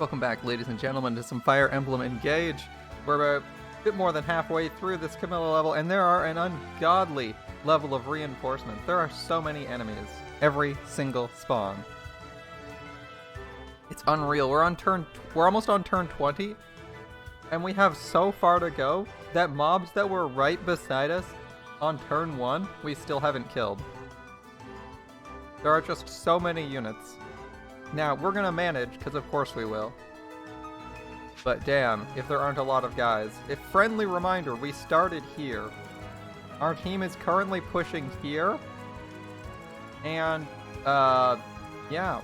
Welcome back, ladies and gentlemen, to some Fire Emblem Engage. We're a bit more than halfway through this Camilla level, and there are an ungodly level of reinforcement. There are so many enemies. Every single spawn. It's unreal. We're almost on turn 20, and we have so far to go that mobs that were right beside us on turn 1, we still haven't killed. There are just so many units. Now, we're gonna manage, because of course we will. But damn, if there aren't a lot of guys. A friendly reminder, we started here. Our team is currently pushing here. And, yeah.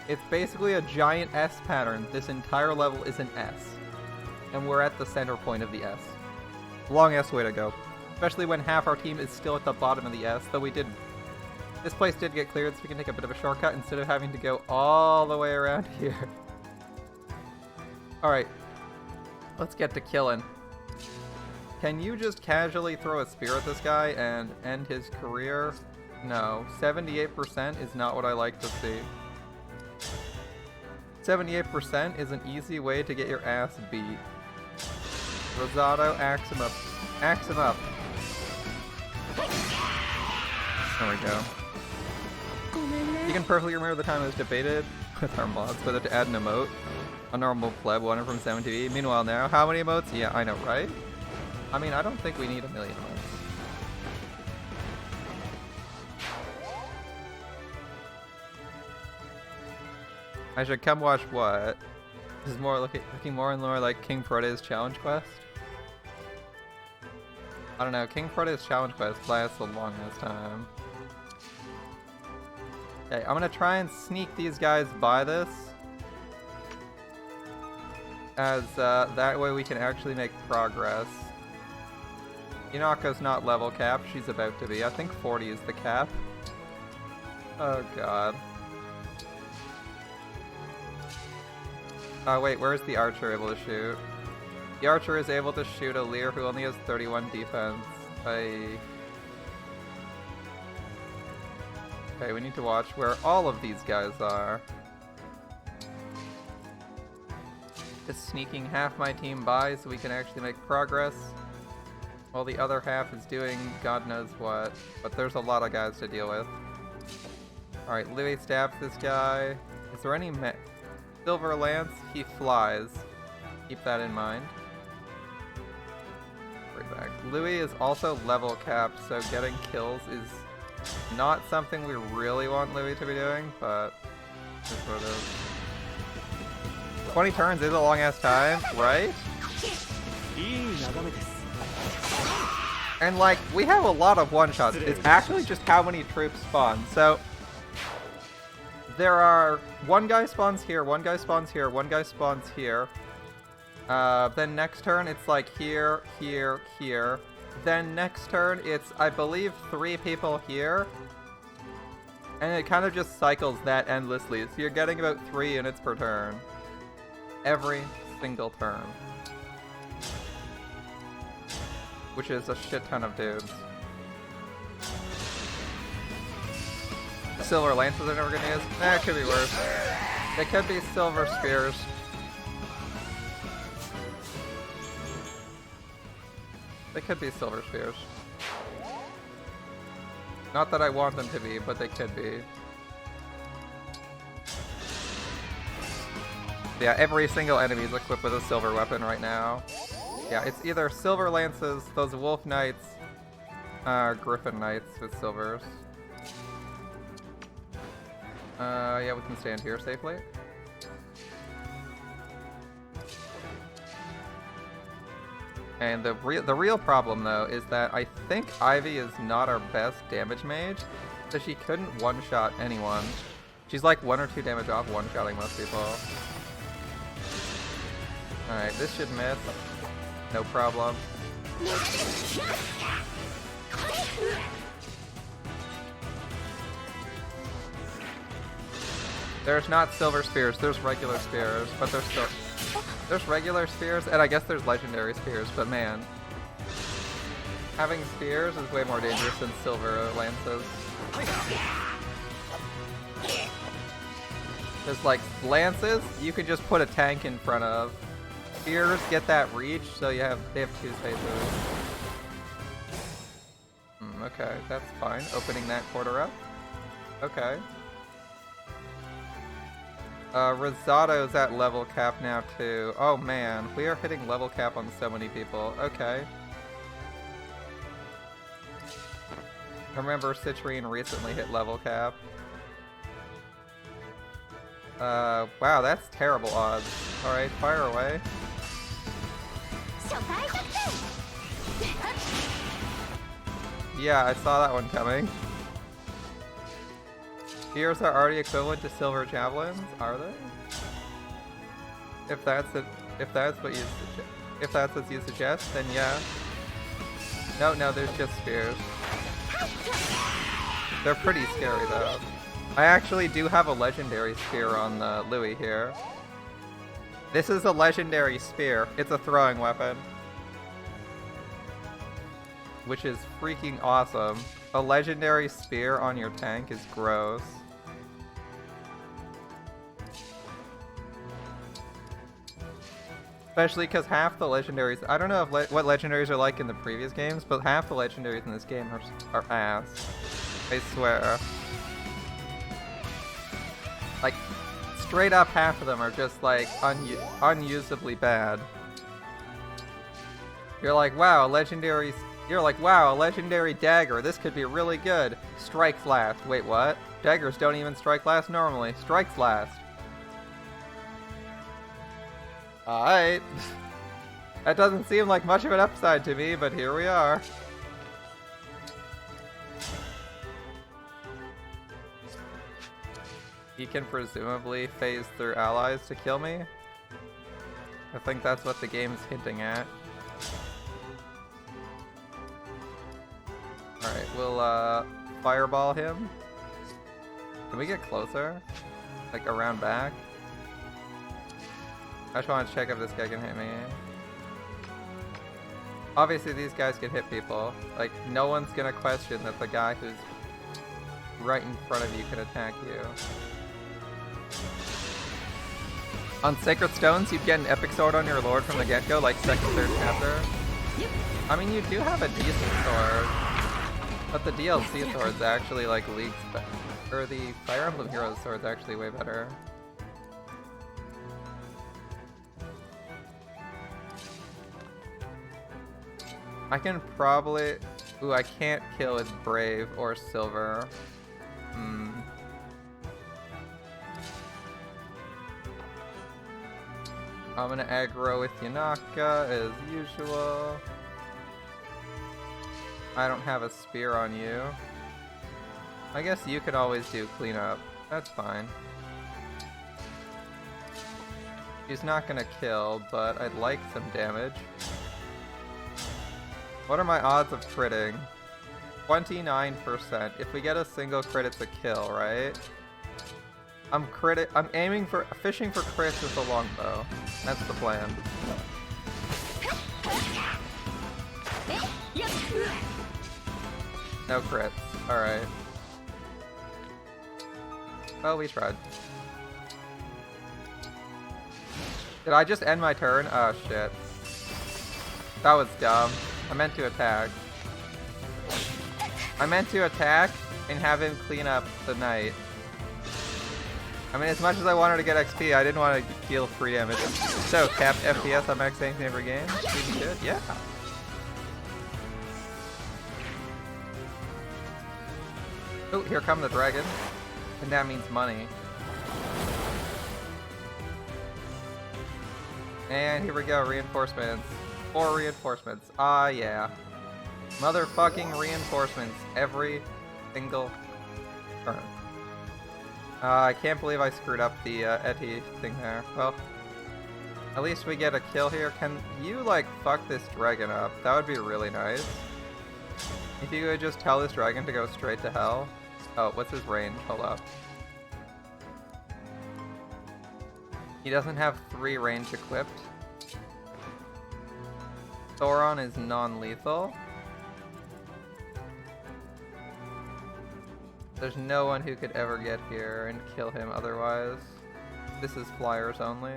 It's basically a giant S pattern. This entire level is an S. And we're at the center point of the S. Long S way to go. Especially when half our team is still at the bottom of the S, though this place did get cleared, so we can take a bit of a shortcut instead of having to go all the way around here. Alright. Let's get to killing. Can you just casually throw a spear at this guy and end his career? No. 78% is not what I like to see. 78% is an easy way to get your ass beat. Rosado, axe him up. Axe him up. There we go. You can perfectly remember the time it was debated with our mods whether to add an emote. A normal pleb wanted from 7TV. Meanwhile now, how many emotes? Yeah, I know, right? I mean, I don't think we need a million emotes. I should come watch what? This is more looking more and more like King Protea's challenge quest. I don't know, King Protea's challenge quest lasts the longest time. Okay, I'm gonna try and sneak these guys by this. As that way we can actually make progress. Inako's not level capped, she's about to be. I think 40 is the cap. Oh god. Oh wait, where's the archer able to shoot? The archer is able to shoot a Lear who only has 31 defense. Okay, we need to watch where all of these guys are. Just sneaking half my team by so we can actually make progress. While the other half is doing God knows what. But there's a lot of guys to deal with. Alright, Louis stabs this guy. Is there any Silver Lance? He flies. Keep that in mind. Right back. Louis is also level capped, so getting kills is not something we really want Louis to be doing, but it's what it is. 20 turns is a long ass time, right? And like, we have a lot of one-shots. It's actually just how many troops spawn. So there are one guy spawns here, one guy spawns here, one guy spawns here. Then next turn it's like here, here, here. Then next turn it's, I believe, 3 people here. And it kind of just cycles that endlessly. So you're getting about 3 units per turn. Every single turn. Which is a shit ton of dudes. Silver lances are never gonna use. Nah, it could be worse. It could be silver spears. They could be silver spears. Not that I want them to be, but they could be. Yeah, every single enemy is equipped with a silver weapon right now. Yeah, it's either silver lances, those wolf knights, griffin knights with silvers. Yeah, we can stand here safely. And the real problem though is that I think Ivy is not our best damage mage, so she couldn't one-shot anyone. She's like 1 or 2 damage off one-shotting most people. Alright, this should miss. No problem. There's not silver spears, there's regular spears, but there's regular spears, and I guess there's legendary spears, but man. Having spears is way more dangerous than silver lances. There's like lances, you can just put a tank in front of. Spears get that reach, so they have 2 spaces. Okay, that's fine. Opening that quarter up. Okay. Risotto's at level cap now too. Oh man, we are hitting level cap on so many people. Okay. I remember Citrine recently hit level cap. Wow, that's terrible odds. Alright, fire away. Yeah, I saw that one coming. Spears are already equivalent to silver javelins, are they? If that's what you suggest, then yeah. No, there's just spears. They're pretty scary though. I actually do have a legendary spear on the Louis here. This is a legendary spear. It's a throwing weapon. Which is freaking awesome. A legendary spear on your tank is gross. Especially because half the legendaries... I don't know if what legendaries are like in the previous games, but half the legendaries in this game are ass. I swear. Like, straight up half of them are just like unusably bad. You're like, wow, a legendary dagger. This could be really good. Strikes last. Wait, what? Daggers don't even strike last normally. Strikes last. Alright. That doesn't seem like much of an upside to me, but here we are. He can presumably phase through allies to kill me. I think that's what the game's hinting at. Alright, we'll fireball him. Can we get closer? Like around back? I just want to check if this guy can hit me. Obviously these guys can hit people. Like, no one's gonna question that the guy who's right in front of you can attack you. On Sacred Stones, you'd get an epic sword on your lord from the get-go, like second, third chapter. I mean, you do have a decent sword. But the DLC sword's actually like leagues better. Or the Fire Emblem Heroes sword's actually way better. I can probably... Ooh, I can't kill with Brave or Silver. I'm gonna aggro with Yanaka as usual. I don't have a spear on you. I guess you could always do cleanup. That's fine. He's not gonna kill, but I'd like some damage. What are my odds of critting? 29%. If we get a single crit, it's a kill, right? I'm aiming for fishing for crits with the longbow. That's the plan. No crits. Alright. Well, we tried. Did I just end my turn? Oh shit. That was dumb. I meant to attack. I meant to attack and have him clean up the knight. I mean, as much as I wanted to get XP, I didn't want to deal free damage. So, capped FPS on max anything every game? Pretty good, yeah. Oh, here come the dragons. And that means money. And here we go, reinforcements. 4 reinforcements. Ah, yeah. Motherfucking reinforcements every single turn. I can't believe I screwed up the Eti thing there. Well, at least we get a kill here. Can you, like, fuck this dragon up? That would be really nice. If you could just tell this dragon to go straight to hell. Oh, what's his range? Hold up. He doesn't have 3 range equipped. Thoron is non-lethal. There's no one who could ever get here and kill him otherwise. This is flyers only.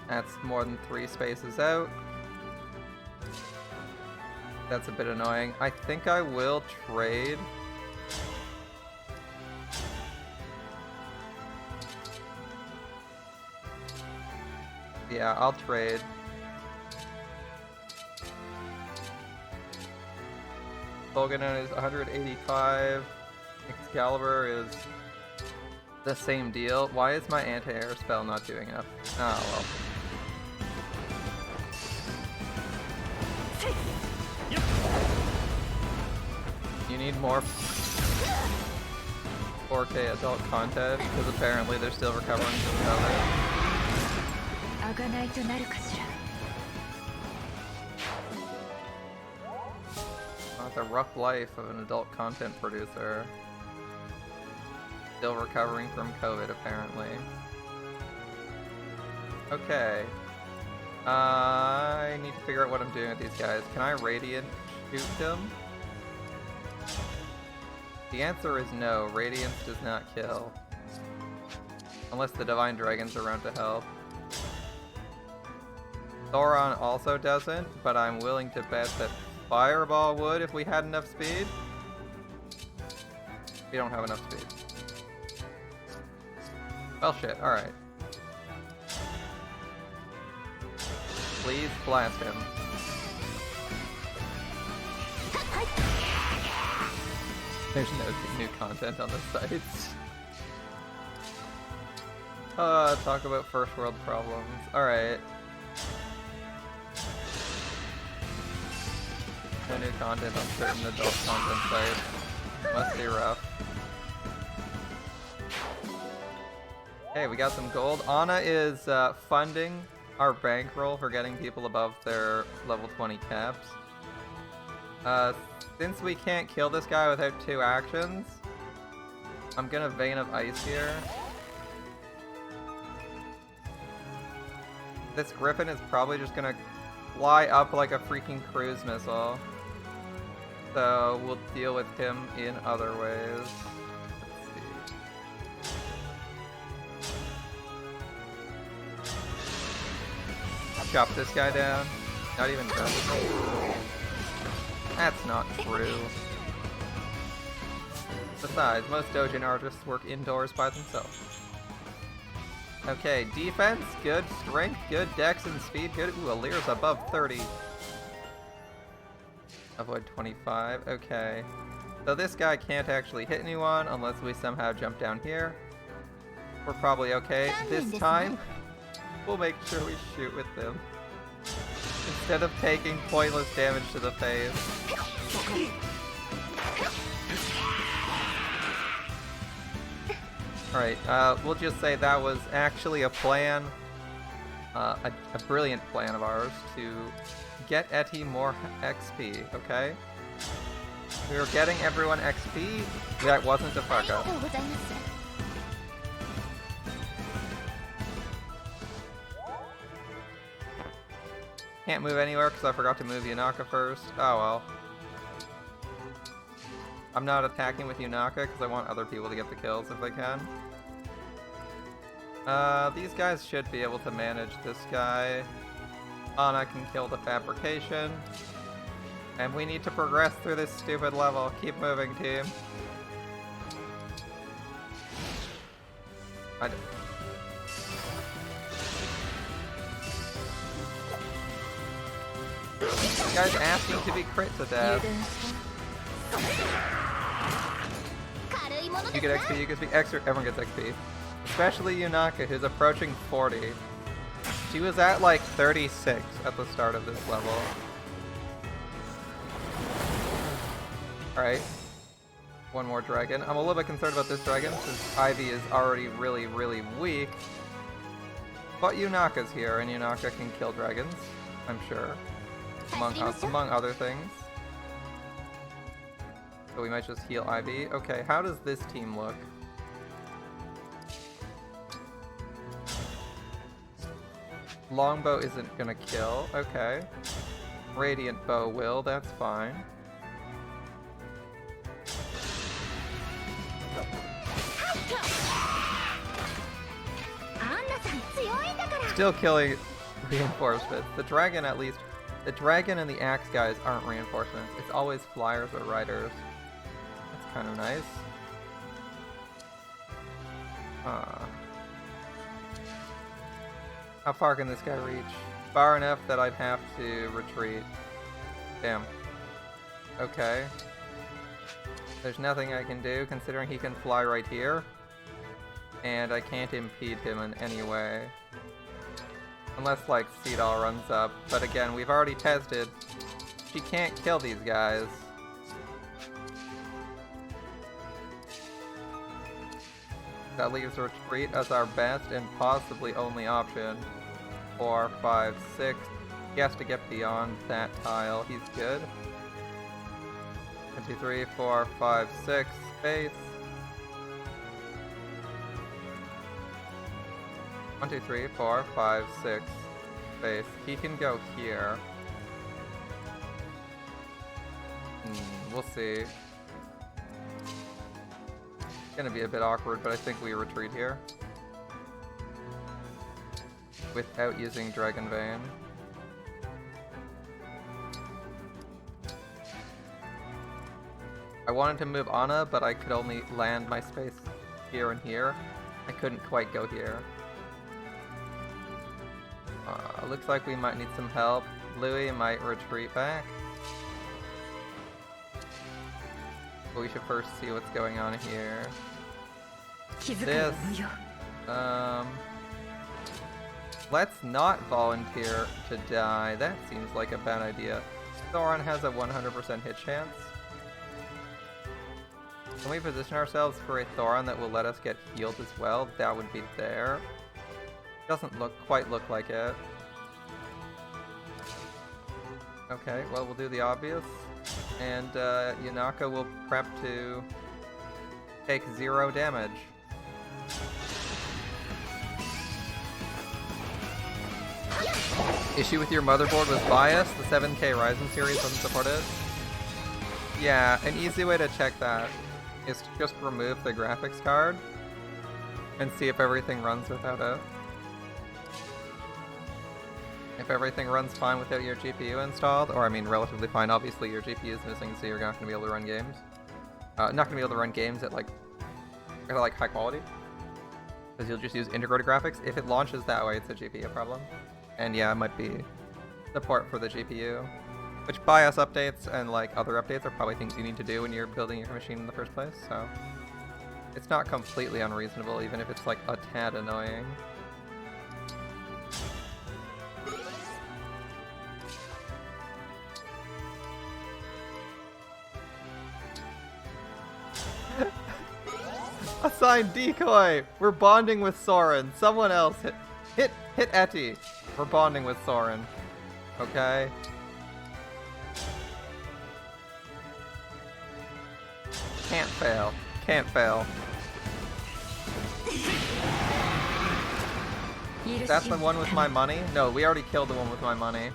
That's more than 3 spaces out. That's a bit annoying. I think I will trade. Yeah, I'll trade. Bolganon is 185. Excalibur is the same deal. Why is my anti-air spell not doing enough? Oh well. You need more 4K adult content because apparently they're still recovering from COVID. Oh, it's a rough life of an adult content producer. Still recovering from COVID, apparently. Okay. I need to figure out what I'm doing with these guys. Can I Radiant shoot them? The answer is no. Radiance does not kill. Unless the Divine Dragon's around to help. Thoron also doesn't, but I'm willing to bet that Fireball would if we had enough speed. We don't have enough speed. Well shit, alright. Please blast him. There's no new content on the sites. Talk about first world problems. Alright. No new content on certain adult content sites. Must be rough. Hey, we got some gold. Anna is funding our bankroll for getting people above their level 20 caps. Since we can't kill this guy without 2 actions, I'm gonna Vein of Ice here. This Griffin is probably just gonna fly up like a freaking cruise missile. So we'll deal with him in other ways. Let's see. Chop this guy down. Not even done. That's not true. Besides, most Dojin artists work indoors by themselves. Okay, defense, good. Strength, good. Dex and speed, good. Ooh, Alir's above 30. Avoid 25, okay. So this guy can't actually hit anyone unless we somehow jump down here. We're probably okay. This time, we'll make sure we shoot with them. Instead of taking pointless damage to the face. Alright, we'll just say that was actually a plan, a brilliant plan of ours to get Etty more XP, okay? We were getting everyone XP, that wasn't a fuck up. Can't move anywhere because I forgot to move Yunaka first. Oh well. I'm not attacking with Yunaka because I want other people to get the kills if they can. These guys should be able to manage this guy. Anna can kill the fabrication. And we need to progress through this stupid level. Keep moving, team. This guy's asking to be crit to death. You get XP, you get extra, everyone gets XP. Especially Yunaka, who's approaching 40. She was at like 36 at the start of this level. Alright. One more dragon. I'm a little bit concerned about this dragon, since Ivy is already really, really weak. But Yunaka's here, and Yunaka can kill dragons, I'm sure. Among other things. So we might just heal Ivy. Okay, how does this team look? Longbow isn't gonna kill. Okay. Radiant Bow will, that's fine. Still killing reinforcements. The dragon, at least, the dragon and the axe guys aren't reinforcements. It's always flyers or riders. That's kind of nice. How far can this guy reach? Far enough that I'd have to retreat. Damn. Okay. There's nothing I can do, considering he can fly right here. And I can't impede him in any way. Unless, like, Seedall runs up. But again, we've already tested. She can't kill these guys. That leaves retreat as our best and possibly only option. 4, 5, 6. He has to get beyond that tile. He's good. 1, 2, 3, 4, 5, 6. Space. 1, 2, 3, 4, 5, 6. Space. He can go here. We'll see. It's gonna be a bit awkward, but I think we retreat here. Without using Dragon Vein. I wanted to move Anna, but I could only land my space here and here. I couldn't quite go here. Looks like we might need some help. Louis might retreat back. But we should first see what's going on here. This. Let's not volunteer to die. That seems like a bad idea. Thoron has a 100% hit chance. Can we position ourselves for a Thoron that will let us get healed as well? That would be there. Doesn't quite look like it. Okay, well, we'll do the obvious. And Yanaka will prep to take 0 damage. Issue with your motherboard was biased. The 7K Ryzen series doesn't support it. Yeah, an easy way to check that is to just remove the graphics card and see if everything runs without it. If everything runs fine without your GPU installed, or I mean relatively fine, obviously your GPU is missing, so you're not going to be able to run games. Not going to be able to run games at like high quality, because you'll just use integrated graphics. If it launches that way, it's a GPU problem. And yeah, it might be support for the GPU. Which BIOS updates and like other updates are probably things you need to do when you're building your machine in the first place, so it's not completely unreasonable, even if it's like a tad annoying. Assigned decoy! We're bonding with Soren. Someone else hit Etty. We're bonding with Soren. Okay. Can't fail. Can't fail. That's the one with my money? No, we already killed the one with my money.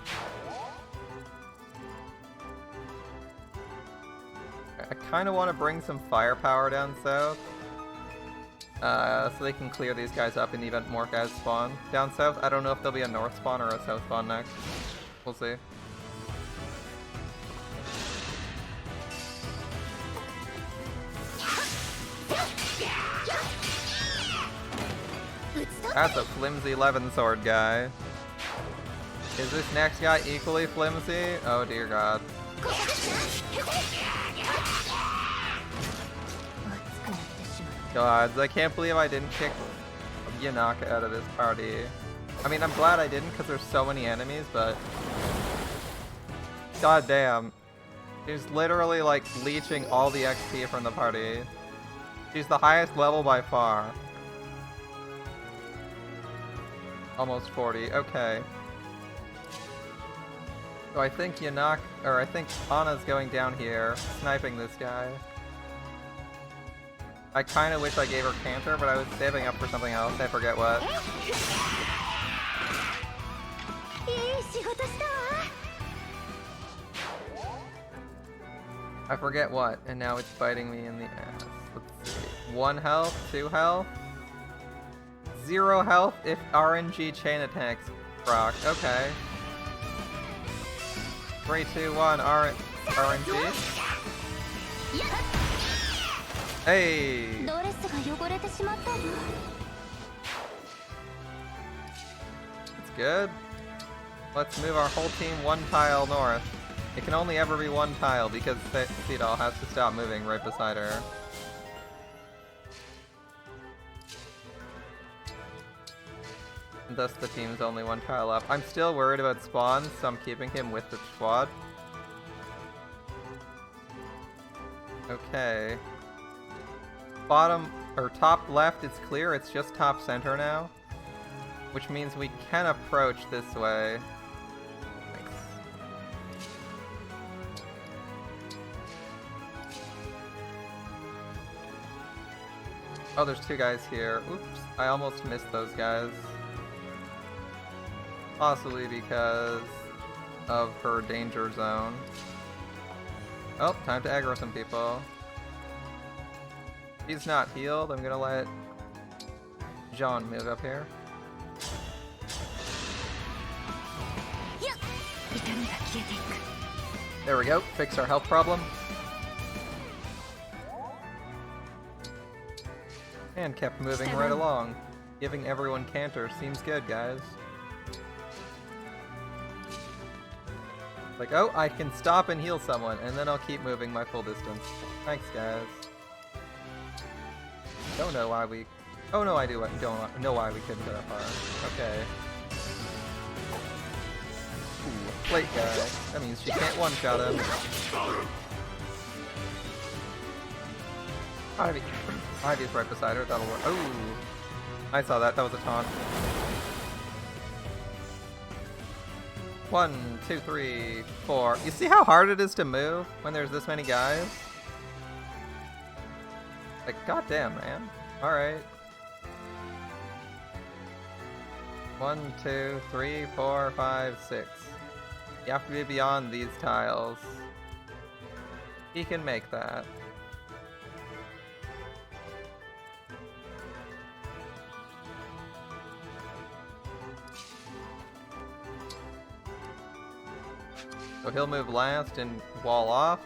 I kind of want to bring some firepower down south. So they can clear these guys up in the event more guys spawn down south. I don't know if there'll be a north spawn or a south spawn next. We'll see. That's a flimsy 11 sword guy. Is this next guy equally flimsy? Oh dear god. Gods, I can't believe I didn't kick Yanaka out of this party. I mean, I'm glad I didn't because there's so many enemies, but god damn. She's literally like leeching all the XP from the party. She's the highest level by far. Almost 40, okay. So I think I think Anna's going down here, sniping this guy. I kind of wish I gave her Canter, but I was saving up for something else. I forget what. I forget what, and now it's biting me in the ass. Let's see. 1 health, 2 health, 0 health if RNG chain attacks proc. Okay. 3, 2, 1, RNG. Hey! It's good. Let's move our whole team 1 tile north. It can only ever be 1 tile because Seedal has to stop moving right beside her. And thus the team's only 1 tile up. I'm still worried about spawns, so I'm keeping him with the squad. Okay. Bottom, or top left is clear, it's just top center now. Which means we can approach this way. Thanks. Oh, there's 2 guys here. Oops, I almost missed those guys. Possibly because of her danger zone. Oh, time to aggro some people. He's not healed. I'm gonna let Jean move up here. There we go. Fix our health problem. And kept moving right along. Giving everyone canter seems good, guys. Like, oh, I can stop and heal someone, and then I'll keep moving my full distance. Thanks, guys. Don't know why we... Oh no, I do. I don't know why we couldn't go that far. Okay. Ooh, plate guy. That means she can't one-shot him. Ivy's right beside her. That'll work. Oh, I saw that. That was a taunt. 1, 2, 3, 4. You see how hard it is to move when there's this many guys? Like, goddamn, man. Alright. 1, 2, 3, 4, 5, 6. You have to be beyond these tiles. He can make that. So he'll move last and wall off.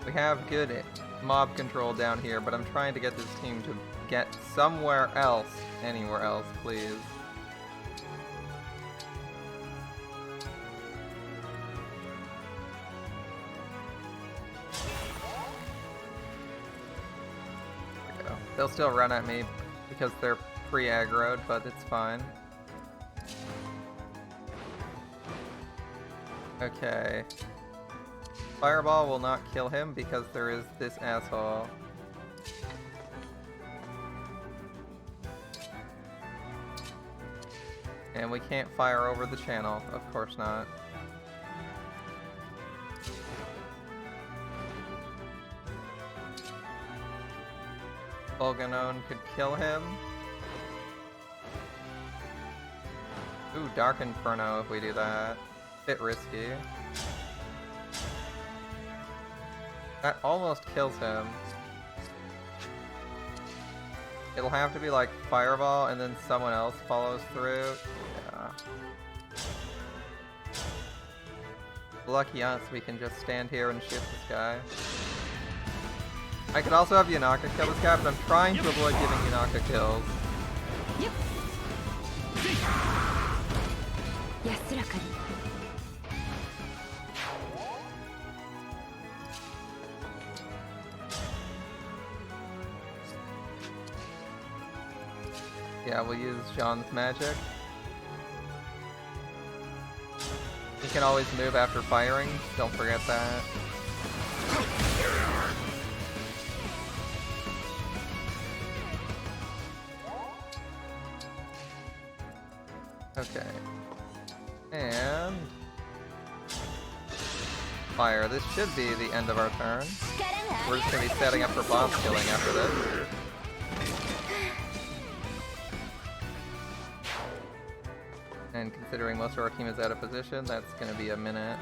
We have good mob control down here, but I'm trying to get this team to get somewhere else. Anywhere else, please. There we go. They'll still run at me because they're pre-aggroed, but it's fine. Okay. Fireball will not kill him because there is this asshole. And we can't fire over the channel, of course not. Volganone could kill him. Ooh, Dark Inferno if we do that. Bit risky. That almost kills him. It'll have to be like Fireball and then someone else follows through. Yeah. Lucky us, we can just stand here and shoot this guy. I could also have Yanaka kill this guy, but I'm trying to avoid giving Yanaka kills. Yep. Yeah, we'll use Jean's magic. You can always move after firing, don't forget that. Okay. And... fire. This should be the end of our turn. We're just going to be setting up for boss killing after this. And considering most of our team is out of position, that's going to be a minute.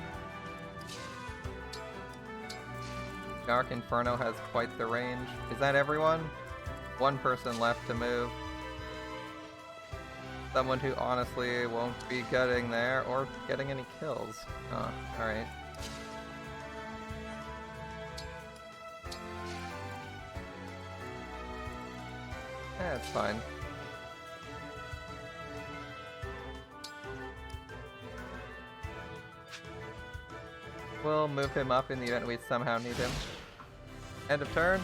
Dark Inferno has quite the range. Is that everyone? One person left to move. Someone who honestly won't be getting there or getting any kills. Oh, alright. Yeah, it's fine. We'll move him up in the event we somehow need him. End of turn.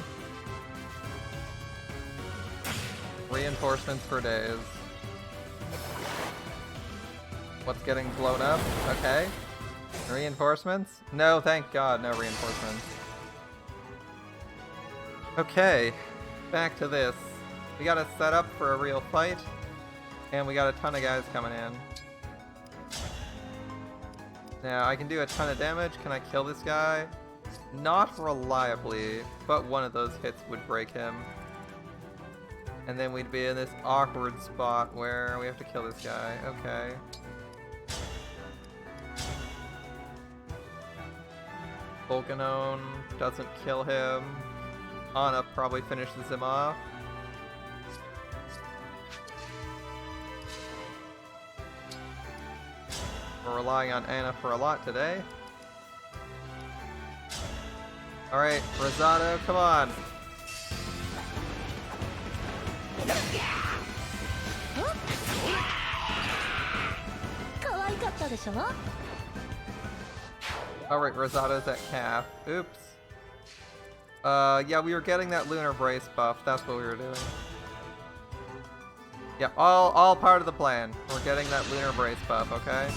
Reinforcements for days. What's getting blown up? Okay. Reinforcements? No, thank God, no reinforcements. Okay, back to this. We got to set up for a real fight, and we got a ton of guys coming in. Now, I can do a ton of damage. Can I kill this guy? Not reliably, but one of those hits would break him. And then we'd be in this awkward spot where we have to kill this guy. Okay. Volcanon doesn't kill him. Ana probably finishes him off. We're relying on Ana for a lot today. Alright, Rosado, come on. Alright, Rosado's at calf. Oops. Yeah, we were getting that lunar brace buff. That's what we were doing. Yeah, all part of the plan. We're getting that lunar brace buff, okay?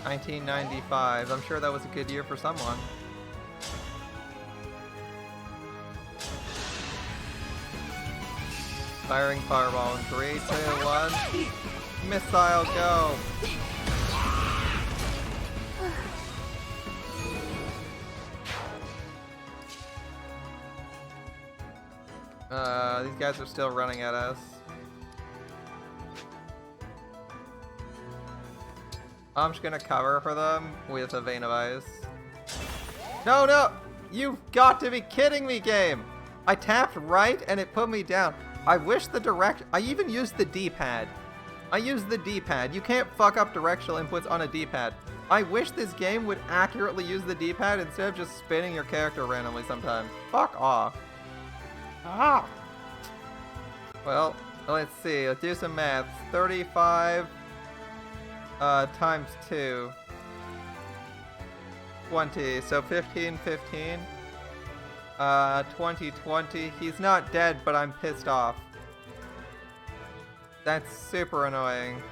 1995. I'm sure that was a good year for someone. Firing fireball in 3, 2, 1. Missile, go! These guys are still running at us. I'm just gonna cover for them with a Vein of Ice. No, no! You've got to be kidding me, game! I tapped right and it put me down. I wish the I even used the D-pad. I used the D-pad. You can't fuck up directional inputs on a D-pad. I wish this game would accurately use the D-pad instead of just spinning your character randomly sometimes. Fuck off. Ah! Well, let's see. Let's do some maths. 35 times 2. 20. So 15, 15. 20, 20. He's not dead, but I'm pissed off. That's super annoying.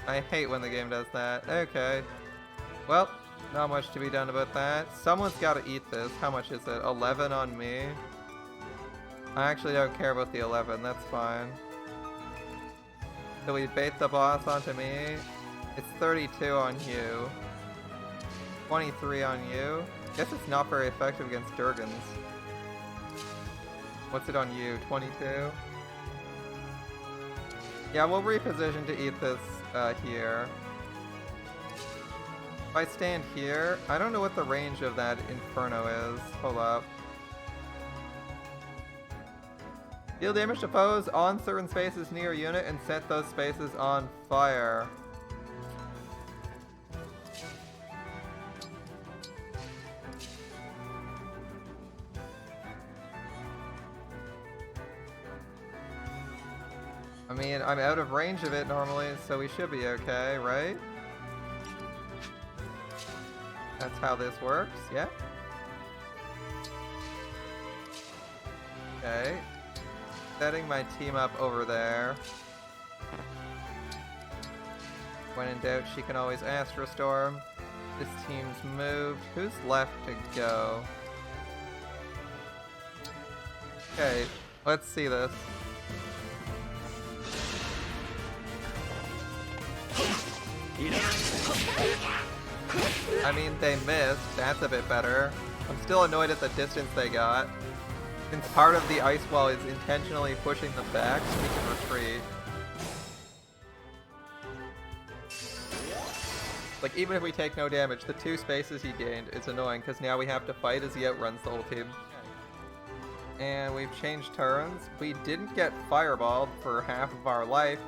I hate when the game does that. Okay. Well, not much to be done about that. Someone's got to eat this. How much is it? 11 on me. I actually don't care about the 11. That's fine. So we bait the boss onto me. It's 32 on you. 23 on you. Guess it's not very effective against Durgans. What's it on you? 22? Yeah, we'll reposition to eat this here. If I stand here, I don't know what the range of that Inferno is. Hold up. Deal damage to foes on certain spaces near a unit and set those spaces on fire. I mean, I'm out of range of it normally, so we should be okay, right? That's how this works, yeah? Okay. Setting my team up over there. When in doubt, she can always Astro Storm. This team's moved. Who's left to go? Okay, let's see this. I mean, they missed. That's a bit better. I'm still annoyed at the distance they got. Since part of the ice wall is intentionally pushing them back so we can retreat. Like, even if we take no damage, the 2 spaces he gained is annoying, because now we have to fight as he outruns the whole team. And we've changed turns. We didn't get fireballed for half of our life,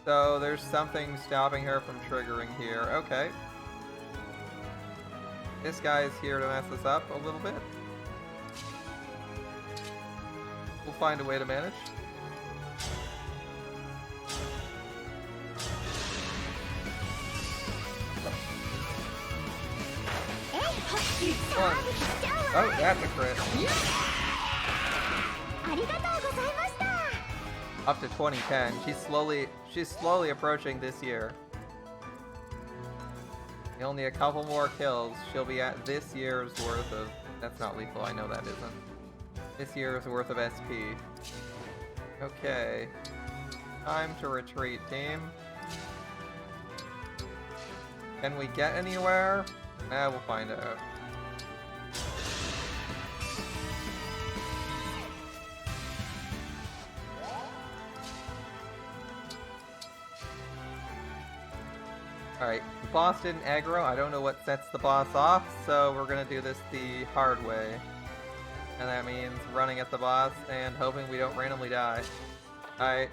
so there's something stopping her from triggering here. Okay. This guy is here to mess us up a little bit. We'll find a way to manage. One. Oh, that's a crit. Up to 2010. She's slowly approaching this year. Only a couple more kills. She'll be at this year's worth of... That's not lethal, I know that isn't. This year's worth of SP. Okay. Time to retreat, team. Can we get anywhere? We'll find out. Alright, the boss didn't aggro. I don't know what sets the boss off, so we're gonna do this the hard way. And that means running at the boss and hoping we don't randomly die. Alright.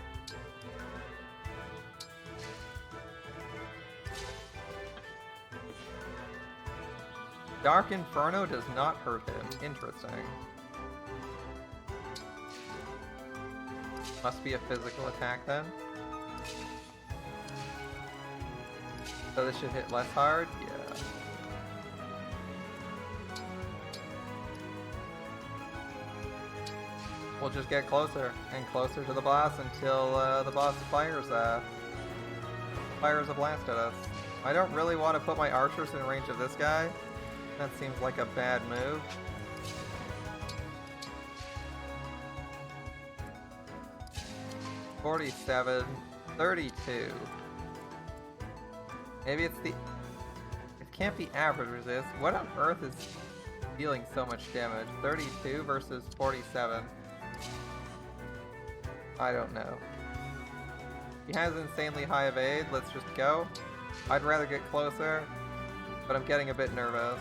Dark Inferno does not hurt him. Interesting. Must be a physical attack then. So this should hit less hard? Yeah. We'll just get closer and closer to the boss until the boss fires a blast at us. I don't really want to put my archers in range of this guy. That seems like a bad move. $47, 32. Maybe it's the... It can't be average resist. What on earth is dealing so much damage? 32 versus 47. I don't know. He has insanely high evade. Let's just go. I'd rather get closer, but I'm getting a bit nervous.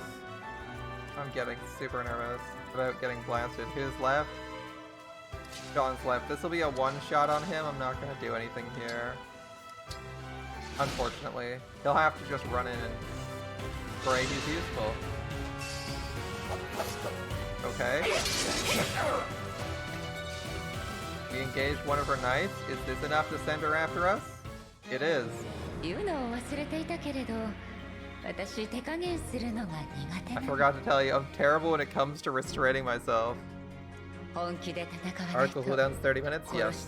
I'm getting super nervous about getting blasted. Who's left? John's left. This will be a one-shot on him. I'm not going to do anything here. Unfortunately. He'll have to just run in and pray he's useful. Okay. We engaged one of her knights. Is this enough to send her after us? It is. I forgot to tell you, I'm terrible when it comes to restraining myself. Article cooldown's 30 minutes? Yes.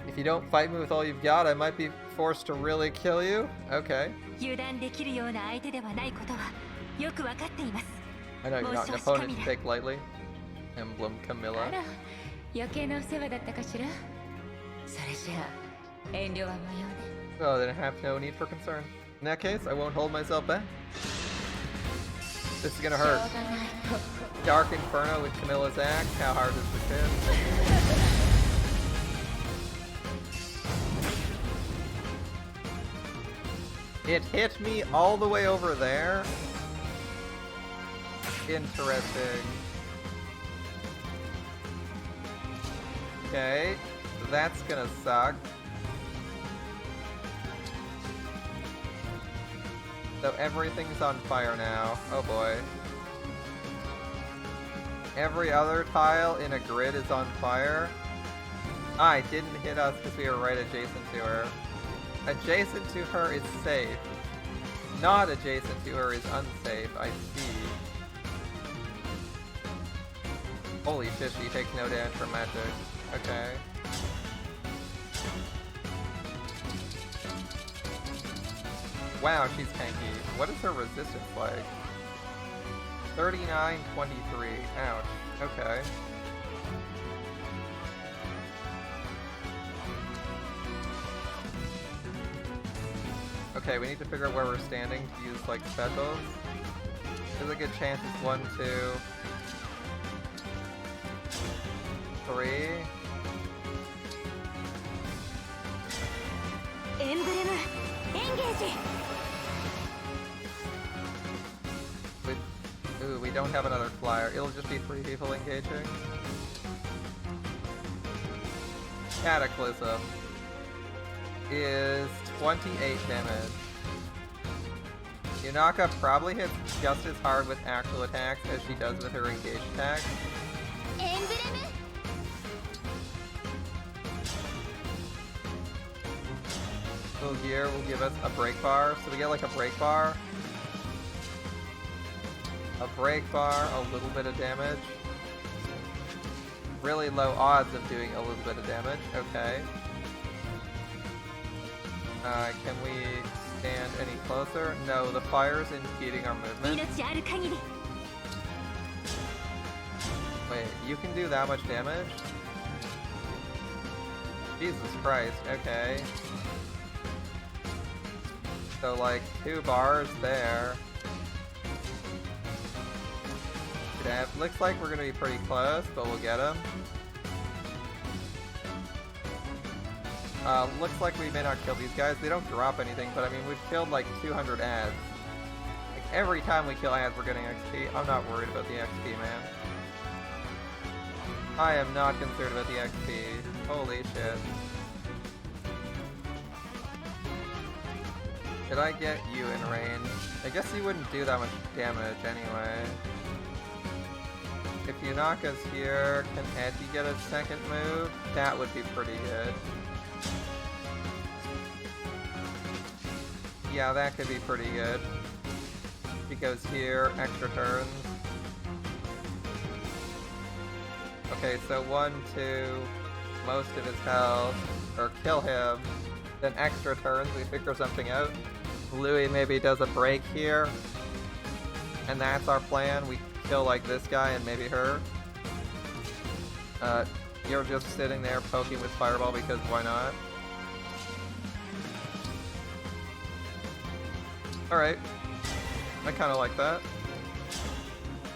If you don't fight me with all you've got, I might be forced to really kill you? Okay. I know you're not an opponent to take lightly. Emblem Camilla. Oh, then I have no need for concern. In that case, I won't hold myself back. This is gonna hurt. Dark Inferno with Camilla's axe. How hard is this hit? It hit me all the way over there. Interesting. Okay, that's gonna suck. So everything's on fire now. Oh boy. Every other tile in a grid is on fire. Ah, it didn't hit us because we were right adjacent to her. Adjacent to her is safe. Not adjacent to her is unsafe. I see. Holy shit, she takes no damage from magic. Okay. Wow, she's tanky. What is her resistance like? 39-23. Ouch. Okay. Okay, we need to figure out where we're standing to use, like, specials. There's a good chance it's 1, 2, 3. Ooh, we don't have another flyer. It'll just be 3 people engaging. Cataclysm is 28 damage. Yunaka probably hits just as hard with actual attacks as she does with her engaged attacks. Emblem. Full gear will give us a break bar, so we get like a break bar. A break bar, a little bit of damage. Really low odds of doing a little bit of damage. Okay. Can we stand any closer? No, the fire's impeding our movement. Wait, you can do that much damage? Jesus Christ, okay. So like 2 bars there. Looks like we're gonna be pretty close, but we'll get him. Looks like we may not kill these guys. They don't drop anything, but I mean, we've killed like 200 ads. Like every time we kill ads, we're getting XP. I'm not worried about the XP, man. I am not concerned about the XP. Holy shit. Did I get you in range? I guess you wouldn't do that much damage anyway. If Yunaka's here, can Edgy get a second move? That would be pretty good. Yeah, that could be pretty good. He goes here, extra turns. Okay, so 1, 2, most of his health, or kill him, then extra turns, we figure something out. Louis maybe does a break here, and that's our plan. We kill like this guy and maybe her. You're just sitting there poking with Fireball because why not? Alright. I kinda like that.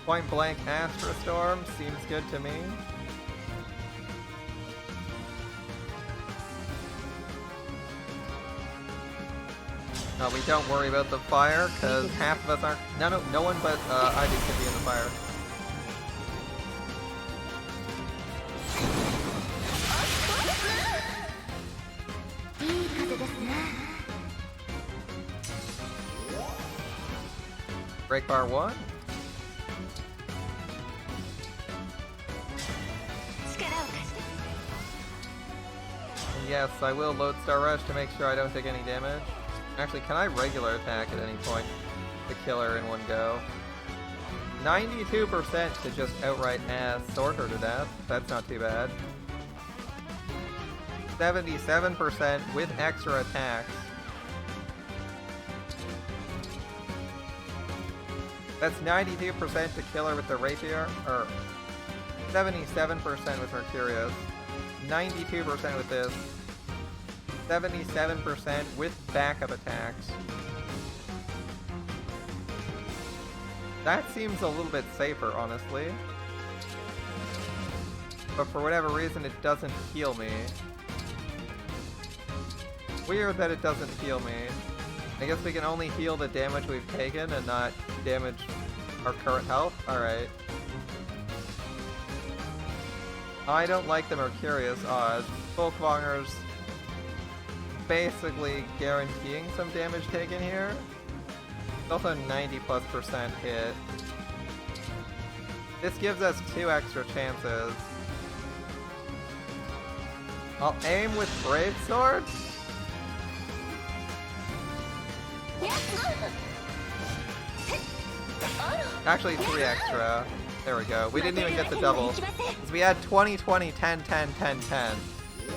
Point blank Astra Storm seems good to me. No, we don't worry about the fire, because half of us aren't... No one but Ivy can be in the fire. Break bar 1? Yes, I will Lodestar Rush to make sure I don't take any damage. Actually, can I regular attack at any point to kill her in one go? 92% to just outright sword her to death. That's not too bad. 77% with extra attacks. That's 92% to kill her with the rapier, or 77% with Mercurius, 92% with this, 77% with backup attacks. That seems a little bit safer, honestly. But for whatever reason, it doesn't heal me. Weird that it doesn't heal me. I guess we can only heal the damage we've taken and not damage our current health? Alright. I don't like the Mercurius odds. Folkwonger's basically guaranteeing some damage taken here. It's also 90+% hit. This gives us 2 extra chances. I'll aim with Brave Sword. Actually, 3 extra. There we go. We didn't even get the double. Because we had 20, 20, 10, 10, 10, 10.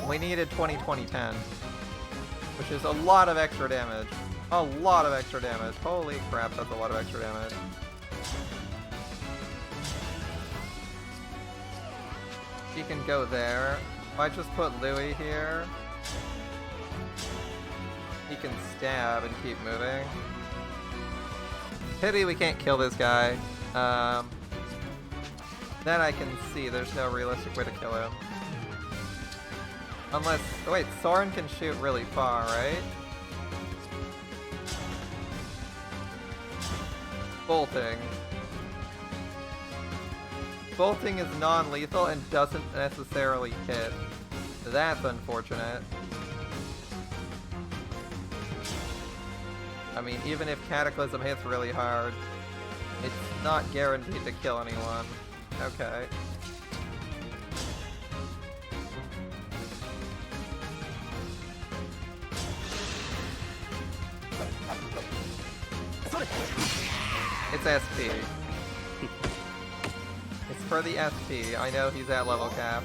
We needed 20, 20, 10. Which is a lot of extra damage. A lot of extra damage. Holy crap, that's a lot of extra damage. He can go there. If I just put Louis here, he can stab and keep moving. Pity we can't kill this guy. That I can see. There's no realistic way to kill him. Unless... Oh wait, Soren can shoot really far, right? bolting. Bolting is non-lethal and doesn't necessarily hit. That's unfortunate. I mean, even if Cataclysm hits really hard, it's not guaranteed to kill anyone. Okay. It's SP. It's for the SP. I know he's at level cap.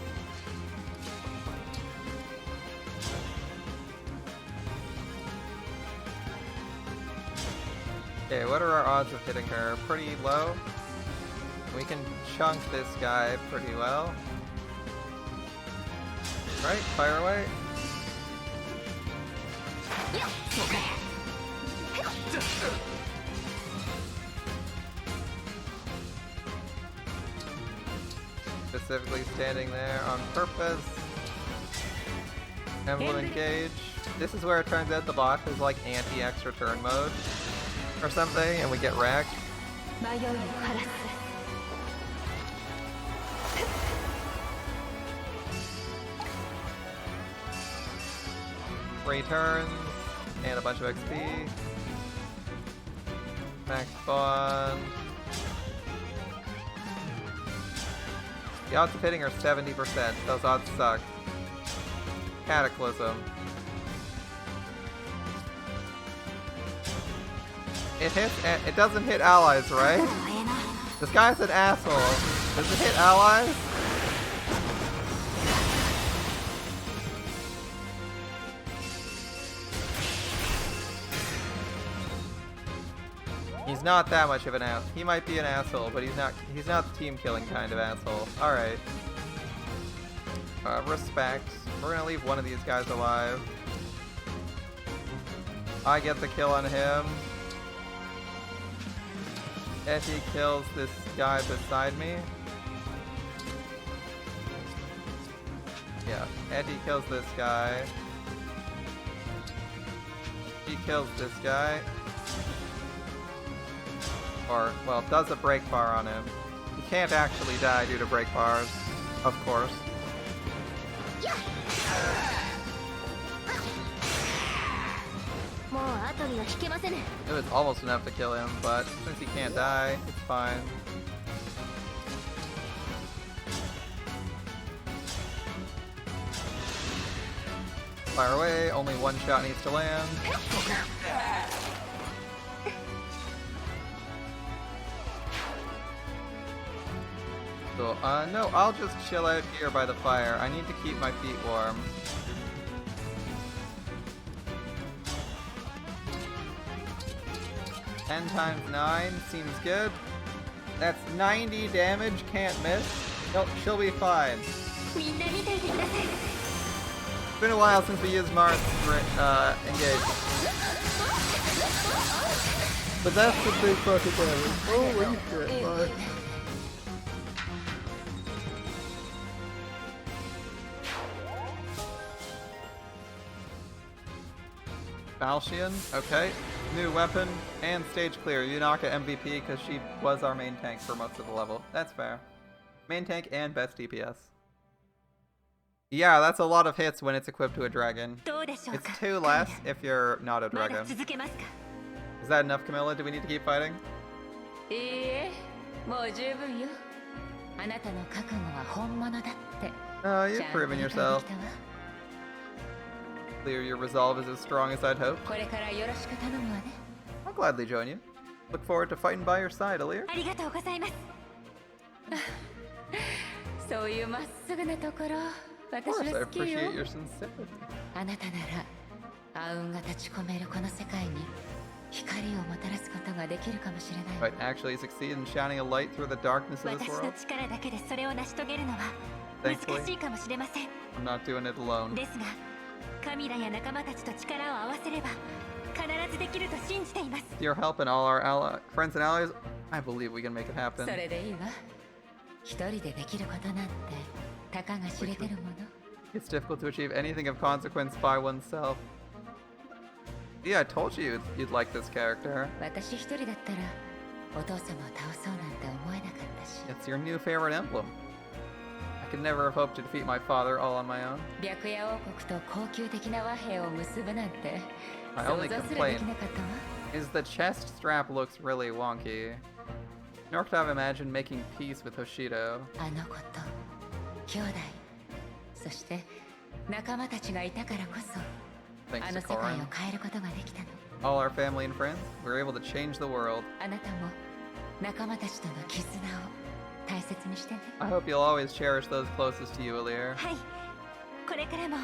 Okay, what are our odds of hitting her? Pretty low. We can chunk this guy pretty well. Right, fire away. Specifically standing there on purpose. Emblem engage. This is where it turns out the boss is like anti-extra turn mode or something, and we get wrecked. 3 turns and a bunch of XP. Max bond. The odds of hitting are 70%. Those odds suck. Cataclysm. It hits. It doesn't hit allies, right? This guy's an asshole. Does it hit allies? He's not that much of an ass. He might be an asshole, but he's not the team killing kind of asshole. Alright. Respect. We're gonna leave one of these guys alive. I get the kill on him. If he kills this guy beside me. Yeah, Eddie kills this guy. He kills this guy. Or, well, does a break bar on him. He can't actually die due to break bars, of course. It was almost enough to kill him, but since he can't die, it's fine. Fire away, only one shot needs to land. So, no, I'll just chill out here by the fire. I need to keep my feet warm. Ten times 9 seems good. That's 90 damage, can't miss. Nope, she'll be fine. It's been a while since we used Mars engage. But that's the big fucking damage. Holy shit, bud. Falchion, okay. New weapon, and stage clear. Yunaka MVP because she was our main tank for most of the level. That's fair. Main tank and best DPS. Yeah, that's a lot of hits when it's equipped to a dragon. It's 2 less if you're not a dragon. Is that enough, Camilla? Do we need to keep fighting? You've proven yourself. Clear, your resolve is as strong as I'd hoped. I'll gladly join you. Look forward to fighting by your side, Alir. Of course, I appreciate your sincerity. Might actually succeed in shining a light through the darkness of this world. Thankfully, I'm not doing it alone. With your help and all our friends and allies, I believe we can make it happen. It's difficult to achieve anything of consequence by oneself. Yeah, I told you you'd like this character. お父様を倒そうなんて思えなかったし。 It's your new favorite emblem. I could never have hoped to defeat my father all on my own. 白夜王国と高級的な和平を結ぶなんて My 想 only 像すらでき complaint なかったわ。 is the chest strap looks really wonky. Nor could I have imagined making peace with Hoshido. あの子と兄弟、そして仲間たちがいたからこそ Thanks あ to の世界を Korin. 変えることができたの。 All our family and friends, we were able to change the world. あなたも仲間たちとの絆を大切にしてね。 I hope you'll always cherish those closest to you, Alir. はい、これからも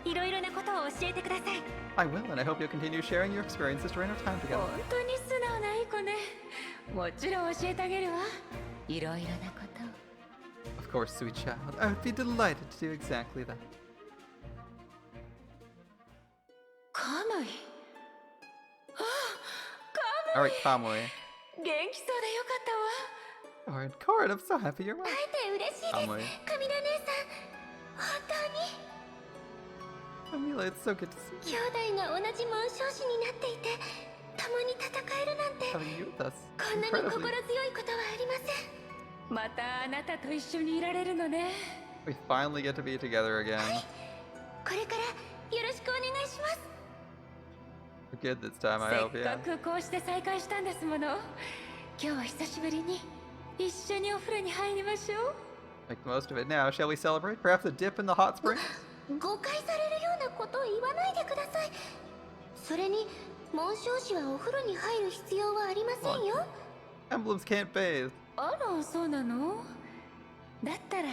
いろいろなことを教えてください。 I will, and I hope you'll continue sharing your experiences during our time 本 together. 当に素直ないい子ね。もちろん教えてあげるわ。いろいろなことを。 Of course, sweet child. I would be delighted to do exactly that. カムイ。ああ、カ All ムイ。 right, Kamui. 元気そうでよかったわ。 Korin, I'm so happy you're well. 会えて嬉しいです。 Kamui. カミラ姉さん、本当に Camila, it's so good to see 兄弟が同じ紋章師になっていて、共に戦えるなんて having you with us. こんなに Incredibly. 心強いことはありません。またあなたと一緒にいられるのね。 We finally get to be together again. これからよろしくお願いします。 We're good this time, I せ hope, っ yeah. かくこうして再会したんですもの。今日は久しぶりに一緒にお風呂に入りましょう。 Make the most of it now. Shall we celebrate? Perhaps a dip in the hot springs? 誤解されるようなことを言わないでください。それに紋章師はお風呂に入る必要はありませんよ。 Emblems can't bathe. あら、そうなの？だったら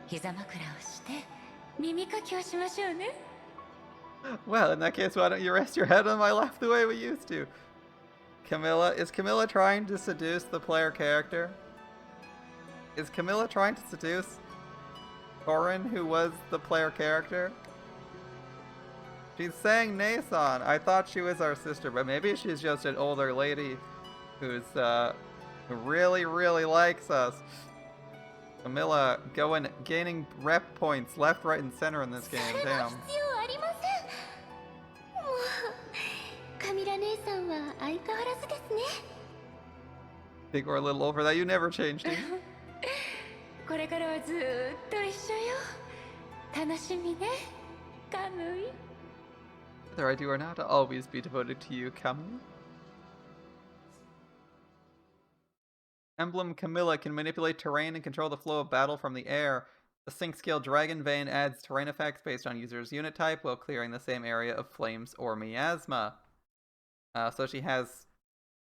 膝枕をして耳かきをしましょうね。 Well, in that case, why don't you rest your head on my lap the way we used to? Is Camilla trying to seduce the player character? Is Camilla trying to seduce Korin, who was the player character? She's saying Nason. I thought she was our sister, but maybe she's just an older lady who really, really likes us. Camilla gaining rep points left, right, and center in this game. それも Damn. 必要ありません。もうカミラ姉さんは相変わらずですね。 Think we're a little over that. You never changed, do you? これからはずーっと一緒よ。楽しみね、カムイ。 Whether I do or not, I'll always be devoted to you, Camilla. Emblem Camilla can manipulate terrain and control the flow of battle from the air. The sync skill Dragon Vein adds terrain effects based on user's unit type while clearing the same area of flames or miasma. So she has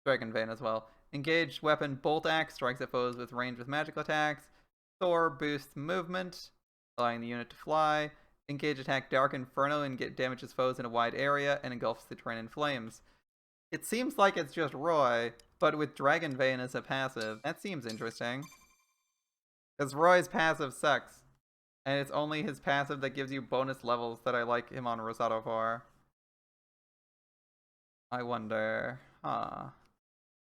Dragon Vein as well. Engaged weapon Bolt Axe strikes at foes with range with magical attacks. Thor boosts movement, allowing the unit to fly. Engage attack Dark Inferno and get damages foes in a wide area and engulfs the terrain in flames. It seems like it's just Roy, but with Dragon Vein as a passive. That seems interesting. Because Roy's passive sucks. And it's only his passive that gives you bonus levels that I like him on Rosato for. I wonder. Huh.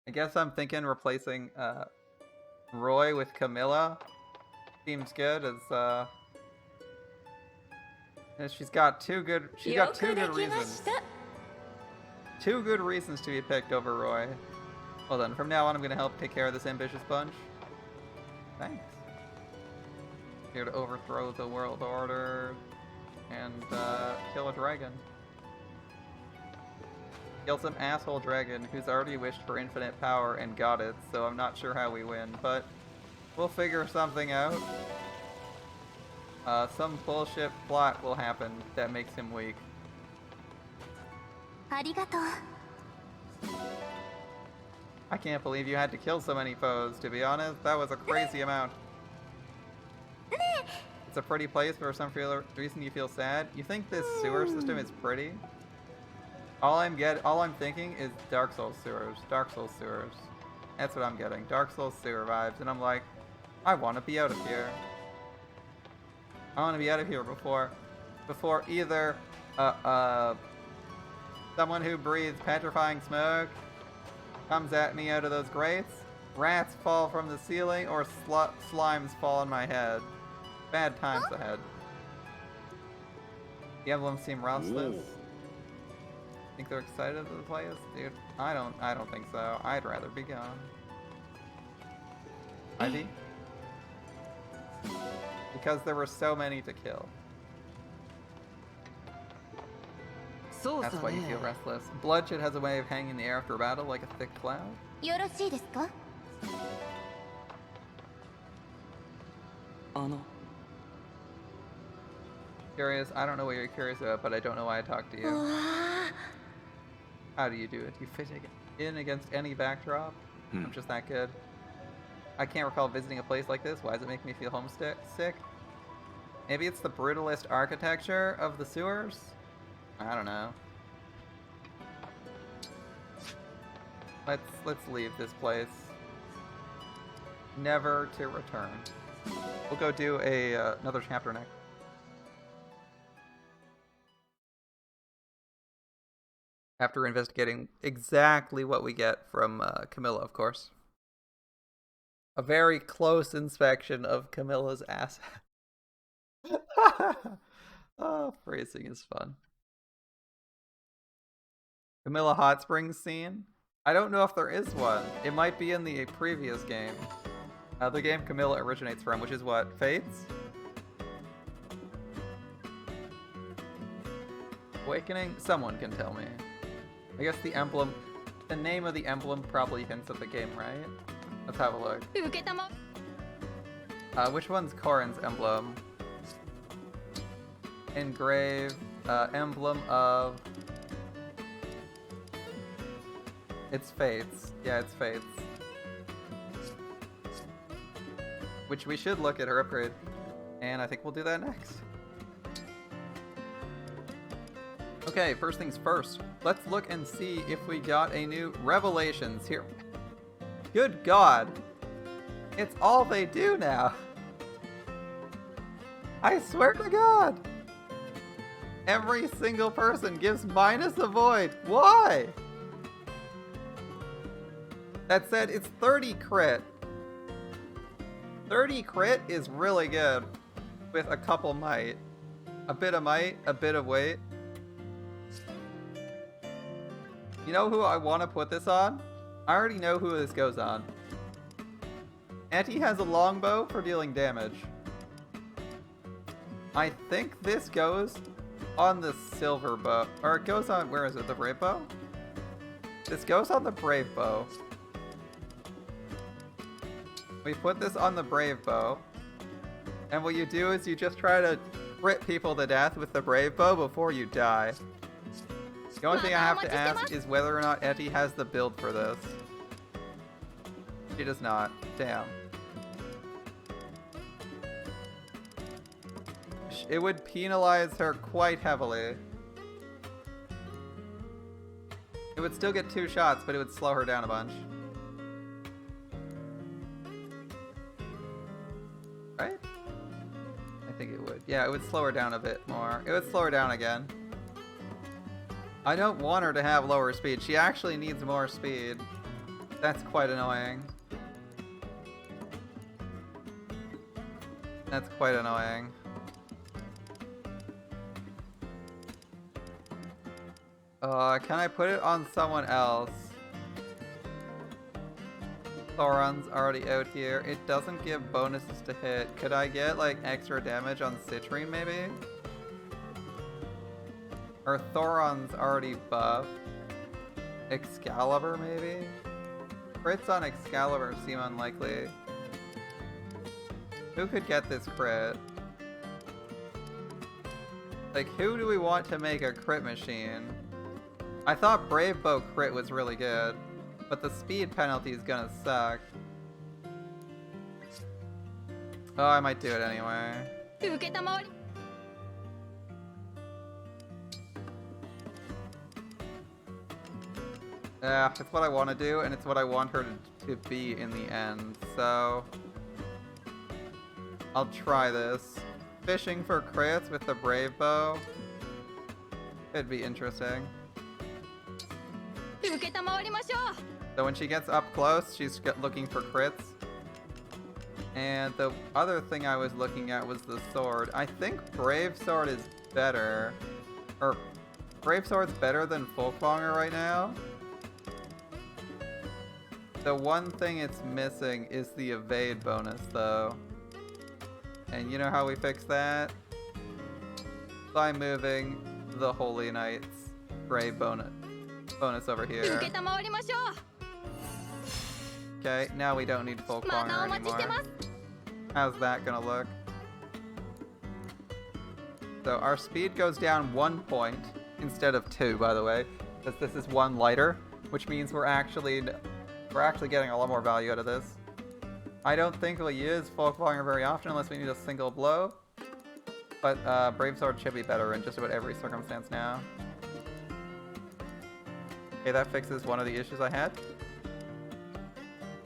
I guess I'm thinking replacing Roy with Camilla. Seems good as she's got two good reasons. 2 good reasons to be picked over Roy. Well then, from now on I'm gonna help take care of this ambitious bunch. Thanks. Here to overthrow the world order and kill a dragon. Kill some asshole dragon who's already wished for infinite power and got it, so I'm not sure how we win, but we'll figure something out. Some bullshit plot will happen that makes him weak. ありがとう。 I can't believe you had to kill so many foes, to be honest. That was a crazy amount. It's a pretty place, but for some reason you feel sad. You think this sewer system is pretty? All I'm thinking is Dark Souls sewers. Dark Souls sewers. That's what I'm getting. Dark Souls sewer vibes, and I'm like, I want to be out of here. I want to be out of here before either someone who breathes petrifying smoke comes at me out of those grates, rats fall from the ceiling, or slimes fall on my head. Bad times ahead. The emblems seem restless. Think they're excited to play us? Dude, I don't think so. I'd rather be gone. Ivy? Because there were so many to kill. That's why you feel restless. Bloodshed has a way of hanging in the air after a battle like a thick cloud. よろしいですか？Curious? I don't know what you're curious about, but I don't know why I talked to う you. わ How do you do it? Do you fit in against any backdrop? I'm just that good. I can't recall visiting a place like this. Why does it make me feel homesick? Maybe it's the brutalist architecture of the sewers? I don't know. Let's leave this place. Never to return. We'll go do another chapter next. After investigating exactly what we get from Camilla, of course. A very close inspection of Camilla's ass. Oh, phrasing is fun. Camilla Hot Springs scene? I don't know if there is one. It might be in the previous game. The game Camilla originates from, which is what? Fates? Awakening? Someone can tell me. I guess the emblem, the name of the emblem probably hints at the game, right? Let's have a look. Which one's Corin's emblem? Engrave, emblem of... It's Fates. Yeah, it's Fates. Which we should look at her upgrade. And I think we'll do that next. Okay, first things first. Let's look and see if we got a new Revelations here. Good God. It's all they do now. I swear to God. Every single person gives minus a void. Why? That said, it's 30 crit. 30 crit is really good with a couple might. A bit of might, a bit of weight. You know who I want to put this on? I already know who this goes on. Auntie has a longbow for dealing damage. I think this goes on the silver bow. Or it goes on, where is it? The brave bow? This goes on the brave bow. We put this on the brave bow. And what you do is you just try to crit people to death with the brave bow before you die. The only thing I have to ask is whether or not Etty has the build for this. She does not. Damn. It would penalize her quite heavily. It would still get 2 shots, but it would slow her down a bunch. Right? I think it would. Yeah, it would slow her down a bit more. It would slow her down again. I don't want her to have lower speed. She actually needs more speed. That's quite annoying. That's quite annoying. Can I put it on someone else? Thoron's already out here. It doesn't give bonuses to hit. Could I get, like, extra damage on Citrine, maybe? Or Thoron's already buffed. Excalibur, maybe? Crits on Excalibur seem unlikely. Who could get this crit? Like, who do we want to make a crit machine? I thought Brave Bow crit was really good, but the speed penalty is gonna suck. Oh, I might do it anyway. Yeah, it's what I want to do, and it's what I want her to be in the end, so... I'll try this. Fishing for crits with the Brave Bow. It'd be interesting. So when she gets up close, she's looking for crits. And the other thing I was looking at was the sword. I think Brave Sword is better. Or, Brave Sword's better than Folkmonger right now. The one thing it's missing is the evade bonus, though. And you know how we fix that? By moving the Holy Knight's Brave bonus over here. Okay, now we don't need Folk Fanger anymore. How's that gonna look? So our speed goes down 1 point instead of 2, by the way, because this is 1 lighter, which means we're actually getting a lot more value out of this. I don't think we'll use Folk Fanger very often unless we need a single blow, but Brave Sword should be better in just about every circumstance now. Okay, that fixes one of the issues I had.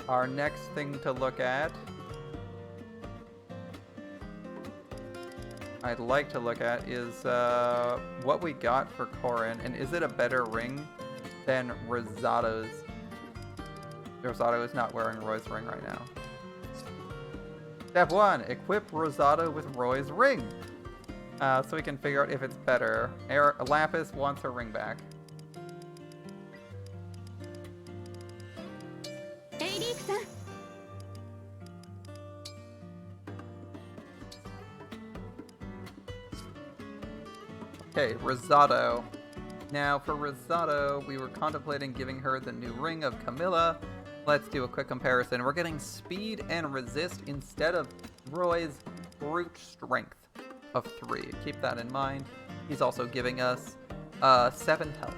Our next thing to look at, I'd like to look at, is what we got for Corrin, and is it a better ring than Rosato's? Rosato is not wearing Roy's ring right now. Step 1, equip Rosato with Roy's ring. So we can figure out if it's better. Lapis wants her ring back. Okay, Rosato. Now for Rosato, we were contemplating giving her the new ring of Camilla. Let's do a quick comparison. We're getting speed and resist instead of Roy's brute strength of 3. Keep that in mind. He's also giving us 7 health.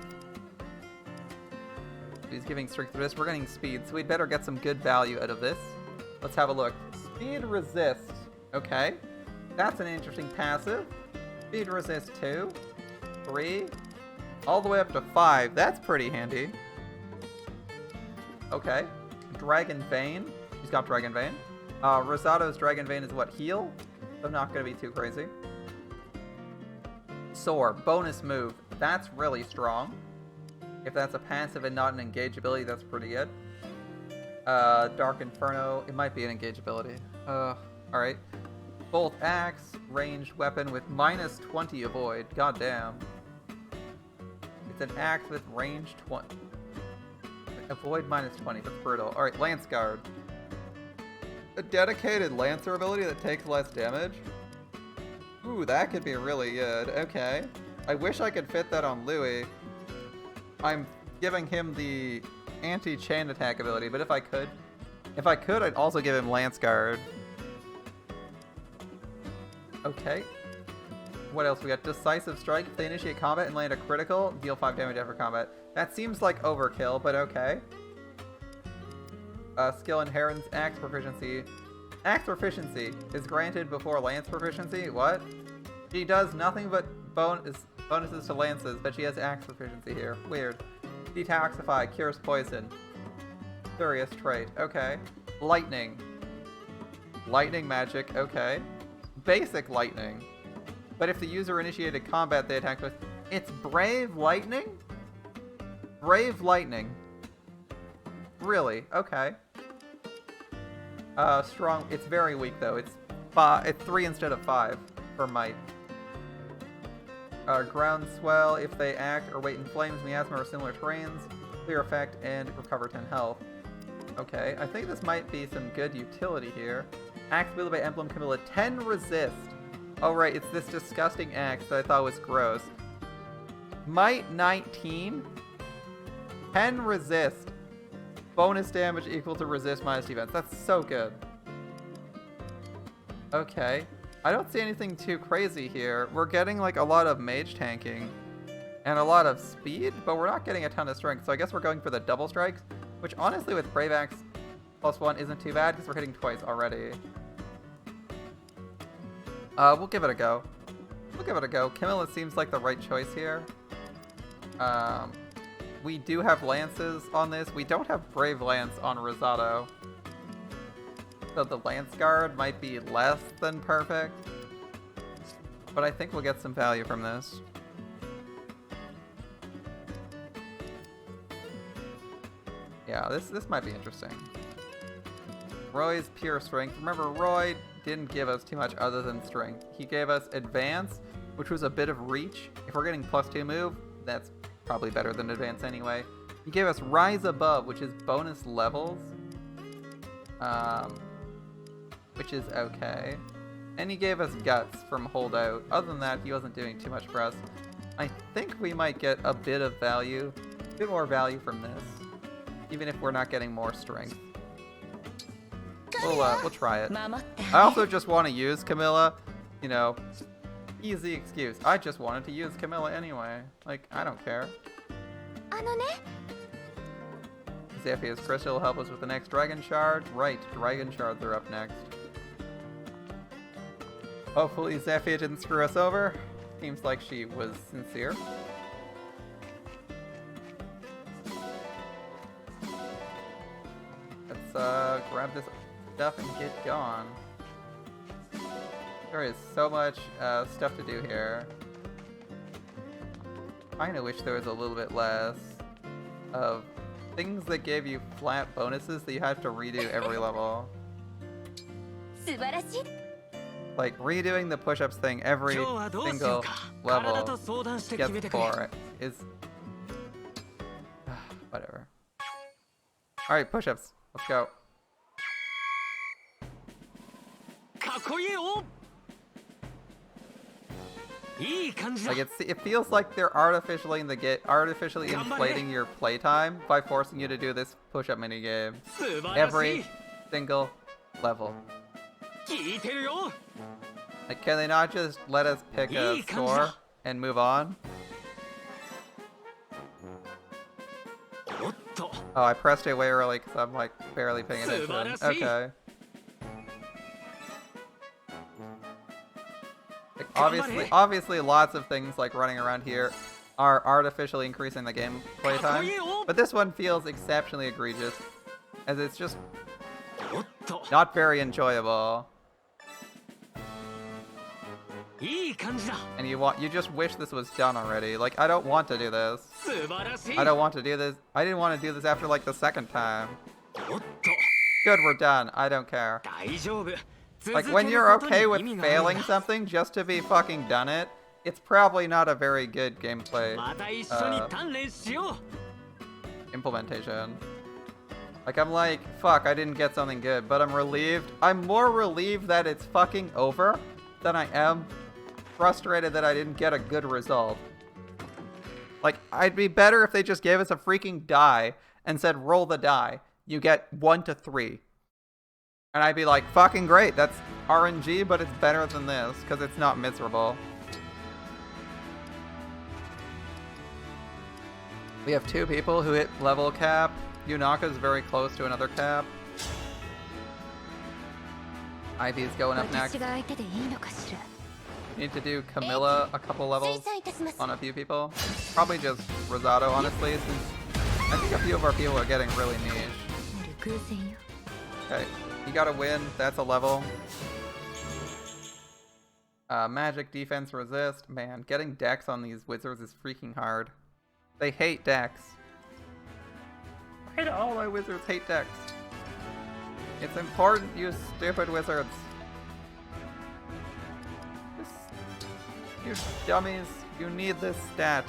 He's giving strength resist. We're getting speed, so we'd better get some good value out of this. Let's have a look. Speed resist. Okay. That's an interesting passive. Speed resist 2, 3, all the way up to 5. That's pretty handy. Okay. Dragon Vein. She's got Dragon Vein. Rosato's Dragon Vein is what? Heal? So not going to be too crazy. Soar. Bonus move. That's really strong. If that's a passive and not an engage ability, that's pretty good. Dark Inferno. It might be an engage ability. Alright. Bolt Axe. Ranged weapon with minus 20 avoid. God damn. It's an axe with range 20. Avoid minus 20. That's brutal. Alright, Lance Guard. A dedicated Lancer ability that takes less damage? Ooh, that could be really good. Okay. I wish I could fit that on Louis. I'm giving him the anti-chain attack ability, but if I could, I'd also give him Lance Guard. Okay. What else we got? Decisive Strike. If they initiate combat and land a critical, deal 5 damage after combat. That seems like overkill, but okay. Skill Inheritance. Axe Proficiency. Axe Proficiency is granted before Lance Proficiency. What? She does nothing but bonuses to lances, but she has Axe Proficiency here. Weird. Detoxify. Cures poison. Curious trait. Okay. Lightning. Lightning magic. Okay. Basic lightning. But if the user initiated combat they attacked with, it's Brave Lightning? Brave Lightning. Really? Okay. Strong. It's very weak though. It's 3 instead of 5 for might. Groundswell. If they act or wait in flames, miasma, or similar terrains, clear effect and recover 10 health. Okay. I think this might be some good utility here. Axe wielded by Emblem Camilla. 10 resist. Oh right, it's this disgusting axe that I thought was gross. Might 19. 10 resist. Bonus damage equal to resist minus defense. That's so good. Okay. I don't see anything too crazy here. We're getting like a lot of mage tanking and a lot of speed, but we're not getting a ton of strength. So I guess we're going for the double strikes, which honestly with Brave Axe +1 isn't too bad because we're hitting twice already. We'll give it a go. We'll give it a go. Camilla seems like the right choice here. We do have lances on this. We don't have Brave Lance on Rosato. So the Lance Guard might be less than perfect. But I think we'll get some value from this. Yeah, this might be interesting. Roy's pure strength. Remember, Roy didn't give us too much other than strength. He gave us advance, which was a bit of reach. If we're getting +2 move, that's probably better than advance anyway. He gave us Rise Above, which is bonus levels. Which is okay. And he gave us Guts from Holdout. Other than that, he wasn't doing too much for us. I think we might get a bit of value, a bit more value from this, even if we're not getting more strength. We'll try it. I also just want to use Camilla, you know, easy excuse. I just wanted to use Camilla anyway. Like, I don't care. Zephyr's Crystal will help us with the next Dragon Shard. Right, Dragon Shards are up next. Hopefully Zephyr didn't screw us over. Seems like she was sincere. Let's grab this stuff and get gone. There is so much stuff to do here. I kinda wish there was a little bit less of things that gave you flat bonuses that you had to redo every level. Like, redoing the push-ups thing every single level gets boring. Is... whatever. Alright, push-ups. Let's go. Like, it feels like they're artificially inflating your playtime by forcing you to do this push-up minigame every single level. Like, can they not just let us pick a score and move on? Oh, I pressed it way early because I'm like barely paying attention. Okay. Like, obviously lots of things like running around here are artificially increasing the gameplay time, but this one feels exceptionally egregious as it's just not very enjoyable. And you just wish this was done already. Like, I don't want to do this. I don't want to do this. I didn't want to do this after like the second time. Good, we're done. I don't care. Like, when you're okay with failing something just to be fucking done it, it's probably not a very good gameplay implementation. Like, I'm like, fuck, I didn't get something good, but I'm relieved. I'm more relieved that it's fucking over than I am frustrated that I didn't get a good result. Like, I'd be better if they just gave us a freaking die and said, roll the die. You get 1 to 3. And I'd be like, fucking great, that's RNG, but it's better than this, because it's not miserable. We have 2 people who hit level cap. Yunaka's very close to another cap. Ivy's going up next. Need to do Camilla a couple levels on a few people. Probably just Rosado, honestly, since I think a few of our people are getting really niche. Okay, you gotta win. That's a level. Magic, defense, resist. Man, getting dex on these wizards is freaking hard. They hate dex. Why do all my wizards hate dex? It's important, you stupid wizards. You dummies, you need this stat.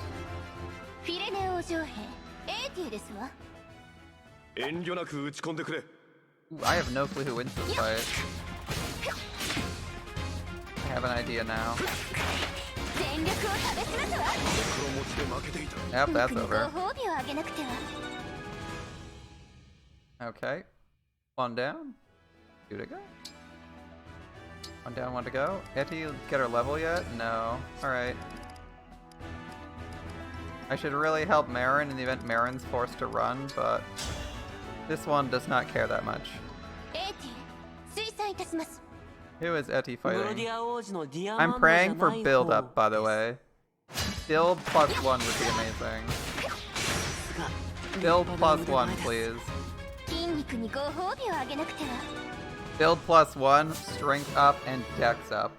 Ooh, I have no clue who wins this fight. I have an idea now. Yep, that's over. Okay. 1 down. 2 to go. 1 down, 1 to go. Etty get her level yet? No. Alright. I should really help Marin in the event Marin's forced to run, but this one does not care that much. Who is Etty fighting? I'm praying for build up, by the way. Build +1 would be amazing. Build +1, please. Build +1, strength up, and dex up.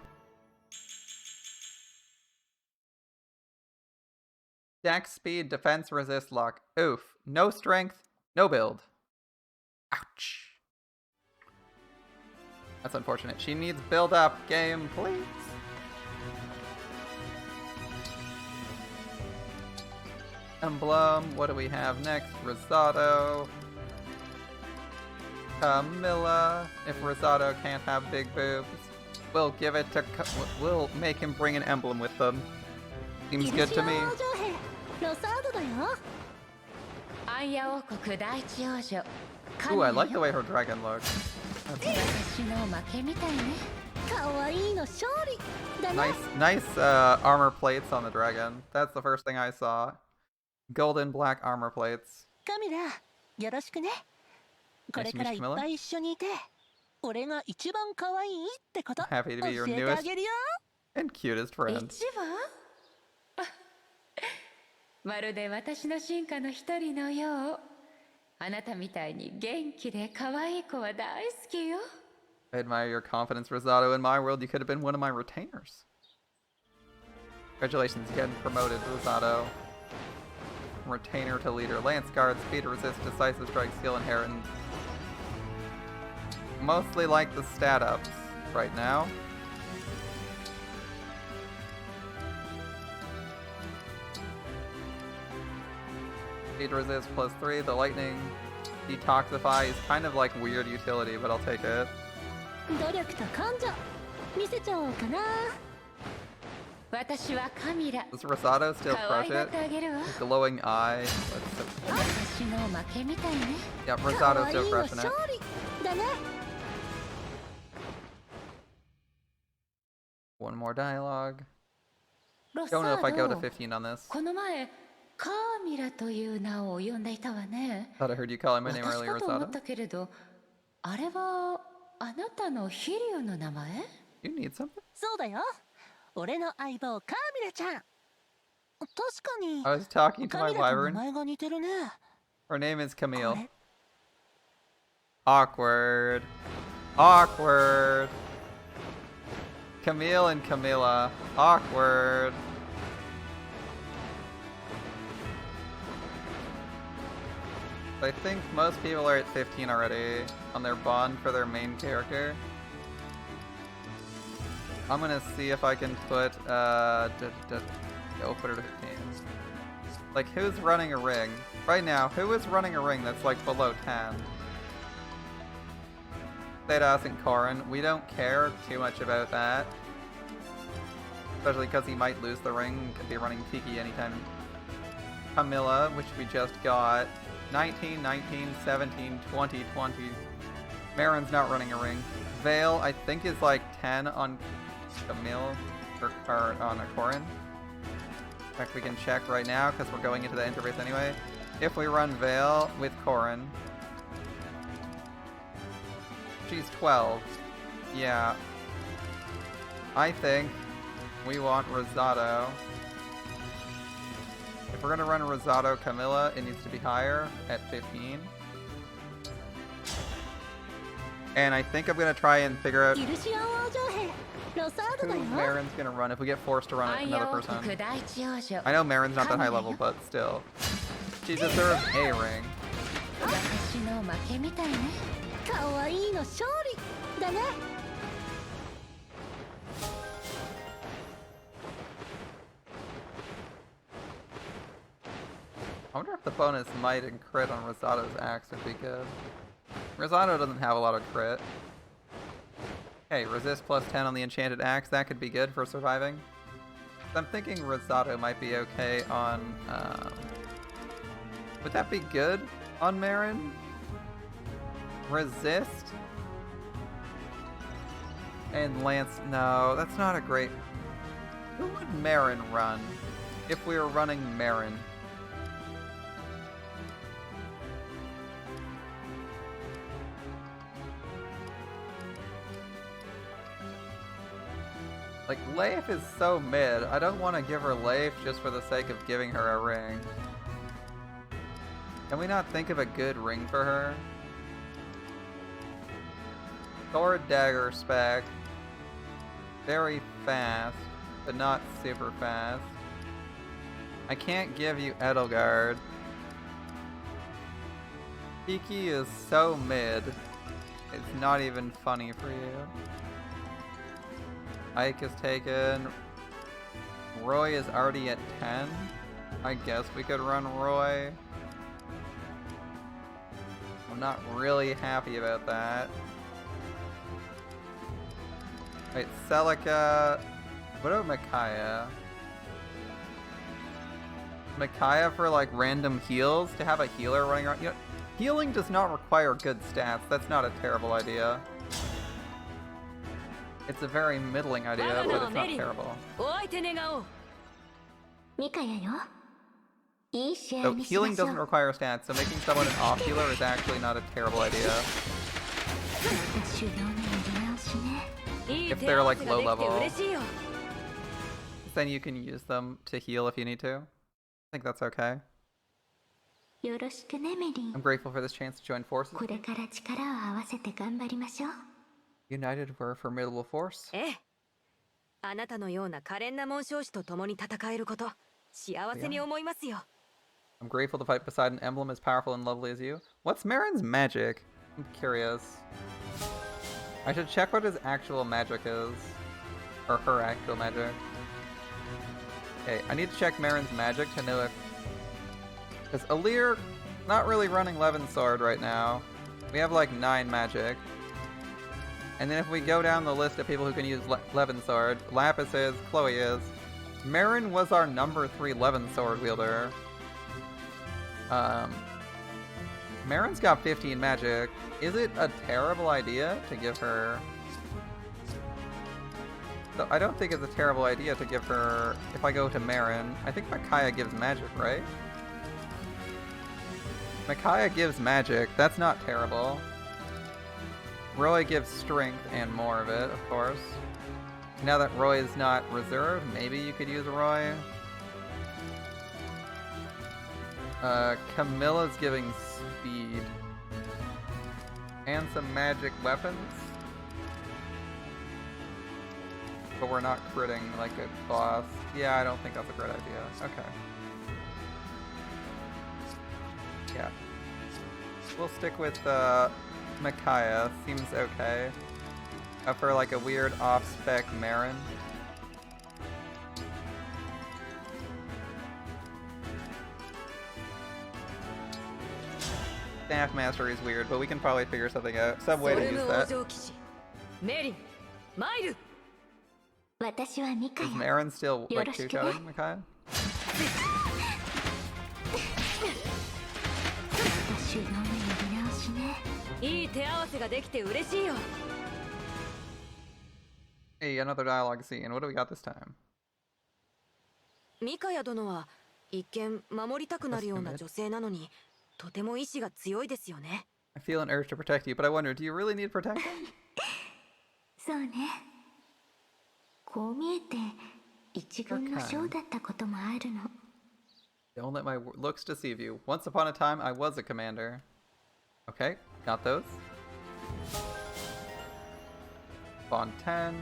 Dex, speed, defense, resist, luck. Oof. No strength, no build. Ouch. That's unfortunate. She needs build up. Game, please. Emblem. What do we have next? Rosado. Camilla. If Rosado can't have big boobs, we'll give it to. We'll make him bring an emblem with them. Seems good to me. ロサードだよ。 暗夜王国第一王女 Ooh, I like the way her dragon looks. 私の負けみたいね。かわいいの勝利だね。 Nice armor plates on the dragon. That's the first thing I saw. Golden black armor plates. カミラ、よろしくね。これからいっぱい一緒にいて、俺が一番可愛いってこと Happy to 教 be your えて newest あげるよ。 and cutest friend. 一番まるで私の進化の一人のよう。あなたみたいに元気で可愛い子は大好きよ。 I admire your confidence, Rosado. In my world, you could have been one of my retainers. Congratulations, getting promoted, Rosado. Retainer to leader. Lance guard, speed resist, decisive strike, skill inheritance. Mostly like the stat ups right now. Speed resist +3, the lightning detoxify is kind of like weird utility, but I'll take it. 努力と根性見せちゃおうかな。私はカミラ。 Does Rosado still 可愛 crush がっ it? てあげるわ。 Glowing eye. 私の負けみたいね。 Yep, か Rosado わいい still の crushing 勝 it. 利だね。 One more dialogue. ロサ Don't know if I go ー to ド、 15 on this. この前カーミラという名を呼んでいたわね。 Thought I heard you calling my name 私 earlier, かと思っ Rosado. たけれど、あれはあなたの飛竜の名前？ You need something? そうだよ。俺の相棒カーミラちゃん。確かに I was talking to カ my ミラと名 wyvern. 前が似てるね。 Her name is こ Camille. れ Awkward. Awkward. Camille and Camilla. Awkward. I think most people are at 15 already on their bond for their main character. I'm gonna see if I can put, put her to 15. Like, who's running a ring? Right now, who is running a ring that's like below 10? Thedas and Korin. We don't care too much about that. Especially because he might lose the ring, could be running Tiki anytime. Camilla, which we just got. 19, 19, 17, 20, 20. Marin's not running a ring. Vale, I think, is like 10 on Camille, or on a Korin. In fact, we can check right now, because we're going into the interface anyway. If we run Vale with Korin, she's 12. Yeah. I think we want Rosado. If we're gonna run Rosado Camilla, it needs to be higher at 15. And I think I'm gonna try and figure out 許し合おう上兵ロサード who だよ。 Marin's gonna run if we get forced to run 暗 another 夜王 person. 国第一王女。 I know Marin's not that high level, but still. She deserves a ring. 私の負けみたいね。かわいいの勝利だね。 I wonder if the bonus might and crit on Rosado's axe would be good. Rosado doesn't have a lot of crit. Okay, resist +10 on the enchanted axe, that could be good for surviving. I'm thinking Rosado might be okay on, would that be good on Marin? Resist? And Lance, no, that's not a great... Who would Marin run if we were running Marin? Like, Leif is so mid. I don't want to give her Leif just for the sake of giving her a ring. Can we not think of a good ring for her? Sword dagger spec. Very fast, but not super fast. I can't give you Edelgard. Kiki is so mid. It's not even funny for you. Ike is taken. Roy is already at 10. I guess we could run Roy. I'm not really happy about that. Wait, Celica. What about Micaiah? Micaiah for like random heals? To have a healer running around? You know, healing does not require good stats. That's not a terrible idea. It's a very middling idea, but it's not terrible. ミカヤよ。いい試合 So にし healing ましょ doesn't う。 require stats, so making someone an off healer is actually not a terrible idea. 修行のやり直しね。 If they're like low level, then you can use them to heal if you need to. I think that's okay. よろしくね、メリン。 I'm grateful for this chance to join forces. これから力を合わせて頑張りましょう。 United, we're a formidable force. ええ。あなたのような可憐な紋章師と共に戦えること、幸せに思いますよ。 I'm grateful to fight beside an emblem as powerful and lovely as you. What's Marin's magic? I'm curious. I should check what his actual magic is. Or her actual magic. Okay, I need to check Marin's magic to know if... Because Alir, not really running Levin Sword right now. We have like 9 magic. And then if we go down the list of people who can use Levin Sword, Lapis is, Chloe is. Marin was our number 3 Levin Sword wielder. Marin's got 15 magic. Is it a terrible idea to give her... So I don't think it's a terrible idea to give her... If I go to Marin, I think Micaiah gives magic, right? Micaiah gives magic. That's not terrible. Roy gives strength and more of it, of course. Now that Roy is not reserved, maybe you could use Roy. Camilla's giving speed. And some magic weapons. But we're not critting like a boss. Yeah, I don't think that's a great idea. Okay. Yeah. We'll stick with Micaiah. Seems okay. For like a weird off-spec Marin. Staff Mastery is weird, but we can probably figure something out. Some way to use that. メリン、マイル。 私はミカ Is ヤ。 Marin still like two-shotting Micaiah? 修行のやり直しね。いい手合わせができて嬉しいよ。 Hey, another dialogue scene. What do we got this time? ミカヤ殿は一見守りたくなるような女性なのに、とても意志が強いですよね。 I feel an urge to protect you, but I wonder, do you really need protection? そうね。こう見えて一軍の将だったこともあるの。 Don't let my looks deceive you. Once upon a time, I was a commander. Okay, got those. Bond 10.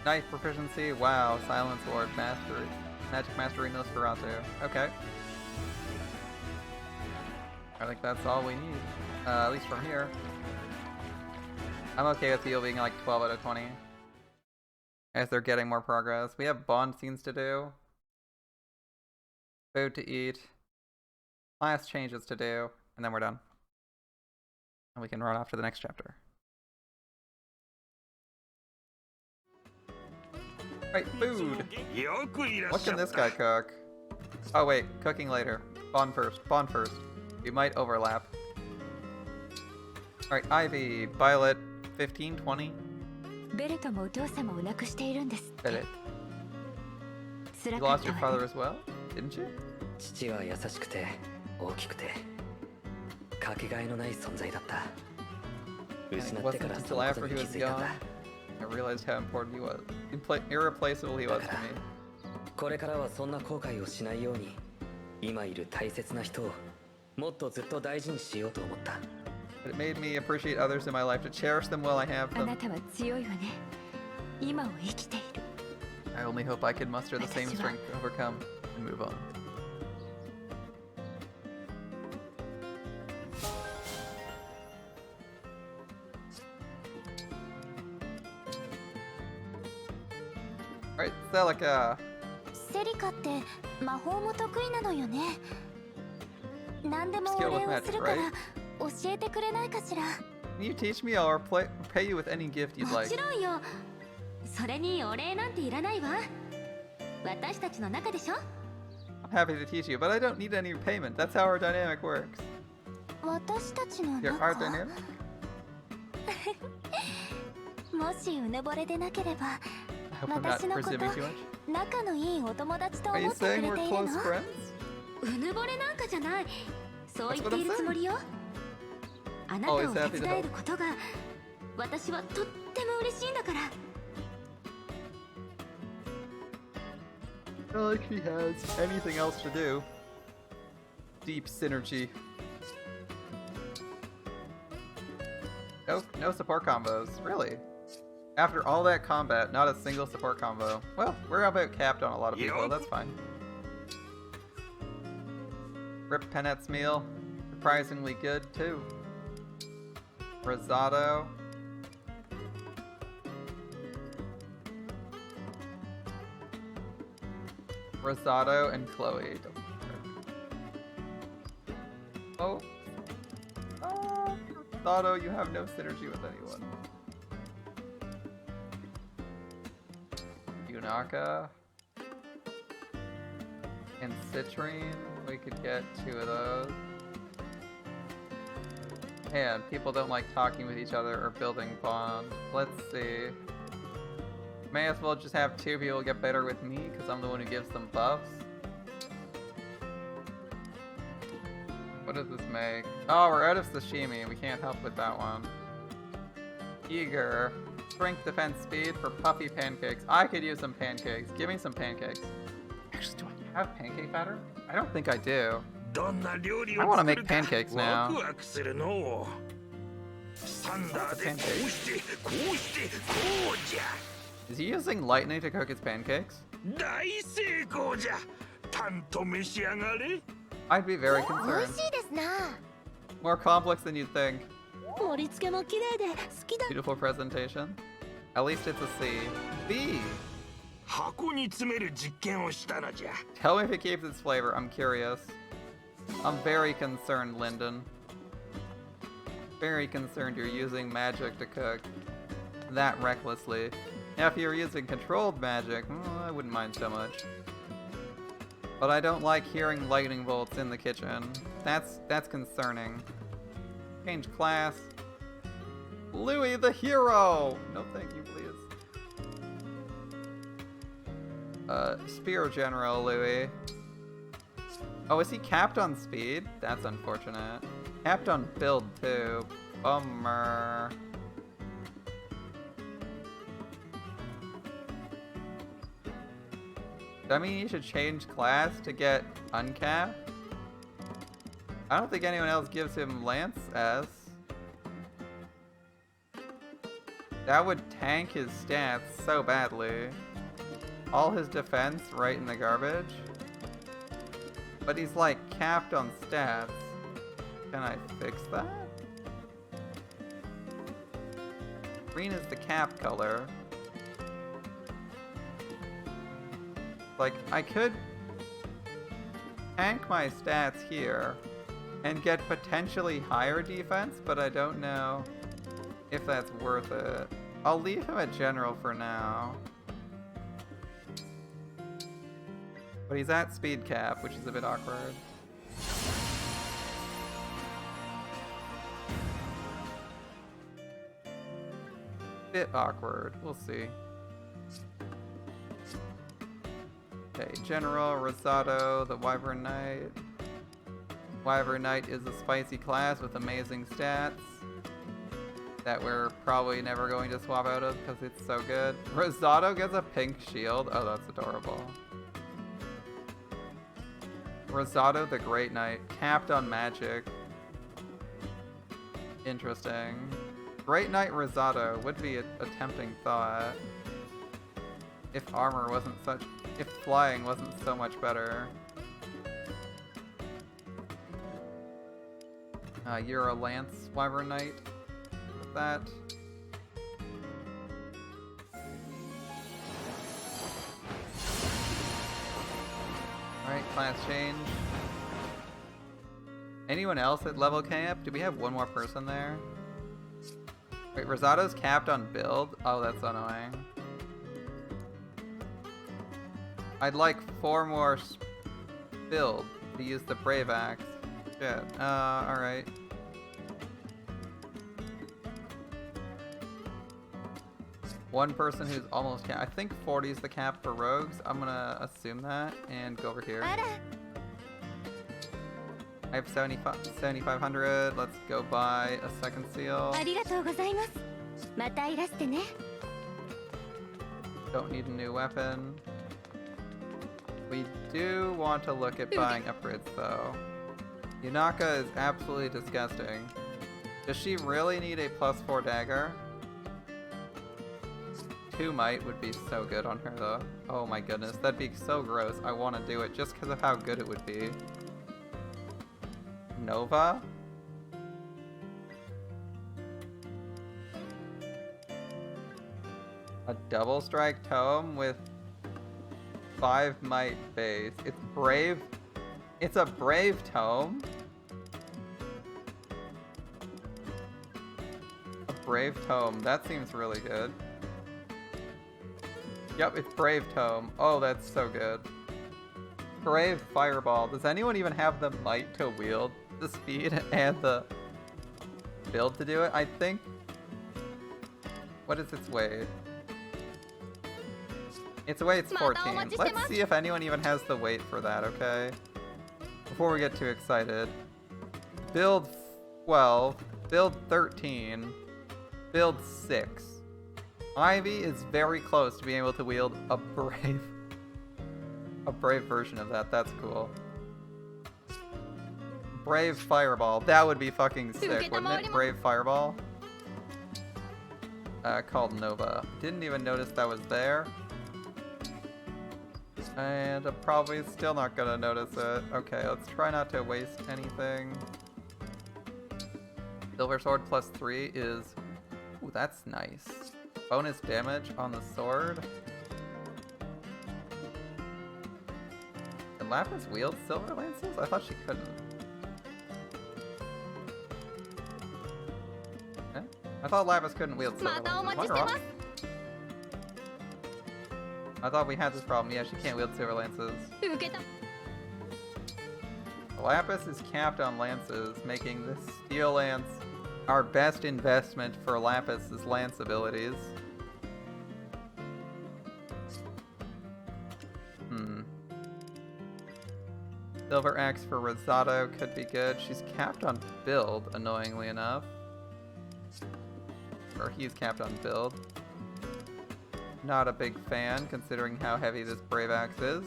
Knife proficiency. Wow, Silence Ward Mastery. Magic Mastery Nosferatu. Okay. I think that's all we need. At least from here. I'm okay with Theo being like 12 out of 20. As they're getting more progress. We have Bond scenes to do. Food to eat. Class changes to do. And then we're done. And we can run off to the next chapter. Alright, food! What can this guy cook? Oh wait, cooking later. Bond first. Bond first. We might overlap. Alright, Ivy, Violet, 15, 20. ベレトもお父様を亡くしているんですって。 Violet. 辛 You かっ lost た your わ father ね。 as well? Didn't you? 父は優しくて大きくてかけがえのない存在だった。 And 失 it ってか wasn't らそ until のこ after と he に was 気づいたん gone だ。 I realized how important he was. Irreplaceable he was to me. これからはそんな後悔をしないように今いる大切な人をもっとずっと大事にしようと思った。 But it made me appreciate others in my life, to cherish them while I have あな them. たは強いわね。今を生きている。 I only hope I can muster the same strength to overcome and move on. Alright, Celica. セリカって魔法も得意なのよね。何でもお礼をするから教えてくれないかしら。 Can you teach me? I'll pay you with any gift you'd も like. ちろんよ。それにお礼なんていらないわ。私たちの中でしょ。 I'm happy to teach you, but I don't need any payment. That's how our dynamic works. 私たちの Your 中 art dynamic? もしうぬぼれでなければ I hope I'm not 私のこと presuming too much. 仲のいいお友達と Are 思 you ってくれ saying て we're いる close の？ friends? うぬぼれなんかじゃない。そう言 That's っ what てい I'm るつも saying. りよ。あなたを Always happy 手 to 伝え help. ることが私はとっても嬉しいんだから。 Not like he has anything else to do. Deep synergy. No support combos. Really? After all that combat, not a single support combo. Well, we're about capped on a lot of people. That's fine. Rip Penet's meal. Surprisingly good, too. Risotto. Risotto and Chloe. Oh. Oh, Risotto, you have no synergy with anyone. Yunaka. And Citrine. We could get 2 of those. Man, people don't like talking with each other or building bonds. Let's see. May as well just have 2 people get better with me, because I'm the one who gives them buffs. What does this make? Oh, we're out of sashimi. We can't help with that one. Eager. Strength, defense, speed for puffy pancakes. I could use some pancakes. Give me some pancakes. Actually, do I have pancake batter? I don't think I do. I want to make pancakes now. Is he using lightning to cook his pancakes? I'd be very 美 concerned. 味しいですな。 More complex than you'd think. 盛り付けも綺麗で好きだ。 Beautiful presentation. At least it's a C. B! 箱に詰める実験をしたのじゃ。 Tell me if it keeps its flavor. I'm curious. I'm very concerned, Lyndon. Very concerned you're using magic to cook that recklessly. Now, if you're using controlled magic, I wouldn't mind so much. But I don't like hearing lightning bolts in the kitchen. That's concerning. Change class. Louis the hero! No thank you, please. Spear General Louis. Oh, is he capped on speed? That's unfortunate. Capped on build too. Bummer. Does that mean you should change class to get uncapped? I don't think anyone else gives him Lance S. That would tank his stats so badly. All his defense right in the garbage. But he's like capped on stats. Can I fix that? Green is the cap color. Like, I could tank my stats here and get potentially higher defense, but I don't know if that's worth it. I'll leave him at general for now. But he's at speed cap, which is a bit awkward. Bit awkward, we'll see. Okay, General, Risotto, the Wyvern Knight. Wyvern Knight is a spicy class with amazing stats that we're probably never going to swap out of because it's so good. Risotto gets a pink shield. Oh, that's adorable. Risotto the Great Knight, capped on magic. Interesting. Great Knight Risotto would be a tempting thought if armor wasn't such, if flying wasn't so much better. You're a Lance Wyvern Knight with that. Alright, class change. Anyone else at level camp? Do we have one more person there? Wait, Rosato's capped on build? Oh, that's annoying. I'd like 4 more build to use the Brave Axe. Shit. Alright. One person who's almost capped. I think 40 is the cap for rogues. I'm gonna assume that and go over here. I have 7,500. Let's go buy a second seal. ありがとうございます。またいらしてね。 Don't need a new weapon. We do want to look at buying upgrades though. Yunaka is absolutely disgusting. Does she really need a +4 dagger? 2 might would be so good on her though. Oh my goodness, that'd be so gross. I want to do it just because of how good it would be. Nova? A double strike tome with 5 might base. It's brave. It's a brave tome. A brave tome. That seems really good. Yep, it's brave tome. Oh, that's so good. Brave fireball. Does anyone even have the might to wield the speed and the build to do it? I think. What is its weight? Its weight's 14. Let's see if anyone even has the weight for that, okay? Before we get too excited. Build 12. Build 13. Build 6. Ivy is very close to being able to wield a brave version of that. That's cool. Brave fireball. That would be fucking sick, wouldn't it? Brave fireball. Called Nova. Didn't even notice that was there. And I'm probably still not gonna notice it. Okay, let's try not to waste anything. Silver sword +3 is... Ooh, that's nice. Bonus damage on the sword. Can Lapis wield silver lances? I thought she couldn't. Eh? I thought Lapis couldn't wield silver lances. Am I wrong? I thought we had this problem. Yeah, she can't wield silver lances. Lapis is capped on lances, making this steel lance our best investment for Lapis's lance abilities. Silver axe for Rosato could be good. She's capped on build, annoyingly enough. Or he's capped on build. Not a big fan, considering how heavy this Brave Axe is.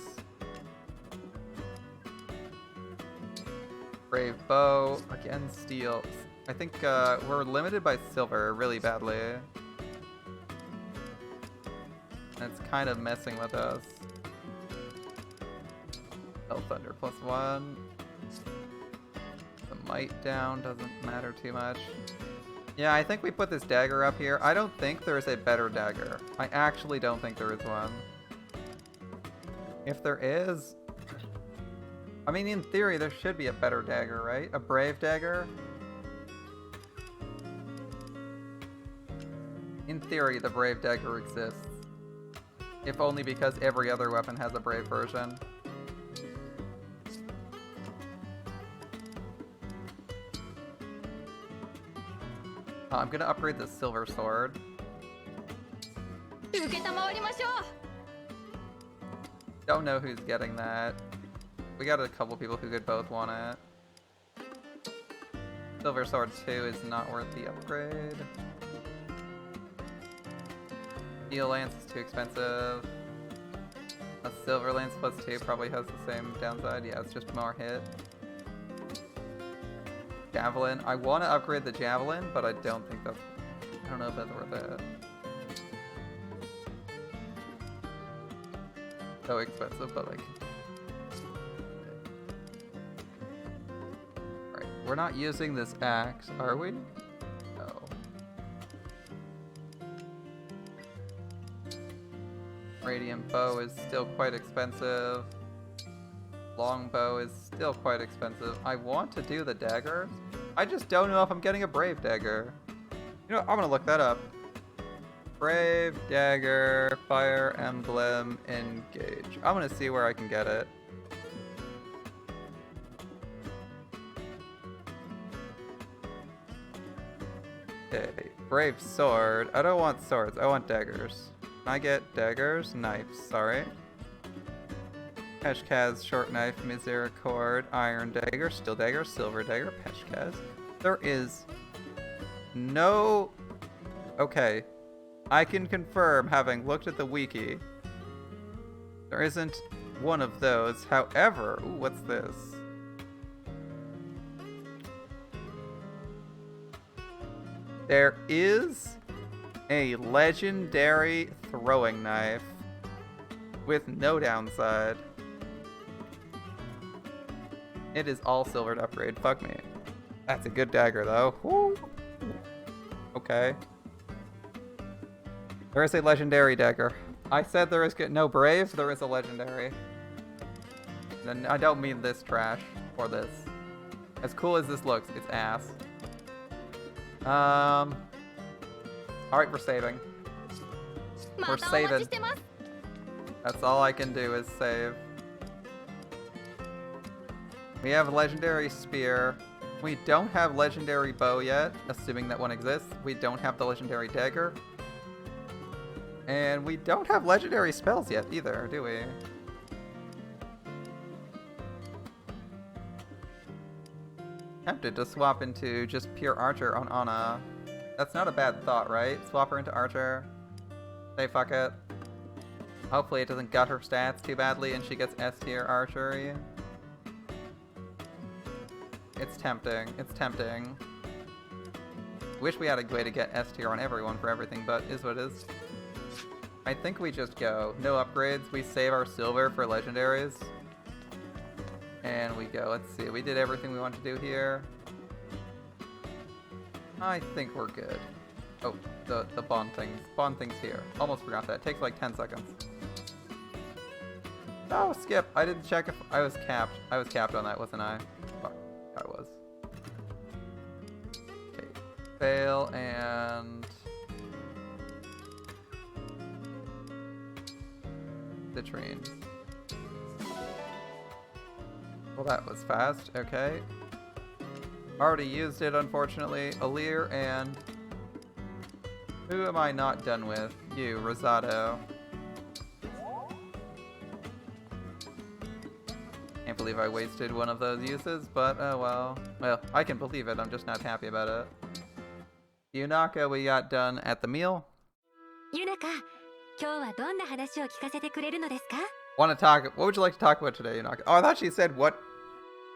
Brave Bow, again steel. I think we're limited by silver really badly. And it's kind of messing with us. Hell Thunder +1. The might down doesn't matter too much. Yeah, I think we put this dagger up here. I don't think there's a better dagger. I actually don't think there is one. If there is... I mean, in theory, there should be a better dagger, right? A brave dagger? In theory, the brave dagger exists. If only because every other weapon has a brave version. I'm gonna upgrade the silver sword. Don't know who's getting that. We got a couple people who could both want it. Silver sword 2 is not worth the upgrade. Steel lance is too expensive. A silver lance +2 probably has the same downside. Yeah, it's just more hit. Javelin. I want to upgrade the javelin, but I don't think that's... I don't know if that's worth it. So expensive, but like... Right, we're not using this axe, are we? No. Radiant bow is still quite expensive. Longbow is still quite expensive. I want to do the daggers. I just don't know if I'm getting a brave dagger. You know, I'm gonna look that up. Brave dagger, fire emblem, engage. I'm gonna see where I can get it. Okay, brave sword. I don't want swords, I want daggers. Can I get daggers? Knives, sorry. Peshkaz, short knife, misericord, iron dagger, steel dagger, silver dagger, Peshkaz. There is no... Okay. I can confirm, having looked at the wiki, there isn't one of those. However, ooh, what's this? There is a legendary throwing knife with no downside. It is all silver to upgrade. Fuck me. That's a good dagger, though. Woo. Okay. There is a legendary dagger. I said there is no brave, there is a legendary. Then I don't mean this trash or this. As cool as this looks, it's ass. Alright, we're saving. We're saving. That's all I can do is save. We have a legendary spear. We don't have legendary bow yet, assuming that one exists. We don't have the legendary dagger. And we don't have legendary spells yet either, do we? Tempted to swap into just pure archer on Anna. That's not a bad thought, right? Swap her into archer. Say fuck it. Hopefully it doesn't gut her stats too badly and she gets S tier archery. It's tempting. It's tempting. Wish we had a way to get S tier on everyone for everything, but is what it is. I think we just go. No upgrades. We save our silver for legendaries. And we go. Let's see. We did everything we want to do here. I think we're good. Oh, the bond things. Bond things here. Almost forgot that. It takes like 10 seconds. Oh, skip. I didn't check if I was capped. I was capped on that, wasn't I? Fuck. I was. Okay. Fail and... Citrine. Well, that was fast. Okay. Already used it, unfortunately. Alir and... Who am I not done with? You, Rosado. Can't believe I wasted one of those uses, but oh well. Well, I can believe it, I'm just not happy about it. Yunaka, we got done at the meal. Yunaka, 今日はどんな話を聞かせてくれるのですか? Want to talk? What would you like to talk about today, Yunaka? Oh, I thought she said what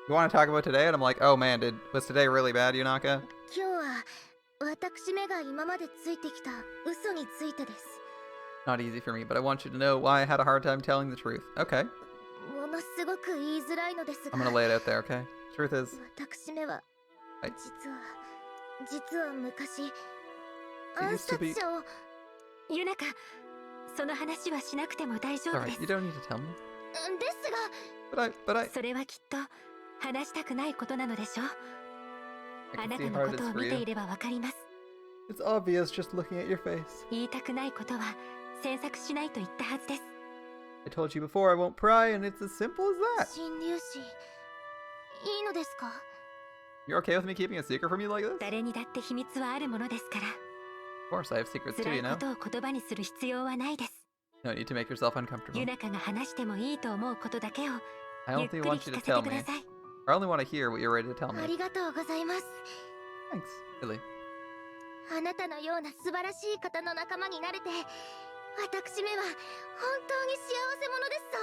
you want to talk about today, and I'm like, oh man, was today really bad, Yunaka? 今日は私めが今までついてきた嘘についてです。 Not easy for me, but I want you to know why I had a hard time telling the truth. Okay. ものすごく言いづらいのですが。 I'm gonna lay it out there, okay? Truth is. 私めははい実は昔 It 暗 used to 殺 be. 者を。 Yunaka, その話はしなくても大丈夫で Alright, す。 you don't need to tell me. ですが。 But I. それはきっと話したくないことなのでしょう。 I あ can な see た how のこ it と is を for 見て you. いればわかります。 It's obvious just looking at your face. 言いたくないことは詮索しないと言ったはずです。 I told you before I won't pry, and it's as simple as that. 侵入しいいのですか？ You're okay with me keeping a secret from you like this? 誰にだって秘密はあるものですから。 Of course, I have secrets too, 辛 you いこ know? とを言葉にする必要はないです。 No need to make yourself uncomfortable. ユナカが話してもいいと思うことだけを I ゆっく only り want you 聞 to かせ tell てく me. ださい。 I only want to hear what you're ready to tell あ me. りがとうございます。 Thanks, Billy. あなたのような素晴らしい方の仲間になれて、私めは本当に幸せ者ですさ。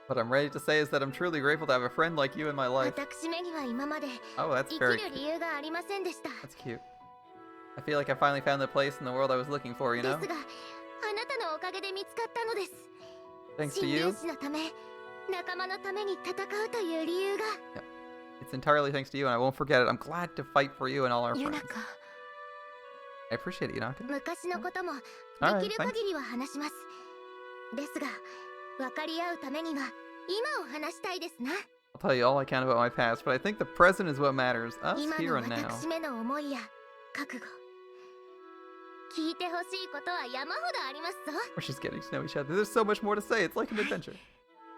What I'm ready to say is that I'm truly grateful to have a friend like you in my life. 私めには今まで Oh, that's 生き very る理由がありませんでした。 That's cute. I feel like I finally found the place in the world I was looking for, you で know? すが、あなたのおかげで見つかったのです。 Thanks to 侵入 you. 士のため、仲間のために戦うという理由が。 It's entirely thanks to you, and I won't forget it. I'm glad to fight for you and all our ユ friends. ナカ、 I appreciate it, Yunaka. 昔のことも Alright, できる限りは話します。ですが、分かり合うためには今を話したいですな。I'll tell you all I can about my past, but I think the present is what matters. Us 今 here の and now. 私めの思いや覚悟、聞いてほしいことは山ほどありますぞ。 We're just getting to know each other. There's so much more to say. It's like an adventure.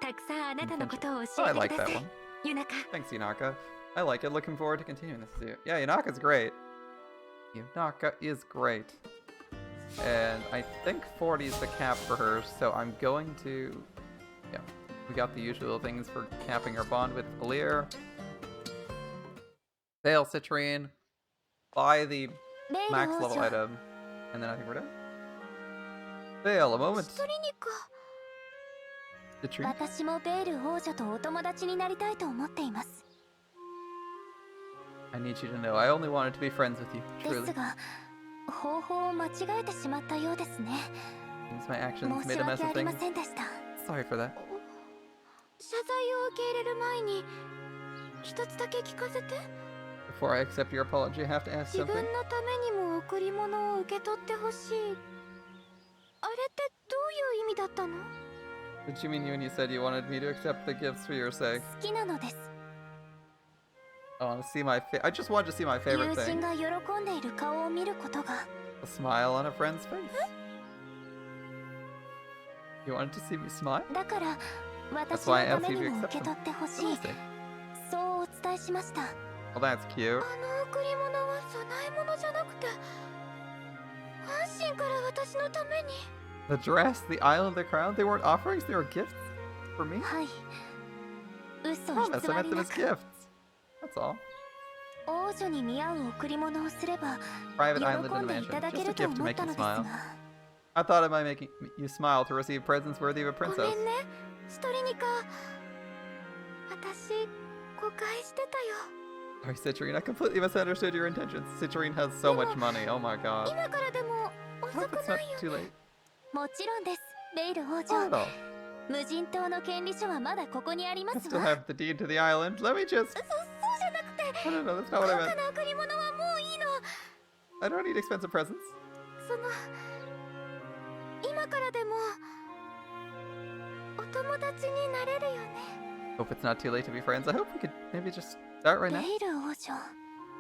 たくさんあなたのことを Oh, 教 I えて like くだ that さい one. ユナカ。 Thanks, Yunaka. I like it. Looking forward to continuing this with you. Yeah, Yunaka's great. Yunaka is great. And I think 40 is the cap for her, so I'm going to... Yeah, we got the usual things for capping our bond with Valir. Veil Citrine. Buy the ベイル max 王 level 女、 item. And then I think we're done. Veil, a moment. 一人にか。 Citrine. 私もベイル王女とお友達になりたいと思っています。 I need you to know, I only wanted to be friends with you, で truly. すが、方法を間違えてしまったようですね。 Seems my actions 申し made a mess 訳あ of りま things. せんでした。 Sorry for that. 謝罪を受け入れる前に一つだけ聞かせて。 Before I accept your apology, I have to ask 自 something. 分のためにも贈り物を受け取ってほしい。あれってどういう意味だったの？ Did you mean you when you said you wanted me to accept the gifts for your sake? 好きなのです。 I want to see my I just wanted to see my 友 favorite 人 thing. が喜んでいる顔を見ることが。 A smile on a friend's face. You wanted to see me smile? だから私 That's の why I た asked め you に to も accept 受け them. 取ってほし For my い。 sake. そうお伝えしました。 Well, that's cute. あの贈り物は供え物じゃなくて、阪神から私のために。 The dress, the island, the crown, they weren't offerings, they were gifts for me? はい。嘘 Promise, I 偽 meant り them な as く。 gifts. That's all. 王女に見合う贈り物をすれば Private 喜 island ん in a でいた mansion. だけ Just a ると gift to 思っ make た you のですが。 smile. I thought it might make you smile to receive presents worthy of a ご princess. めんね、ストリニカ。私誤解してたよ。 Sorry, Citrine. I completely misunderstood your intentions. Citrine has so much money. Oh my god. 今からでも I 遅 hope く it's な not いよ too ね。 late. もちろんです、ベイル王 Not at 女。 all. 無人島の権利書はまだここにありま I す still わ。 have the deed to the island. Let me just... そうじゃなくて、 No, no, no, that's 高 not what I 価 meant. な贈り物はもういいの。 I don't need expensive presents. その今からでもお友達になれるよね。 Hope it's not too late to be friends. I hope we could maybe just start right ベ now. イル王女。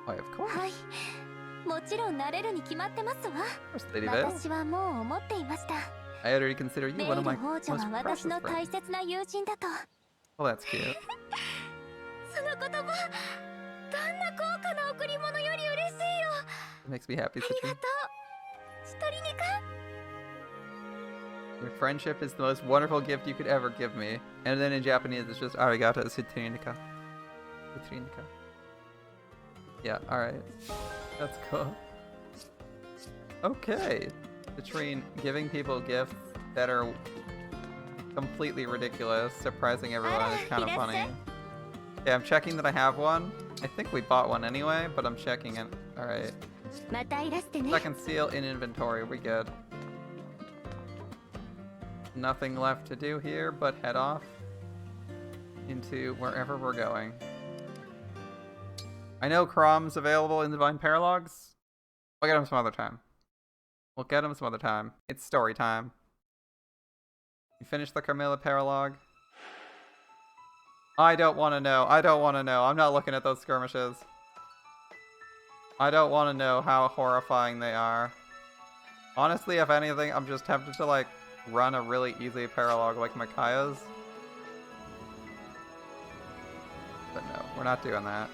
Why, of course. はい、もちろんなれるに決まってますわ。 Of course, Lady Vale. 私はもう思っていました。 I already consider ベ you イ one ル of my 王 most 女は私 precious の大 friends. 切な友人だと。 Well, that's cute. その言葉、どんな高価な贈り物より嬉しいよ。 It makes me happy, ありが Citrine. とう、ストリニカ。 Your friendship is the most wonderful gift you could ever give me. And then in Japanese, it's just arigato citrinica. Citrinica. Yeah, alright. That's cool. Okay. Citrine giving people gifts that are completely ridiculous, surprising everyone is kind of funny. Okay, I'm checking that I have one. I think we bought one anyway, but I'm checking it. Alright. またいらしてね。 Second seal in inventory, we good. Nothing left to do here but head off into wherever we're going. I know Crom's available in Divine Paralogs. We'll get him some other time. We'll get him some other time. It's story time. You finished the Carmilla Paralog? I don't want to know. I don't want to know. I'm not looking at those skirmishes. I don't want to know how horrifying they are. Honestly, if anything, I'm just tempted to, like, run a really easy paralog like Micaiah's. But no, we're not doing that.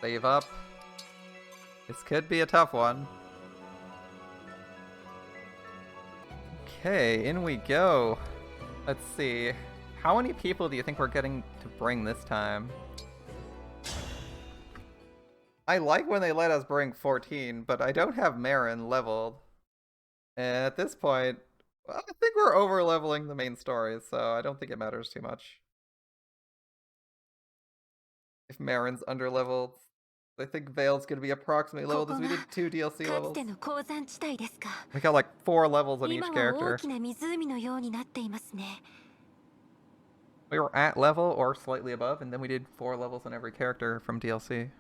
Save up. This could be a tough one. Okay, in we go. Let's see. How many people do you think we're getting to bring this time? I like when they let us bring 14, but I don't have Marin leveled. And at this point, well, I think we're over leveling the main stories, so I don't think it matters too much. If Marin's under leveled, I think Vale's gonna be approximately leveled as we did 2 DLC かつ levels. ての鉱山地帯ですか。 We got like 4 levels on each 今は大 character. きな湖のようになっていますね。 We were at level or slightly above, and then we did 4 levels on every character from DLC.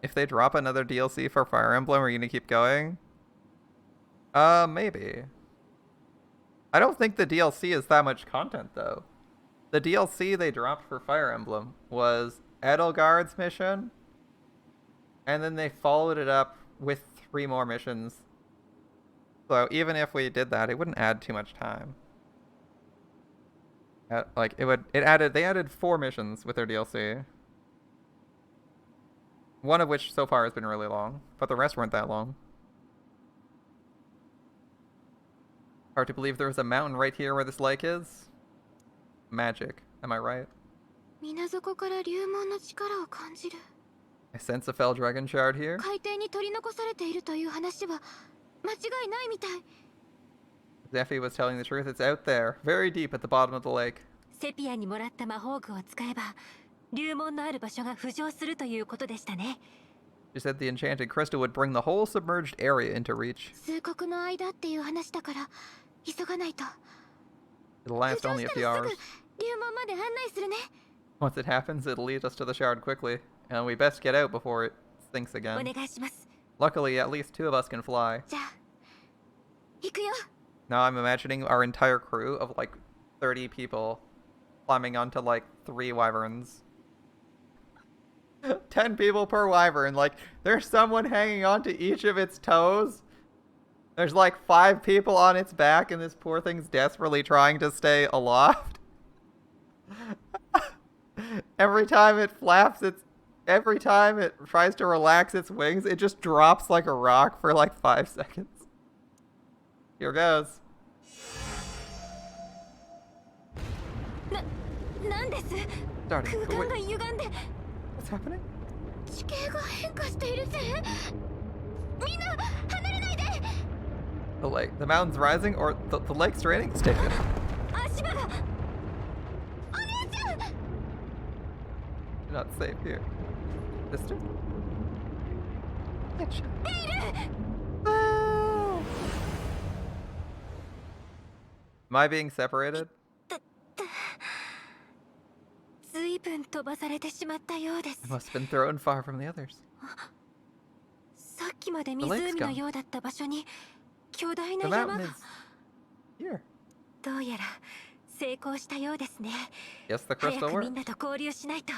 If they drop another DLC for Fire Emblem, are you gonna keep going? Maybe. I don't think the DLC is that much content, though. The DLC they dropped for Fire Emblem was Edelgard's mission, and then they followed it up with 3 more missions. So even if we did that, it wouldn't add too much time. They added 4 missions with their DLC. One of which so far has been really long, but the rest weren't that long. Hard to believe there was a mountain right here where this lake is. Magic, am I right? 水底から流門の力を感じる。 I sense a fell dragon shard here. 海底に取り残されているという話は間違いないみたい。 Zephy was telling the truth. It's out there, very deep at the bottom of the lake. セピアにもらった魔法具を使えば流門のある場所が浮上するということでしたね。 She said the enchanted crystal would bring the whole submerged area into reach. 数刻の間っていう話だから急がないと。 It'll last 浮上 only し a た few らす hours. ぐ流門まで案内するね。 Once it happens, it'll lead us to the shard quickly, and we best get out before it sinks お again. 願いします。 Luckily, at least 2 of us can fly. じゃあ行くよ。 Now I'm imagining our entire crew of like 30 people climbing onto like 3 wyverns. 10 people per wyvern. Like, there's someone hanging onto each of its toes. There's like 5 people on its back, and this poor thing's desperately trying to stay aloft. Every time it tries to relax its wings, it just drops like a rock for like 5 seconds. Here goes. なんです。 Starting. 空間 Wait, が歪んで what's happening? 地形が変化しているぜ。みんな離れないで。 The mountain's rising, or the lake's draining? Stay good. 足場が。お姉ちゃん。 You're not safe here. Sister? Get shot. No! Am I being separated? ずいぶん飛ばされてしまったようです。 I must have been thrown far from the others. さっきまで湖のようだった場所に巨大 The な山 mountain が。 is here. どうやら成功したようですね。 Yes, the 早 crystal くみん worked. なと交流しないと。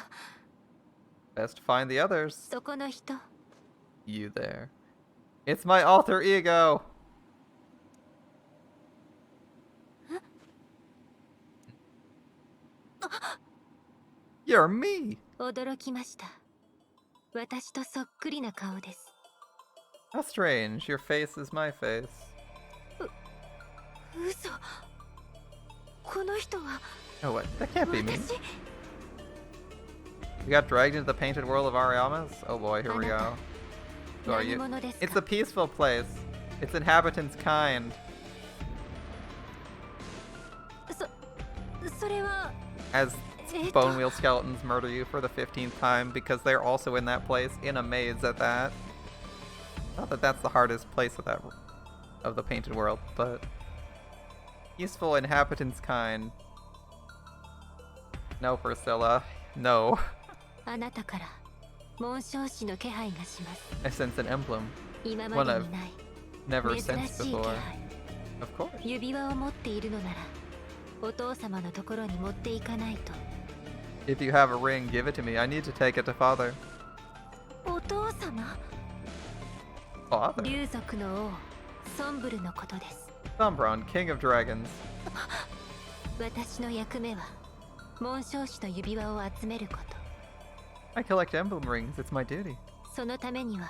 Best find the others. そこの人。 You there. It's my alter ego. You're me. 驚きました。私とそっくりな顔です。 How strange. Your face is my face. 嘘。この人は Oh, what? That can't be me. 私。 We got dragged into the painted world of Ariamas? Oh boy, here we go. Who are 何 you? 者です It's か a peaceful place. Its inhabitants kind. それは As えっ bone と wheel skeletons murder you for the 15th time because they're also in that place in a maze at that. Not that that's the hardest place of the painted world, but peaceful inhabitants kind. No, Priscilla. No. あなたから紋章師の気配がします。 I sense an emblem. 今まで One にない Never 珍 sensed しい気 before. 配。 Of course. 指輪を持っているのならお父様のところに持っていかないと。 If you have a ring, give it to me. I need to take it to father. お父様 Father? 竜族の王ソンブルのことです。 Sombron, king of dragons. 私の役目は紋章師の指輪を集めること。 I collect emblem rings. It's my duty. そのためには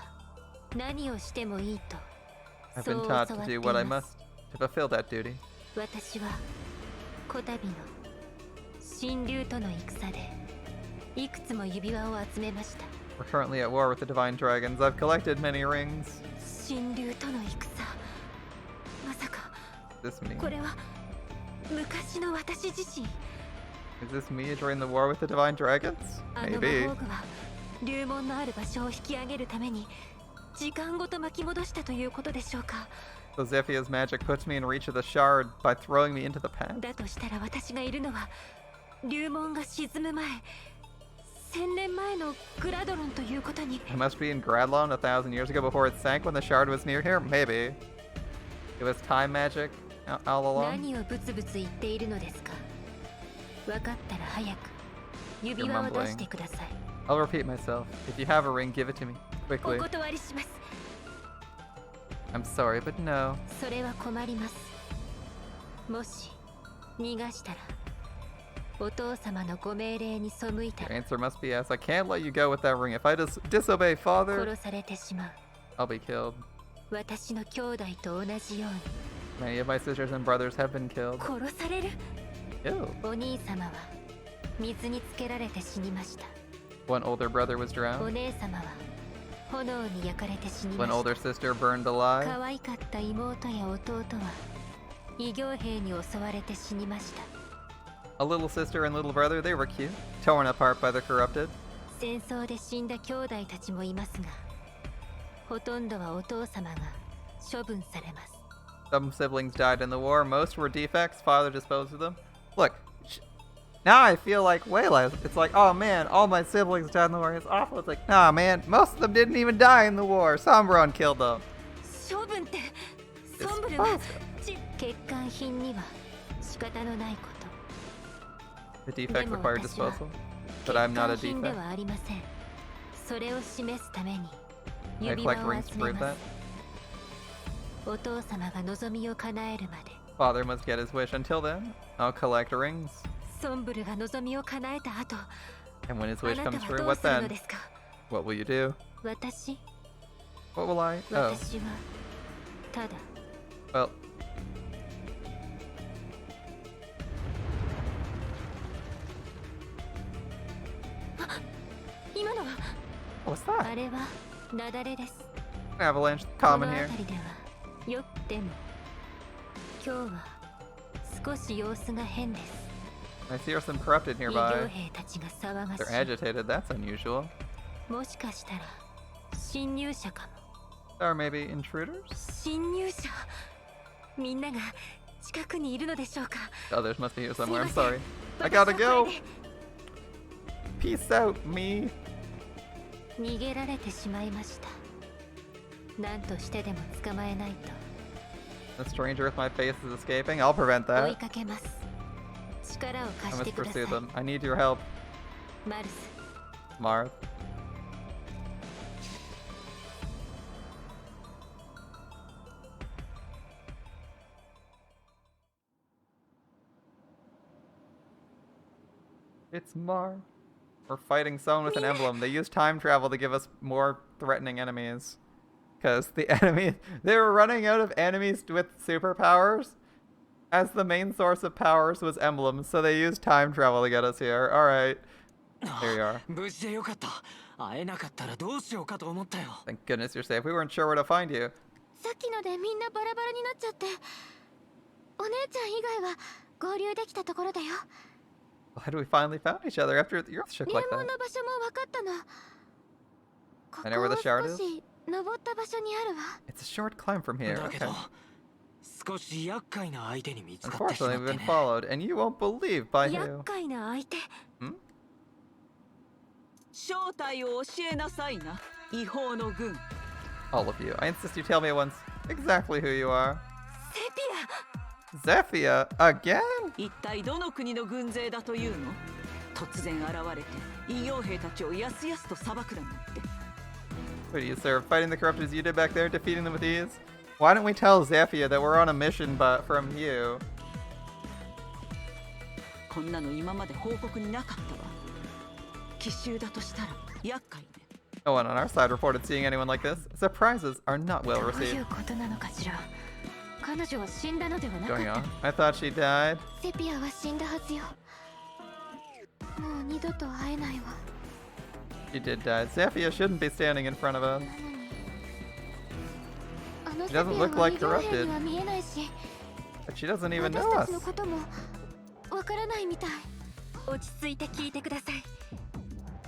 何をしてもいいと I've そう been 教わ taught っ to てい do what I ま must す。 to fulfill that duty. 私はこたびの神竜との戦でいくつも指輪を集めました。 We're currently at war with the divine dragons. I've collected many rings. 神竜との戦、まさか Is this me? これは昔の私自身。 Is this me during the war with the divine dragons? あの魔 Maybe. 法具は竜門のある場所を引き上げるために時間ごと巻き戻したということでしょうか。 So Zephia's magic puts me in reach of the shard by throwing me into the past. だとしたら私がいるのは竜門が沈む前、1000年前のグラドロンということに。 I must be in Gradlon 1,000 years ago before it sank when the shard was near here? Maybe. It was time magic all along. 何をブツブツ言っているのですか。分かったら早く指輪を出してください。 I'll repeat myself. If you have a ring, give it to me. お Quickly. 断りします。 I'm sorry, but no. それは困ります。もし逃がしたらお父様のご命令に背いた Your ら answer must be yes. I can't let you go with that ring. If I disobey father, 殺されてしまう。 I'll be killed. 私の兄弟と同じように Many of my sisters and brothers have been killed. 殺される。 Ew. お兄様は水につけられて死にました。 One older brother was お drowned. 姉様は炎に焼かれて死にま One し older た。 sister burned alive. 可愛かった妹や弟は異形兵に襲われて死にました。 A little sister and little brother, they were cute. Torn apart by the corrupted. 戦争で死んだ兄弟たちもいますが、ほとんどはお父様が処分されます。 Some siblings died in the war. Most were defects. Father disposed of them. Look, now I feel like Wayla. It's like, oh man, all my siblings died in the war. It's awful. It's like, nah, man, most of them didn't even die in the war. Sombron killed them. 処分ってソンブルは欠陥品には仕方のないこと。 The defect required disposal. But I'm not a 欠陥品で defect. はありません。それを示すために I 指輪 collect を rings to 集め prove ま that. す。お父様が望みを叶えるまで Father must get his wish. Until then, I'll collect rings. ソンブルが望みを叶えた後、 And when his あ wish なた comes は true, どう what するの then? ですか。 What will you do? 私 What will I? Oh, 私はただ well. 今のは What's that? あれは雪崩です。 Avalanche, こ common の here. 辺りではよっても今日は少し様子が変です。 I see there's some corrupted 異形 nearby. 兵たちが騒がし They're agitated. That's unusual. い。もしかしたら侵入者かも。 Or maybe intruders? 侵入者。みんなが近くにいるのでしょうか。 Others must be here somewhere. I'm すいません。 sorry. I gotta 私は go. これで Peace out, me. 逃げられてしまいました。何としてでも捕まえないと。 The stranger with my face is escaping. I'll prevent 追い that. かけます。力を I 貸して must ください pursue。them. I need your help, マルス。 Marth. It's Mar. We're fighting someone with an emblem. They use time travel to give us more threatening enemies. Because the enemy, they were running out of enemies with superpowers. As the main source of powers was emblems, so they used time travel to get us here. Alright. Here you are. 無事でよかった。会えなかったらどうしようかと思ったよ。 Thank goodness you're safe. We weren't sure where to find you. さっきのでみんなバラバラになっちゃって、お姉ちゃん以外は合流できたところだよ。 Why do we finally found each other after the earth shook 入 like 門 that? の場所も分かったの。こ I know where the こ shard を is. 少し登った場所にあるわ。 It's a short climb from here. だけど Okay. 少し厄介な相手に見つかってし Unfortunately, ま we've って been ね。 followed, and you won't believe by 厄 who. 介な相手。Hmm? 正体を教えなさいな、違法の軍。 All of you. I insist you tell me at once exactly who you are. セピ Zephia? Again? 一体どの国の軍勢だというの？突然現れて異形兵たちをやすやすと裁くだなんて。 Who do you serve? Fighting the corrupted as you did back there, defeating them with ease? Why don't we tell Zephia that we're on a mission but from you? こんなの今まで報告になかったわ。奇襲だとしたら厄介ね。 No one on our side reported seeing anyone like this. Surprises are not ア。 well どうい received. うことなのかしら。彼女は死んだのではなかっ Going た on. I thought she died. セピアは死んだはずよ。もう二度と会えないわ。 She did die. Zephia shouldn't be standing in front of us. あの She セピア doesn't は look 異 like 形兵 corrupted. には見えないし、 But she doesn't even 私 know た us. ちのこともわからないみたい。落ち着いて聞いてください。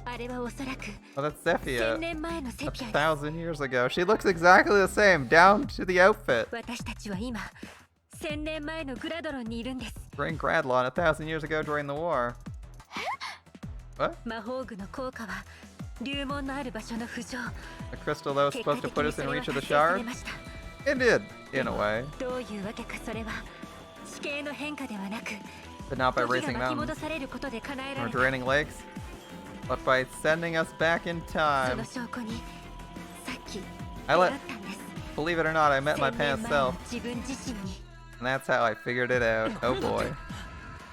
あれはおそらく Oh, that's 1000 Zephia. 年前のセ A ピアです。 thousand years ago. She looks exactly the same, down to the outfit. 私たちは今1000年前のグラドロンにいるんです。 We're in Gradlon 1,000 years ago during the war. What? 魔法具の効果は流門のある場所の浮上。 The crystal that was 結果 supposed to 的 put に us そ in れは reach of the 達成され shard? ました。 It did. In a way. どういうわけかそれは地形の変化ではなく But not by 時 racing が巻き mountains 戻されることで叶えら or れた draining lakes, but by sending us back in そ time. の証拠にさっき出 I 会 let, ったんです believe it or not, I met my 1000年 past 前の self, 自分自身に and that's how I figured it out. Oh boy.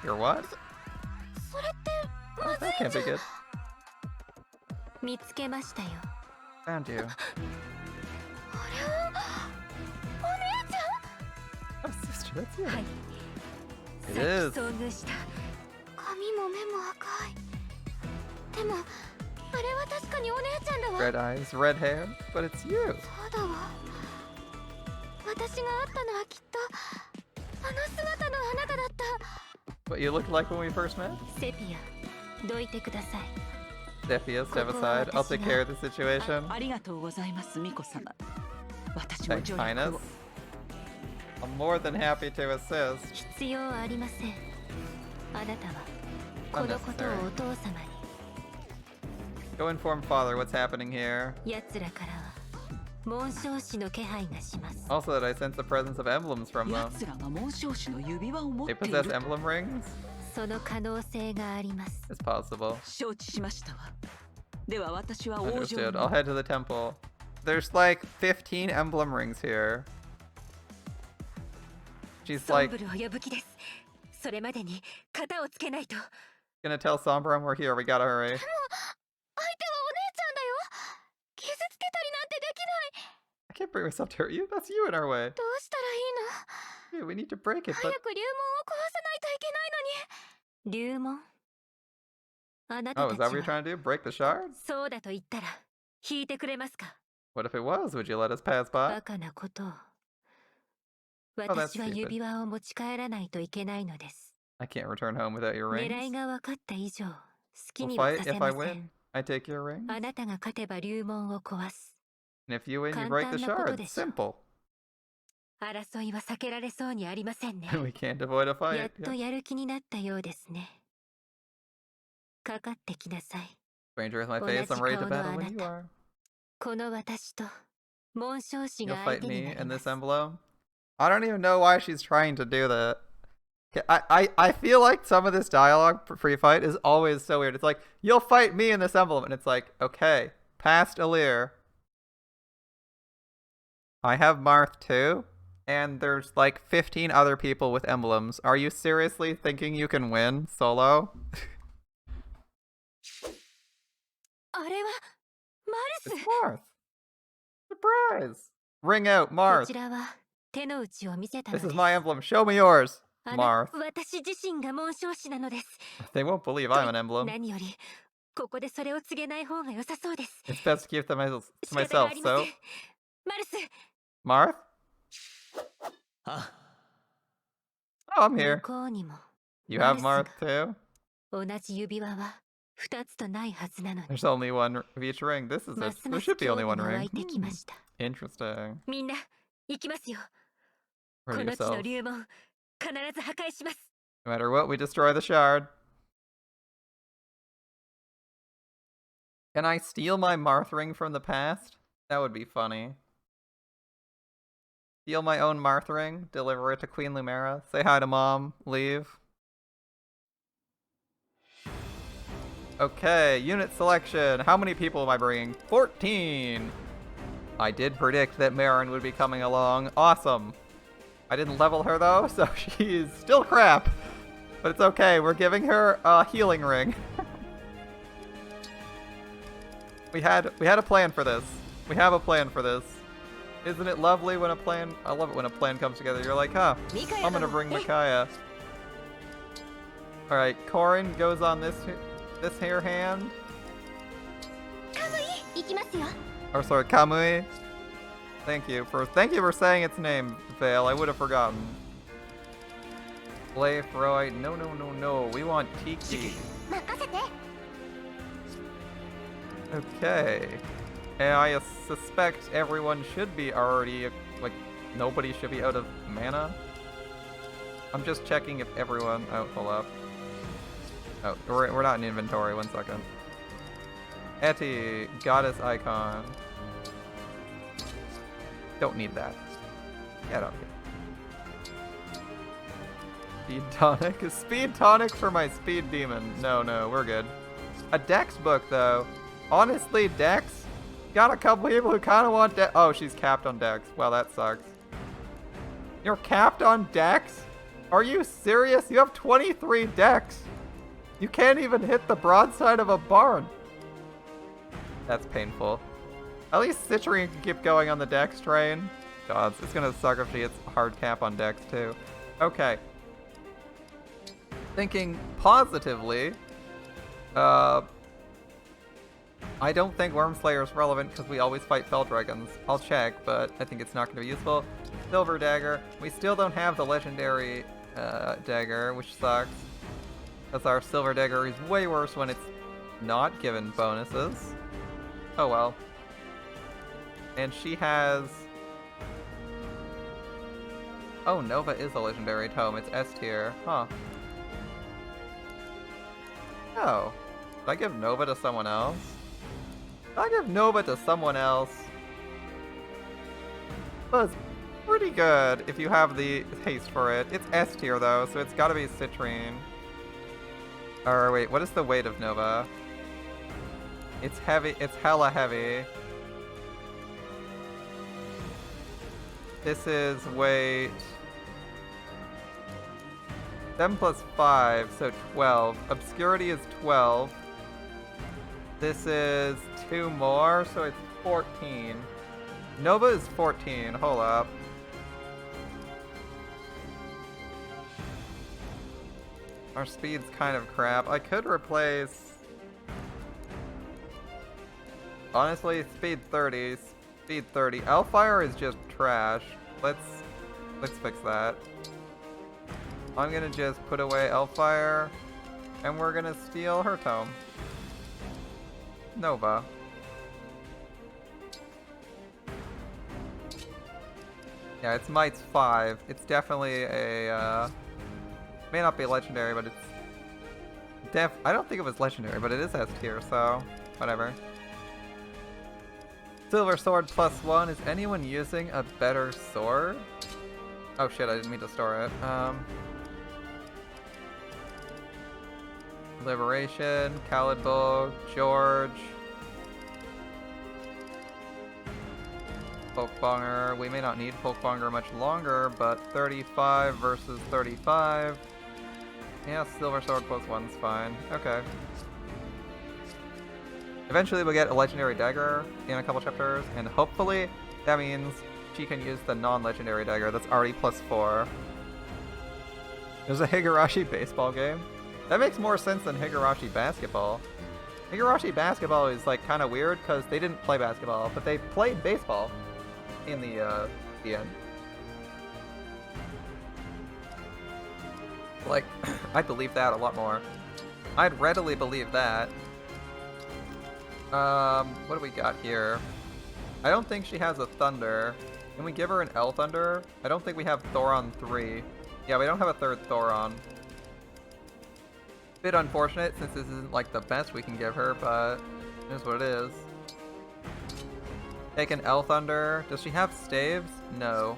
You're what? それって Oh, that can't be good. 見つけましたよ Found you. あれはお姉ち Oh, sister, that's you. ゃんはい It さ is. っき遭遇した髪も目も赤いでもあれは確かにお姉ちゃんだわ Red eyes, red hair, but it's you. そうだわ私が会ったのはきっとあの姿のあなただった What you looked like when we first met? セピアどいてください Dephia, step aside. I'll take care of the situation. ありがとうございますミコ様。私も Thanks, 助 Highness. 力を。 I'm more than happy to assist. 必要ありませんあなたはこのことをお父様に Go inform father what's happening here. 奴らからは紋章師の気配がします Also that I sense the presence of emblems from them. 奴らが紋章師の指輪を持っ They てい possess る。 emblem rings? その可能性があります It's possible. 承知しましたわ。では私は王女 Understood. に I'll head to the temple. There's like 15 emblem rings here. She's ソン like ブルを呼ぶ気ですそれまでに型をつけないと gonna tell Sombram we're here. We gotta hurry. 相手はお姉ちゃんだよ傷つけたりなんてできない I can't bring myself to hurt you. That's you in our way. どうしたらいいの Hey, we need to break it, 早 but く竜門を壊さないといけないのに竜門あな oh, た is た that ち what you're は trying to do? Break the shard? そうだと言ったら引いてくれますか What if it was? Would you let us pass by? バカなことを that's 私は stupid. 指輪を持ち帰らないといけないのです I can't return home without your 狙い rings. が分かった以上好き We'll には fight させ if ま I せ win. ん I take your rings. あなたが勝てば竜門を壊す And if you win, you 簡 break 単 the なこと shard. でしょ Simple. 争いは避けられそうにありませんね We can't avoid a や fight. っとやる気になったようですねかかってきなさい Stranger with my 同 face, じ I'm ready to 顔の battle あ when な you た are. この私と紋章師 You'll が相 fight 手に me なり in ま this す emblem? I don't even know why she's trying to do that. I feel like some of this dialogue pre-fight is always so weird. It's like, you'll fight me in this emblem. And it's like, okay, past Alir. I have Marth too. And there's like 15 other people with emblems. Are you seriously thinking you can win solo? あれはマル It's ス Marth. Surprise. Ring out, こ Marth. ちらは手の内を見せたの This で is す my emblem. Show me yours, 私 Marth. 自身が紋章師なのです They won't believe I'm an emblem. 何よりここでそれを告げない方が良さそうです It's best to keep them to 仕方が myself, ありませ so... んマルス Marth? あ Oh, I'm 向 here. こうにも You have マ Marth ル too? 同じ指輪は2つとないはずなのに There's only one of each ring. This is ま it. すま There す should be 興 only 味 one が湧 ring. いてきました Interesting. みんな行きますよ Ready この地の yourself. 竜門必ず破壊します No matter what, we destroy the shard. Can I steal my Marth ring from the past? That would be funny. Steal my own Marth ring, deliver it to Queen Lumera, say hi to Mom, leave. Okay, unit selection. How many people am I bringing? 14! I did predict that Marin would be coming along. Awesome. I didn't level her though, so she's still crap. But it's okay, we're giving her a healing ring. we had a plan for this. We have a plan for this. Isn't it lovely when a plan... I love it when a plan comes together. You're like, huh, I'm gonna bring Micaiah. Alright, Corin goes on this here hand. 行きますよ Or sorry, Kamui. Thank you for saying its name, Vale. I would have forgotten. Blay, Freud. No. We want Tiki. 任せて Okay. And I suspect everyone should be already, like, nobody should be out of mana. I'm just checking if everyone... Oh, hold up. Oh, we're not in inventory. 1 second. Etty, goddess icon. Don't need that. Get out of here. Speed tonic? A speed tonic for my speed demon. No, we're good. A Dex book, though. Honestly, Dex? Got a couple people who kind of want Dex. Oh, she's capped on Dex. Well, that sucks. You're capped on Dex? Are you serious? You have 23 Dex. You can't even hit the broadside of a barn. That's painful. At least Citrine can keep going on the Dex train. God, it's gonna suck if she hits hard cap on Dex, too. Okay. Thinking positively, I don't think Wormslayer is relevant because we always fight Fell Dragons. I'll check, but I think it's not going to be useful. Silver Dagger. We still don't have the Legendary Dagger, which sucks. Because our Silver Dagger is way worse when it's not given bonuses. Oh well. And she has... Oh, Nova is a Legendary Tome. It's S tier. Huh. Oh. Did I give Nova to someone else? Did I give Nova to someone else? Well, it's pretty good if you have the haste for it. It's S tier though, so it's gotta be Citrine. Or wait, what is the weight of Nova? It's heavy, it's hella heavy. This is weight 7 plus 5, so 12. Obscurity is 12. This is 2 more, so it's 14. Nova is 14, hold up. Our speed's kind of crap. I could replace... Honestly, speed 30. Speed 30. Elfire is just trash. Let's fix that. I'm gonna just put away Elfire, and we're gonna steal her tome. Nova. Yeah, it's Might's 5. It's definitely a, may not be legendary, but it's I don't think it was legendary, but it is S tier, so whatever. Silver Sword +1. Is anyone using a better sword? Oh shit, I didn't mean to store it. Liberation, Calidbo, George. Folkbonger. We may not need Folkbonger much longer, but 35 versus 35. Yeah, Silver Sword +1's fine. Okay. Eventually we'll get a Legendary Dagger in a couple chapters, and hopefully that means she can use the non-Legendary Dagger that's already +4. There's a Higurashi baseball game? That makes more sense than Higurashi basketball. Higurashi basketball is like kind of weird because they didn't play basketball, but they played baseball in the end. Like, I'd believe that a lot more. I'd readily believe that. What do we got here? I don't think she has a Thunder. Can we give her an L Thunder? I don't think we have Thoron 3. Yeah, we don't have a third Thoron. Bit unfortunate since this isn't like the best we can give her, but it is what it is. Take an L Thunder. Does she have staves? No.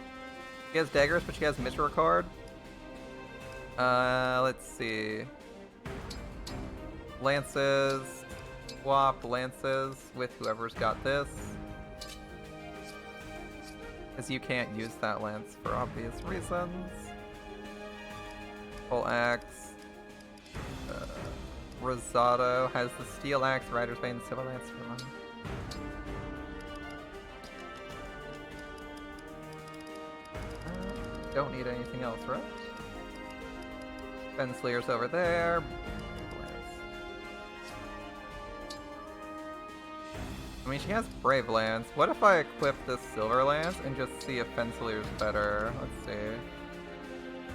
She has daggers, but she has Misericord. Let's see. Lances. Swap lances with whoever's got this. Because you can't use that lance for obvious reasons. Full axe. Rosado has the steel axe, Rider's Bane, Civil Lance for money. Don't need anything else, right? Fenslayer's over there. I mean, she has Brave Lance. What if I equip this Silver Lance and just see if Fensalier's better? Let's see.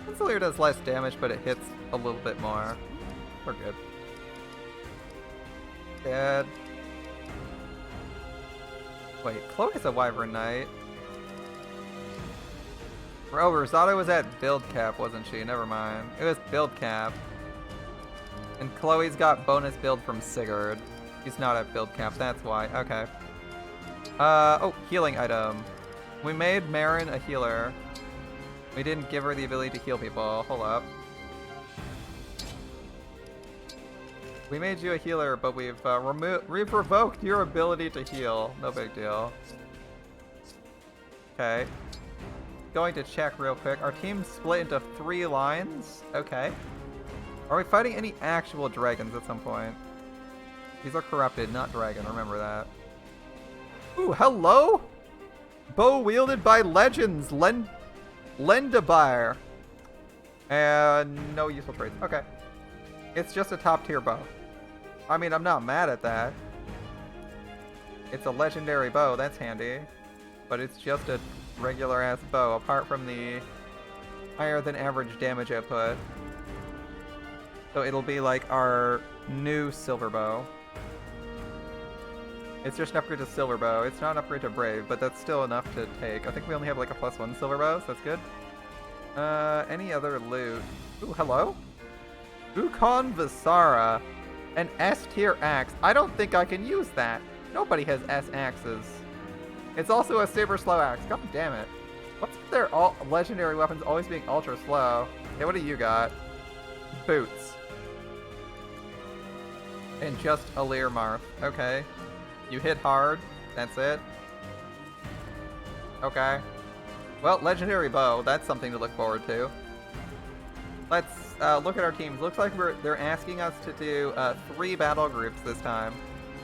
Fensalier does less damage, but it hits a little bit more. We're good. Dead. Wait, Chloe's a Wyvern Knight. Oh, Rosado was at build cap, wasn't she? Never mind. It was build cap. And Chloe's got bonus build from Sigurd. He's not at build cap, that's why. Okay. Oh, healing item. We made Marin a healer. We didn't give her the ability to heal people. Hold up. We made you a healer, but we've revoked your ability to heal. No big deal. Okay. Going to check real quick. Our team's split into 3 lines. Okay. Are we fighting any actual dragons at some point? These are corrupted, not dragon. Remember that. Ooh, hello? Bow wielded by legends. Lendabyre. And no useful traits. Okay. It's just a top tier bow. I mean, I'm not mad at that. It's a legendary bow, that's handy. But it's just a regular ass bow, apart from the higher than average damage output. So it'll be like our new silver bow. It's just an upgrade to silver bow. It's not an upgrade to brave, but that's still enough to take. I think we only have like a +1 silver bow, so that's good. Any other loot? Ooh, hello? Ukon Visara. An S tier axe. I don't think I can use that. Nobody has S axes. It's also a super slow axe. God damn it. What's with their legendary weapons always being ultra slow? Okay, what do you got? Boots. And just a Lear Marth. Okay. You hit hard. That's it. Okay. Well, legendary bow. That's something to look forward to. Let's look at our teams. Looks like they're asking us to do 3 battle groups this time.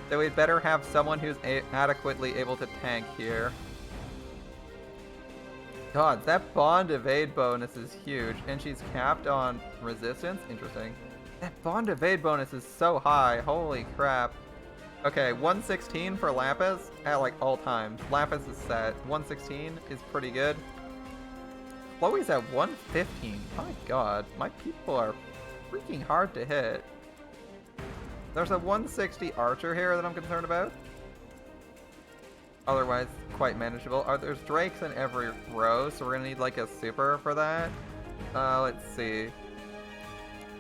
So we'd better have someone who's adequately able to tank here. God, that bond evade bonus is huge, and she's capped on resistance. Interesting. That bond evade bonus is so high. Holy crap. Okay, 116 for Lapis at like all times. Lapis is set. 116 is pretty good. Chloe's at 115. My god, my people are freaking hard to hit. There's a 160 archer here that I'm concerned about. Otherwise, quite manageable. There's drakes in every row, so we're gonna need like a super for that. Let's see.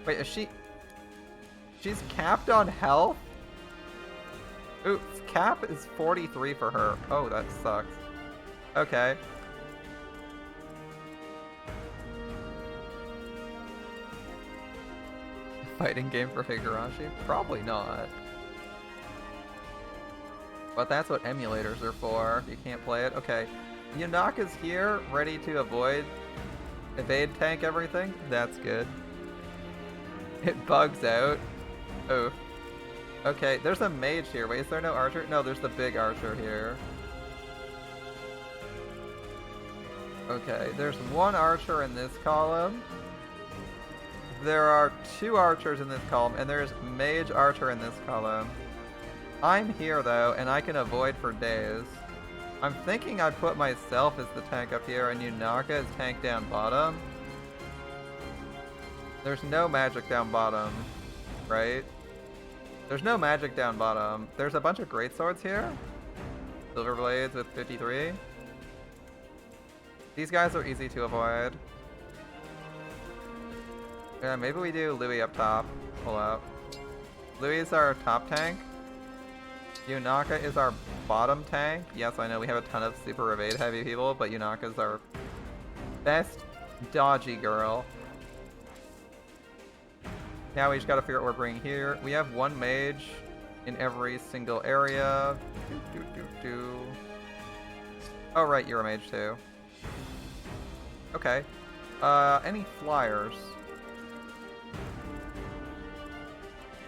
Wait, is she... She's capped on health? Ooh, cap is 43 for her. Oh, that sucks. Okay. Fighting game for Higurashi? Probably not. But that's what emulators are for. You can't play it. Okay. Yunaka's here, ready to evade tank everything. That's good. It bugs out. Oh. Okay, there's a mage here. Wait, is there no archer? No, there's the big archer here. Okay, there's 1 archer in this column. There are 2 archers in this column, and there's mage archer in this column. I'm here though, and I can avoid for days. I'm thinking I'd put myself as the tank up here, and Yunaka as tank down bottom. There's no magic down bottom, right? There's no magic down bottom. There's a bunch of greatswords here. Silver blades with 53. These guys are easy to avoid. Yeah, maybe we do Louis up top. Pull out. Louis is our top tank. Yunaka is our bottom tank. Yes, I know we have a ton of super evade heavy people, but Yunaka is our best dodgy girl. Now we just gotta figure out what we're bringing here. We have 1 mage in every single area. Oh right, you're a mage too. Okay. Any flyers?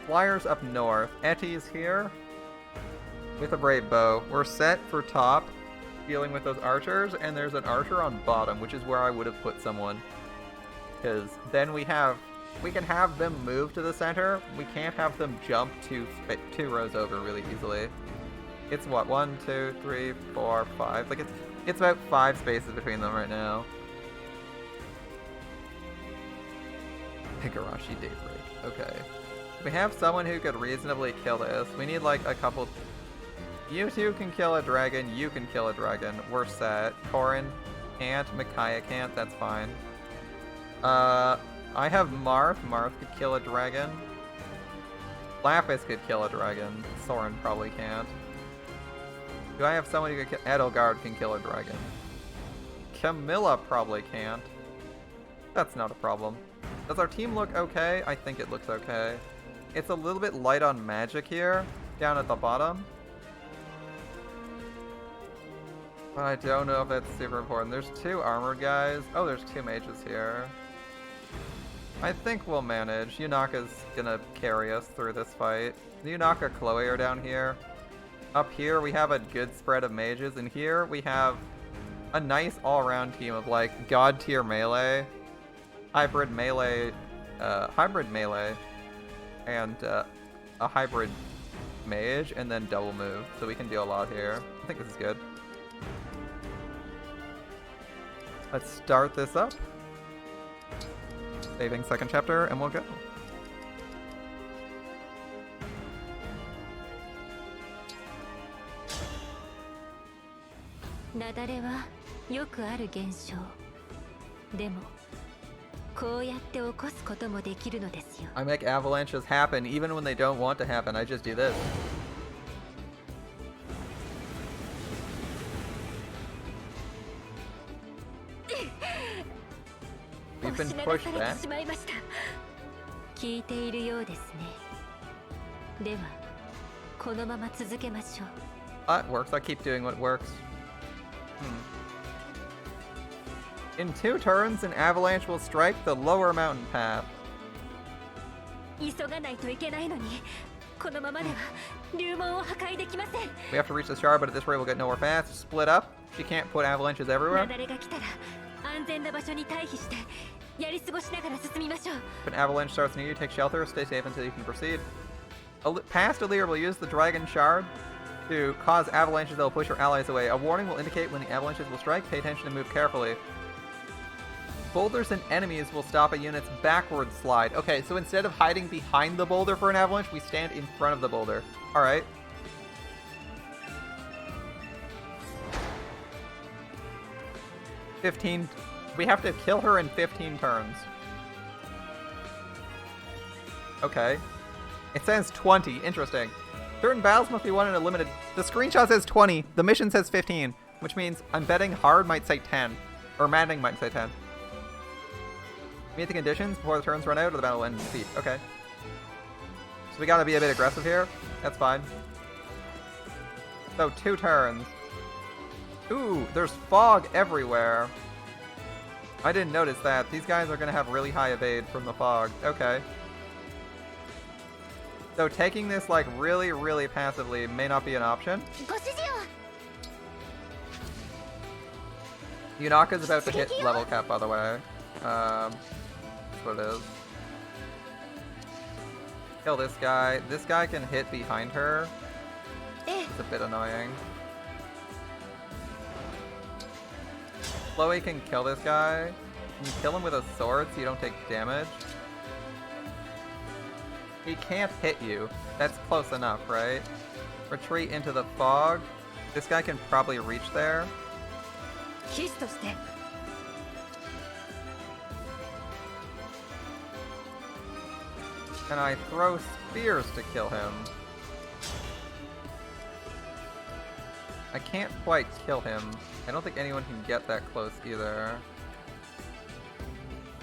Flyers up north. Etty's here with a brave bow. We're set for top, dealing with those archers, and there's an archer on bottom, which is where I would have put someone. Because then we can have them move to the center. We can't have them jump 2 rows over really easily. It's what, 1, 2, 3, 4, 5. Like it's about 5 spaces between them right now. Higurashi Daybreak. Okay. We have someone who could reasonably kill this. We need like a couple... You 2 can kill a dragon, you can kill a dragon. We're set. Korin can't, Micaiah can't, that's fine. I have Marth. Marth could kill a dragon. Lapis could kill a dragon. Soren probably can't. Do I have someone who could kill... Edelgard can kill a dragon. Camilla probably can't. That's not a problem. Does our team look okay? I think it looks okay. It's a little bit light on magic here, down at the bottom. But I don't know if that's super important. There's 2 armored guys. Oh, there's 2 mages here. I think we'll manage. Yunaka's gonna carry us through this fight. Yunaka, Chloe are down here. Up here we have a good spread of mages, and here we have a nice all-around team of like god tier melee, hybrid melee, and a hybrid mage, and then double move, so we can do a lot here. I think this is good. Let's start this up. Saving second chapter, and we'll go. 雪崩はよくある現象。でもこうやって起こすこともできるのですよ。 I make avalanches happen even when they don't want to happen. I just do this. We've been pushed back. しまいました。聞いているようですね。ではこのまま続けましょう。 It works. I keep doing what works. In 2 turns, an avalanche will strike the lower mountain path. 急がないといけないのに、このままでは流門を破壊できません。 We have to reach the shard, but at this rate we'll get nowhere fast. Split up. She can't put avalanches everywhere. 雪崩が来たら安全な場所に退避してやり過ごしながら進みましょう。 If an avalanche starts near you, take shelter. Stay safe until you can proceed. Past Alir will use the dragon shard to cause avalanches that will push your allies away. A warning will indicate when the avalanches will strike. Pay attention and move carefully. Boulders and enemies will stop a unit's backward slide. Okay, so instead of hiding behind the boulder for an avalanche, we stand in front of the boulder. Alright. We have to kill her in 15 turns. Okay. It says 20. Interesting. Certain battles must be won in a limited... The screenshot says 20. The mission says 15. Which means I'm betting hard might say 10. Or Maddening might say 10. Meet the conditions before the turns run out or the battle will end in defeat. Okay. So we gotta be a bit aggressive here. That's fine. So 2 turns. Ooh, there's fog everywhere. I didn't notice that. These guys are gonna have really high evade from the fog. Okay. So taking this like really, really passively may not be an option. Yunaka's about to hit level cap, by the way. That's what it is. Kill this guy. This guy can hit behind her. It's a bit annoying. Chloe can kill this guy. Can you kill him with a sword so you don't take damage? He can't hit you. That's close enough, right? Retreat into the fog. This guy can probably reach there. And I throw spears to kill him. I can't quite kill him. I don't think anyone can get that close either.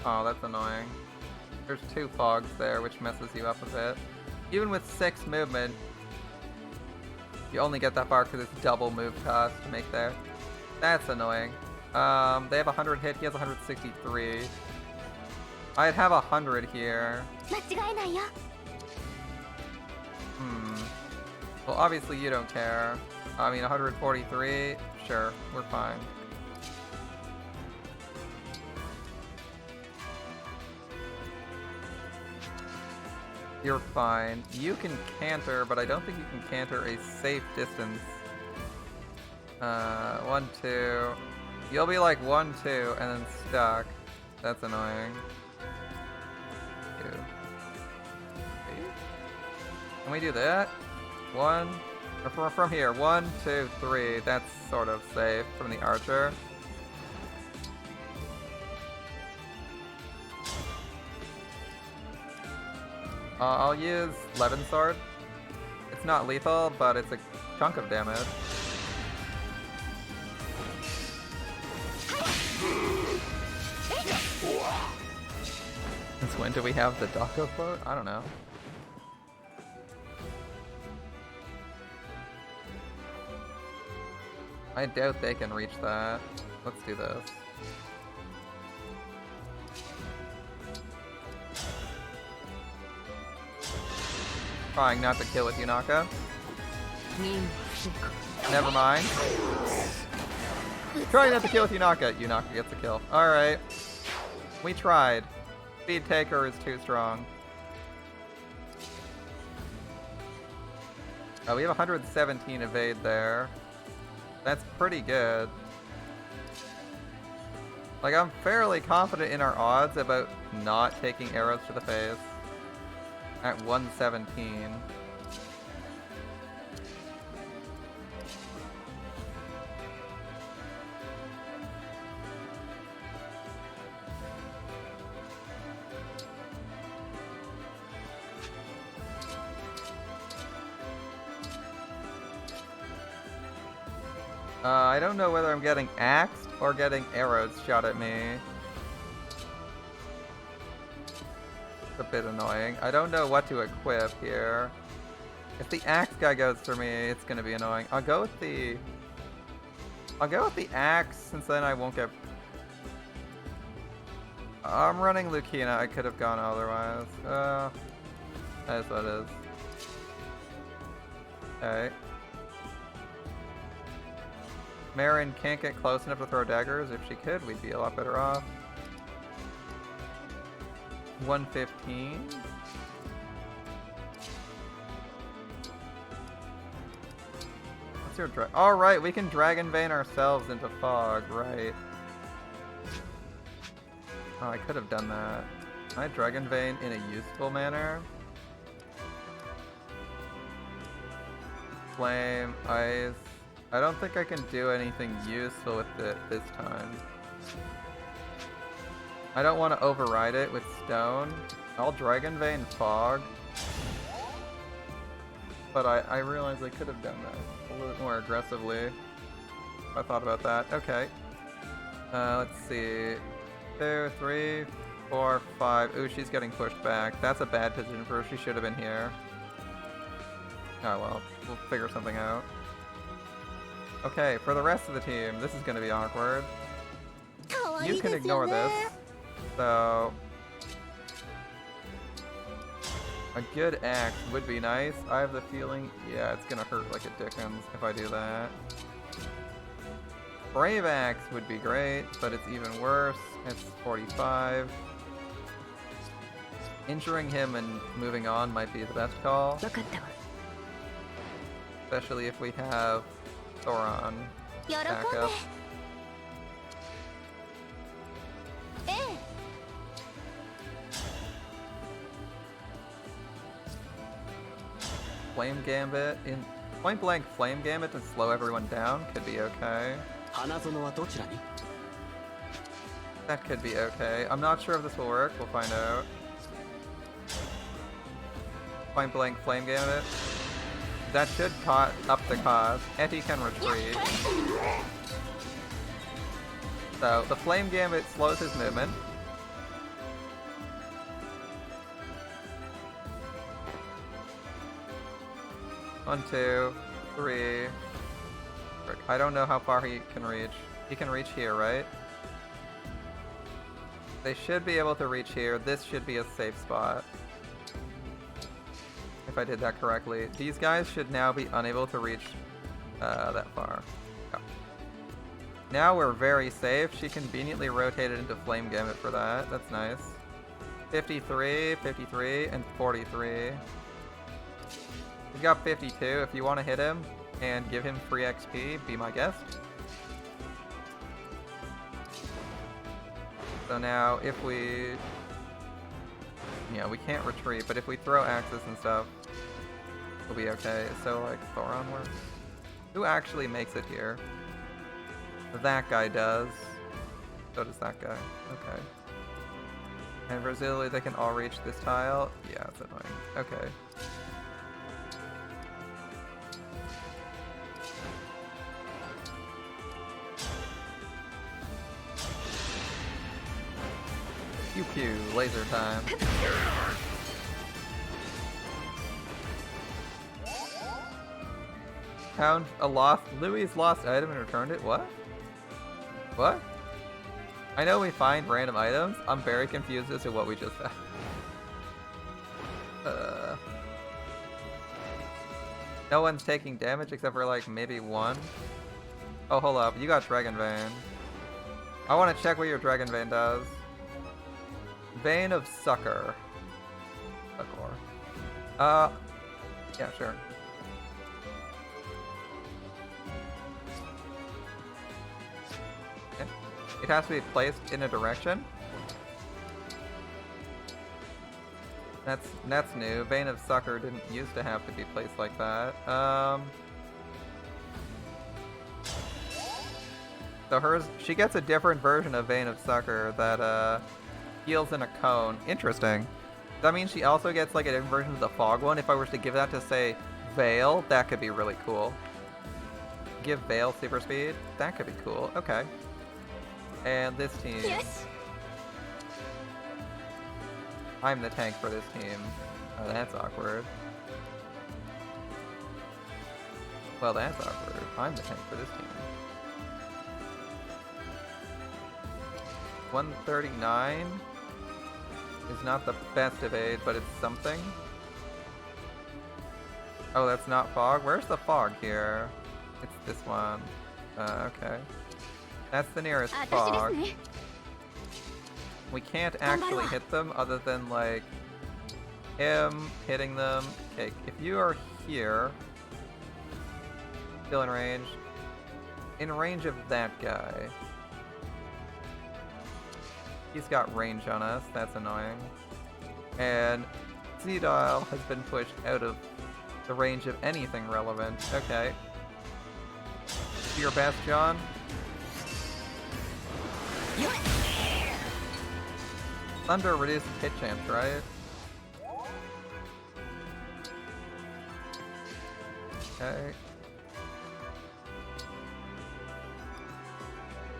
Oh, that's annoying. There's 2 fogs there, which messes you up a bit. Even with 6 movement, you only get that far because it's double move cost to make there. That's annoying. They have 100 hit, he has 163. I'd have 100 here. Well, obviously you don't care. I mean, 143, sure, we're fine. You're fine. You can canter, but I don't think you can canter a safe distance. 1, 2. You'll be like 1, 2, and then stuck. That's annoying. 2. 3. Can we do that? 1, or from here. 1, 2, 3. That's sort of safe from the archer. I'll use Levin Sword. It's not lethal, but it's a chunk of damage. Since when do we have the Dako float? I don't know. I doubt they can reach that. Let's do this. Trying not to kill with Yunaka. Never mind. Trying not to kill with Yunaka. Yunaka gets a kill. Alright. We tried. Speed Taker is too strong. Oh, we have 117 evade there. That's pretty good. Like, I'm fairly confident in our odds about not taking arrows to the face. At 117. I don't know whether I'm getting axed or getting arrows shot at me. It's a bit annoying. I don't know what to equip here. If the axe guy goes for me, it's gonna be annoying. I'll go with the axe, since then I won't get... I'm running Lucina. I could have gone otherwise. That is what it is. Okay. Marin can't get close enough to throw daggers. If she could, we'd be a lot better off. 115. What's your Alright, we can Dragon Vein ourselves into fog, right. Oh, I could have done that. Can I Dragon Vein in a useful manner? Flame, ice. I don't think I can do anything useful with it this time. I don't want to override it with stone. I'll Dragon Vein fog. But I realized I could have done that a little bit more aggressively. I thought about that. Okay. Let's see. 2, 3, 4, 5. Ooh, she's getting pushed back. That's a bad position for her. She should have been here. Oh well, we'll figure something out. Okay, for the rest of the team, this is going to be awkward. You can ignore this. So, a good axe would be nice. I have the feeling, yeah, it's going to hurt like a dickens if I do that. Brave axe would be great, but it's even worse. It's 45. Injuring him and moving on might be the best call. Especially if we have Thoron back up. Flame Gambit in point blank. Flame Gambit to slow everyone down could be okay. That could be okay. I'm not sure if this will work. We'll find out. Point blank Flame Gambit. That should up the cost. Etty can retreat. So, the Flame Gambit slows his movement. One, two, three. I don't know how far he can reach. He can reach here, right? They should be able to reach here. This should be a safe spot. If I did that correctly. These guys should now be unable to reach that far. Oh. Now we're very safe. She conveniently rotated into Flame Gambit for that. That's nice. 53, 53, and 43. He's got 52. If you want to hit him and give him free XP, be my guest. So now if we... Yeah, we can't retreat, but if we throw axes and stuff, we'll be okay. So, like, Thoron works. Who actually makes it here? That guy does. So does that guy. Okay. And presumably they can all reach this tile? Yeah, it's annoying. Okay. Pew pew, laser time. Found a Louis' lost item and returned it. What? What? I know we find random items. I'm very confused as to what we just found. No one's taking damage except for like maybe one. Oh, hold up. You got Dragon Vein. I want to check what your Dragon Vein does. Vein of Succor. Succor. Yeah, sure. Okay. It has to be placed in a direction. That's new. Vein of Succor didn't used to have to be placed like that. So hers, she gets a different version of Vein of Succor that heals in a cone. Interesting. That means she also gets like a different version of the Fog one. If I were to give that to say Veil, that could be really cool. Give Veil super speed. That could be cool. Okay. And this team. Yes. I'm the tank for this team. Oh, that's awkward. Well, that's awkward. I'm the tank for this team. 139 is not the best of aid, but it's something. Oh, that's not fog? Where's the fog here? It's this one. Okay. That's the nearest fog. We can't actually hit them other than like him hitting them. Okay, if you are here, still in range of that guy. He's got range on us, that's annoying. And Z-Dial has been pushed out of the range of anything relevant. Okay. Do your best, John. Thunder reduced hit chance, right? Okay.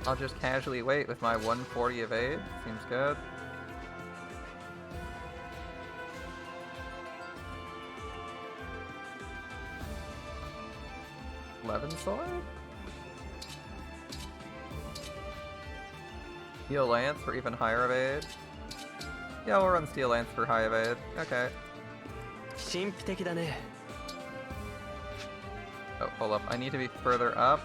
I'll just casually wait with my 140 of aid. Seems good. Levin sword? Steel Lance for even higher evade. Yeah, we'll run Steel Lance for high evade. Okay. Oh, hold up. I need to be further up.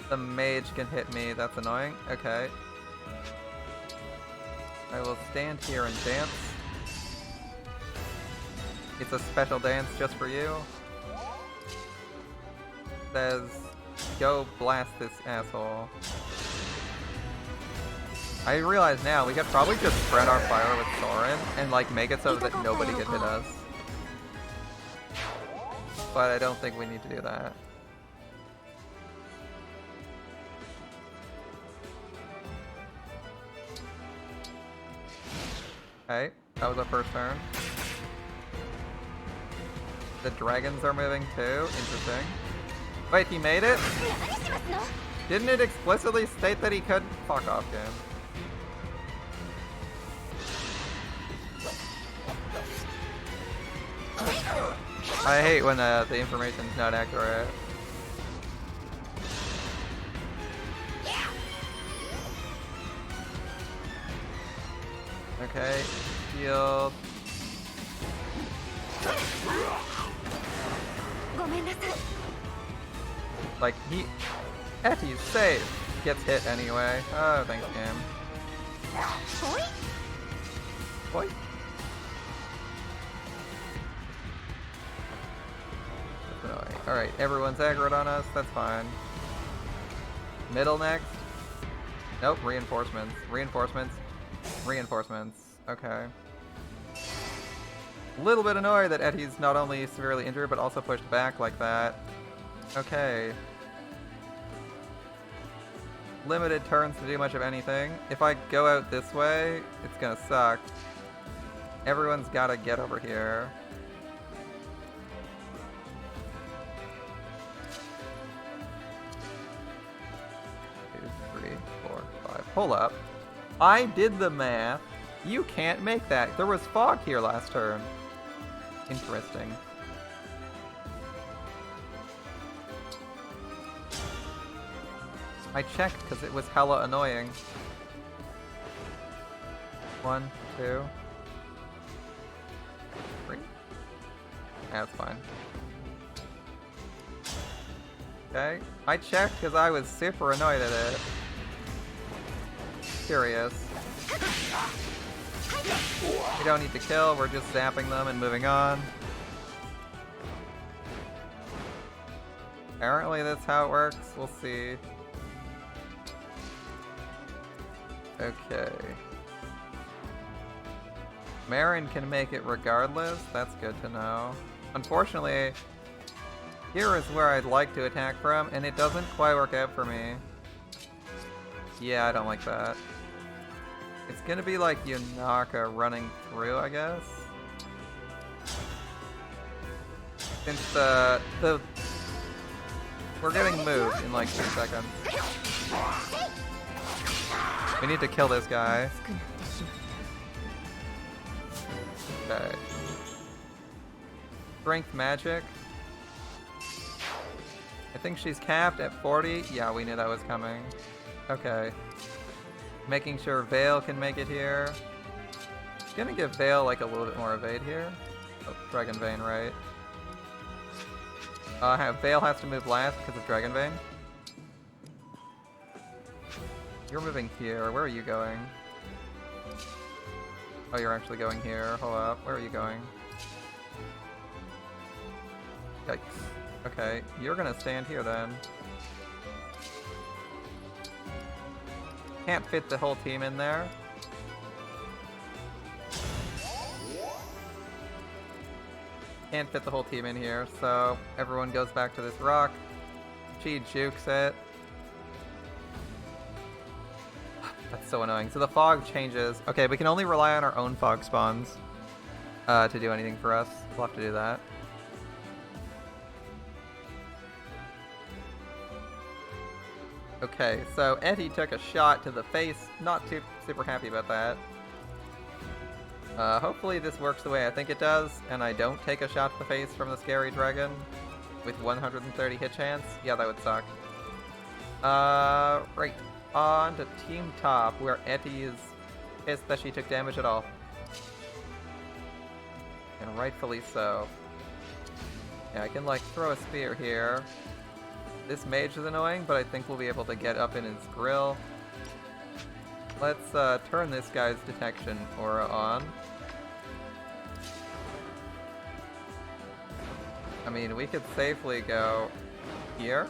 The mage can hit me. That's annoying. Okay. I will stand here and dance. It's a special dance just for you. Says, go blast this asshole. I realize now we could probably just spread our fire with Soren and like make it so that nobody could hit us. But I don't think we need to do that. Okay, that was our first turn. The dragons are moving too. Interesting. Wait, he made it? Didn't it explicitly state that he couldn't? Fuck off, game. I hate when the information's not accurate. Okay, shield. Like, he's safe. Gets hit anyway. Oh, thanks, game. Boy. Alright, everyone's aggroed on us. That's fine. Middle next. Nope, reinforcements. Reinforcements. Reinforcements. Okay. A little bit annoyed that Etty's not only severely injured, but also pushed back like that. Okay. Limited turns to do much of anything. If I go out this way, it's gonna suck. Everyone's gotta get over here. 2, 3, 4, 5. Hold up. I did the math. You can't make that. There was fog here last turn. Interesting. I checked because it was hella annoying. 1, 2, 3. That's fine. Okay. I checked because I was super annoyed at it. Curious. We don't need to kill, we're just zapping them and moving on. Apparently that's how it works, we'll see. Okay. Marin can make it regardless, that's good to know. Unfortunately, here is where I'd like to attack from, and it doesn't quite work out for me. Yeah, I don't like that. It's gonna be like Yunaka running through, I guess. Since we're getting moved in like 2 seconds. We need to kill this guy. Okay. Strength magic. I think she's capped at 40. Yeah, we knew that was coming. Okay. Making sure Vale can make it here. Gonna give Vale like a little bit more evade here. Oh, Dragon Vein, right? Vale has to move last because of Dragon Vein. You're moving here. Where are you going? Oh, you're actually going here. Hold up. Where are you going? Yikes. Okay, you're gonna stand here then. Can't fit the whole team in there. Can't fit the whole team in here, so everyone goes back to this rock. She jukes it. That's so annoying. So the fog changes. Okay, we can only rely on our own fog spawns to do anything for us. We'll have to do that. Okay, so Etty took a shot to the face. Not too super happy about that. Hopefully this works the way I think it does, and I don't take a shot to the face from the scary dragon with 130 hit chance. Yeah, that would suck. Right. On to Team Top, where Etty is pissed that she took damage at all. And rightfully so. Yeah, I can like throw a spear here. This mage is annoying, but I think we'll be able to get up in his grill. Let's turn this guy's detection aura on. I mean, we could safely go here.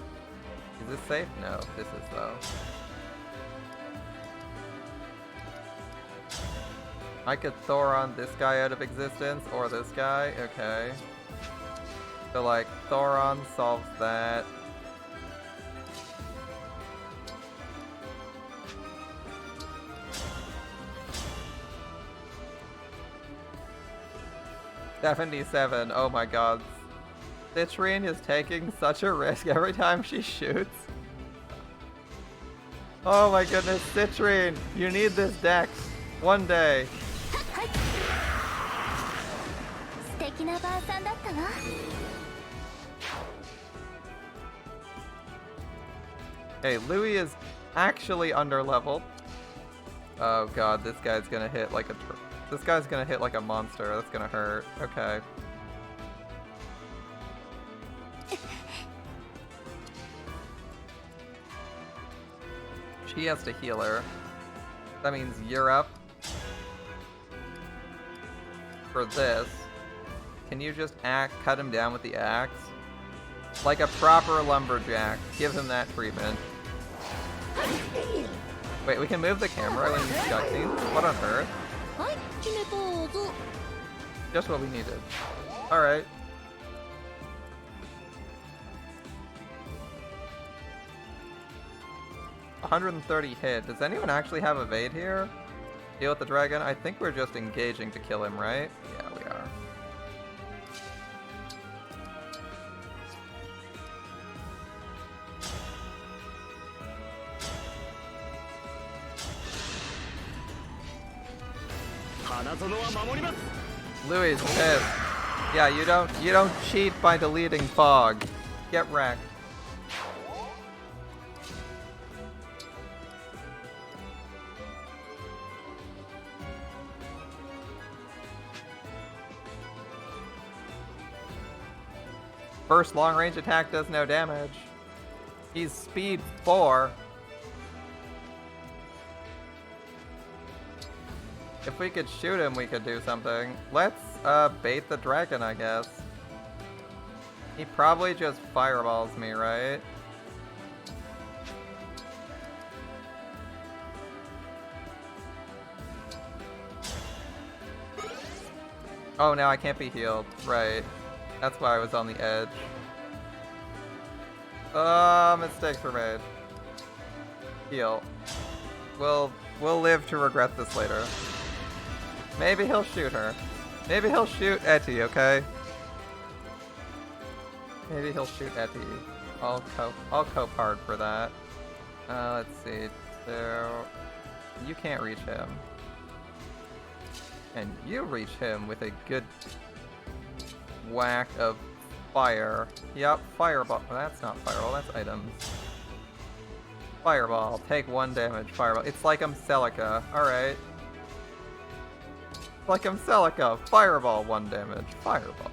Is this safe? No, this is though. I could Thoron this guy out of existence, or this guy. Okay. So like, Thoron solves that. $77. Oh my god. Citrine is taking such a risk every time she shoots. Oh my goodness, Citrine, you need this dex. One day. Hey, Louis is actually underleveled. Oh god, this guy's gonna hit like a this guy's gonna hit like a monster. That's gonna hurt. Okay. She has to heal her. That means you're up. For this, can you just cut him down with the axe? Like a proper lumberjack. Give him that treatment. Wait, we can move the camera when he's cutscenes? What on earth? Just what we needed. Alright. $130 hit. Does anyone actually have evade here? Deal with the dragon? I think we're just engaging to kill him, right? Yeah, we are. 花園は守ります。 Louis is pissed. Yeah, you don't cheat by deleting fog. Get wrecked. First long range attack does no damage. He's speed 4. If we could shoot him, we could do something. Let's bait the dragon, I guess. He probably just fireballs me, right? Oh, now I can't be healed. Right. That's why I was on the edge. Mistakes were made. Heal. We'll live to regret this later. Maybe he'll shoot her. Maybe he'll shoot Etty, okay? Maybe he'll shoot Etty. I'll cope hard for that. Let's see. So you can't reach him. And you reach him with a good whack of fire. Yep, fireball. Well, that's not fireball, that's items. Fireball. Take 1 damage. Fireball. It's like I'm Celica. Alright. Like I'm Celica. Fireball. 1 damage. Fireball.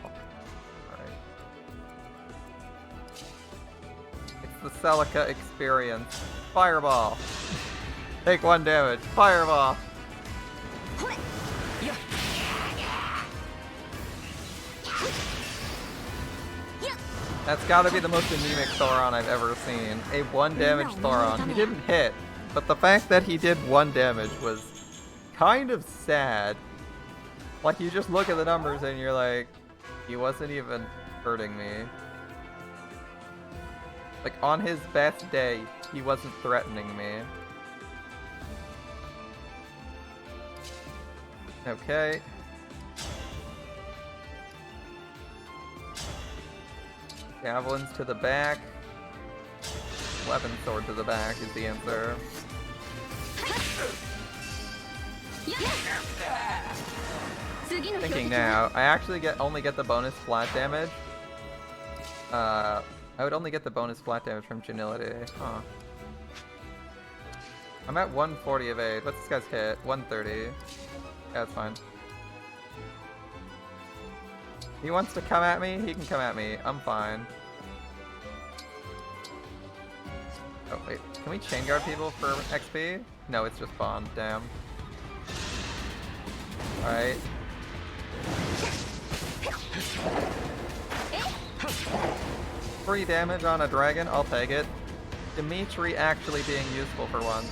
Alright. It's the Celica experience. Fireball. Take 1 damage. Fireball. That's gotta be the most anemic Thoron I've ever seen. A 1 damage Thoron. He didn't hit, but the fact that he did 1 damage was kind of sad. Like, you just look at the numbers and you're like, he wasn't even hurting me. Like, on his best day, he wasn't threatening me. Okay. Javelins to the back. Weapon sword to the back is the answer. Thinking now, I actually only get the bonus flat damage. I would only get the bonus flat damage from Genility. Huh. I'm at 140 of aid. What's this guy's hit? 130. Yeah, that's fine. He wants to come at me, he can come at me. I'm fine. Oh, wait. Can we chain guard people for XP? No, it's just bond. Damn. Alright. Free damage on a dragon, I'll take it. Dimitri actually being useful for once.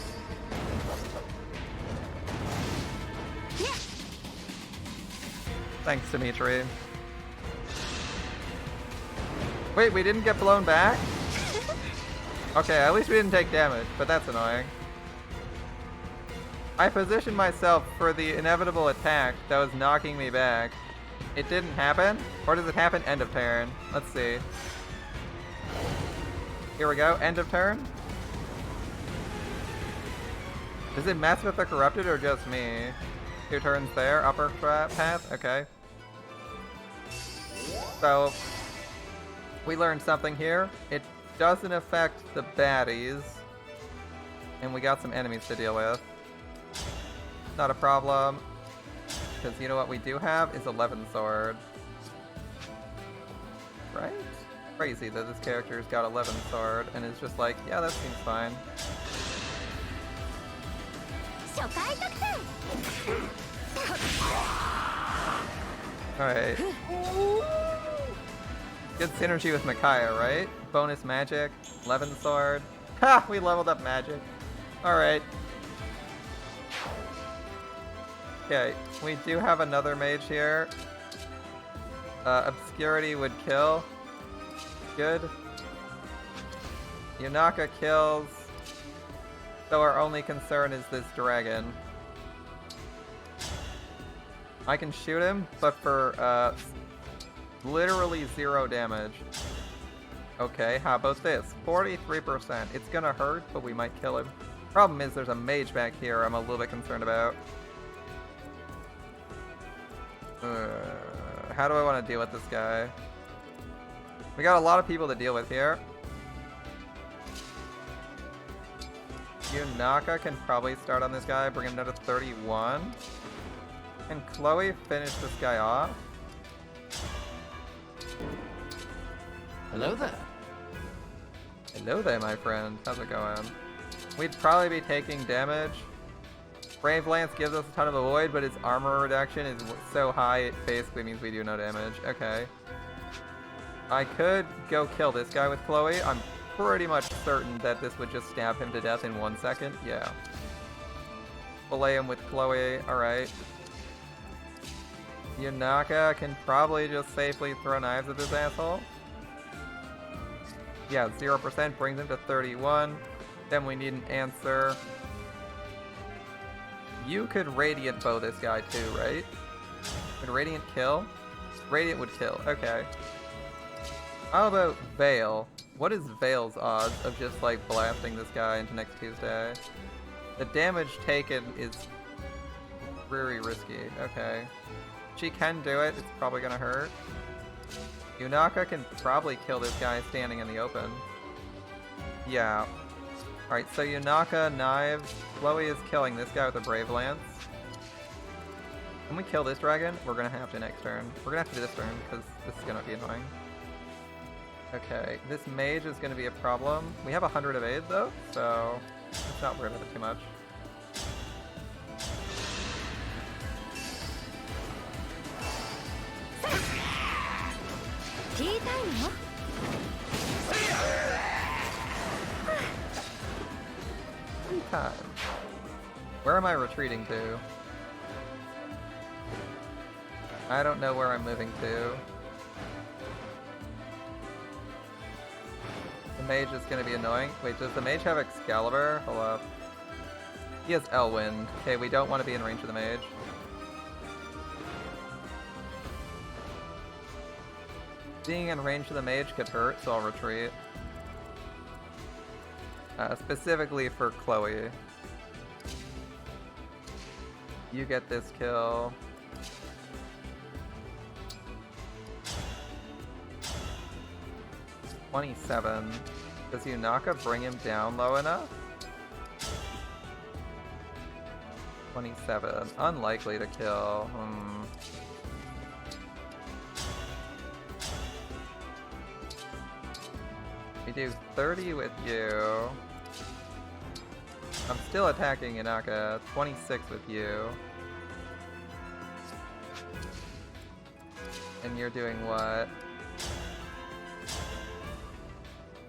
Thanks, Dimitri. Wait, we didn't get blown back? Okay, at least we didn't take damage, but that's annoying. I positioned myself for the inevitable attack that was knocking me back. It didn't happen? Or does it happen end of turn? Let's see. Here we go, end of turn. Does it mess with the corrupted or just me? 2 turns there, upper path, okay. So, we learned something here. It doesn't affect the baddies. And we got some enemies to deal with. Not a problem. Because you know what we do have is 11 sword. Right? Crazy that this character's got 11 sword and is just like, yeah, that seems fine. Alright. Good synergy with Micaiah, right? Bonus magic, 11 sword. Ha! We leveled up magic. Alright. Okay, we do have another mage here. Obscurity would kill. Good. Yunaka kills. So our only concern is this dragon. I can shoot him, but for literally 0 damage. Okay, how about this? 43%. It's gonna hurt, but we might kill him. Problem is there's a mage back here I'm a little bit concerned about. How do I want to deal with this guy? We got a lot of people to deal with here. Yunaka can probably start on this guy, bring him down to 31. Can Chloe finish this guy off? Hello there. Hello there, my friend. How's it going? We'd probably be taking damage. Brave Lance gives us a ton of avoid, but its armor reduction is so high it basically means we do no damage. Okay. I could go kill this guy with Chloe. I'm pretty much certain that this would just stab him to death in 1 second. Yeah. Fillet him with Chloe. Alright. Yunaka can probably just safely throw knives at this asshole. Yeah, 0% brings him to 31. Then we need an answer. You could Radiant Bow this guy too, right? Would Radiant kill? Radiant would kill, okay. How about Veil? What is Veil's odds of just like blasting this guy into next Tuesday? The damage taken is very risky, okay. She can do it, it's probably gonna hurt. Yunaka can probably kill this guy standing in the open. Yeah. Alright, so Yunaka, knives. Chloe is killing this guy with a Brave Lance. Can we kill this dragon? We're gonna have to next turn. We're gonna have to do this turn, because this is gonna be annoying. Okay, this mage is gonna be a problem. We have 100 evade though, so let's not worry about it too much. Tea time, no? Time. Where am I retreating to? I don't know where I'm moving to. The mage is gonna be annoying. Wait, does the mage have Excalibur? Hold up. He has Elwind. Okay, we don't want to be in range of the mage. Being in range of the mage could hurt, so I'll retreat. Specifically for Chloe. You get this kill. $27. Does Yunaka bring him down low enough? 27. Unlikely to kill. We do 30 with you. I'm still attacking Yunaka. 26 with you. And you're doing what?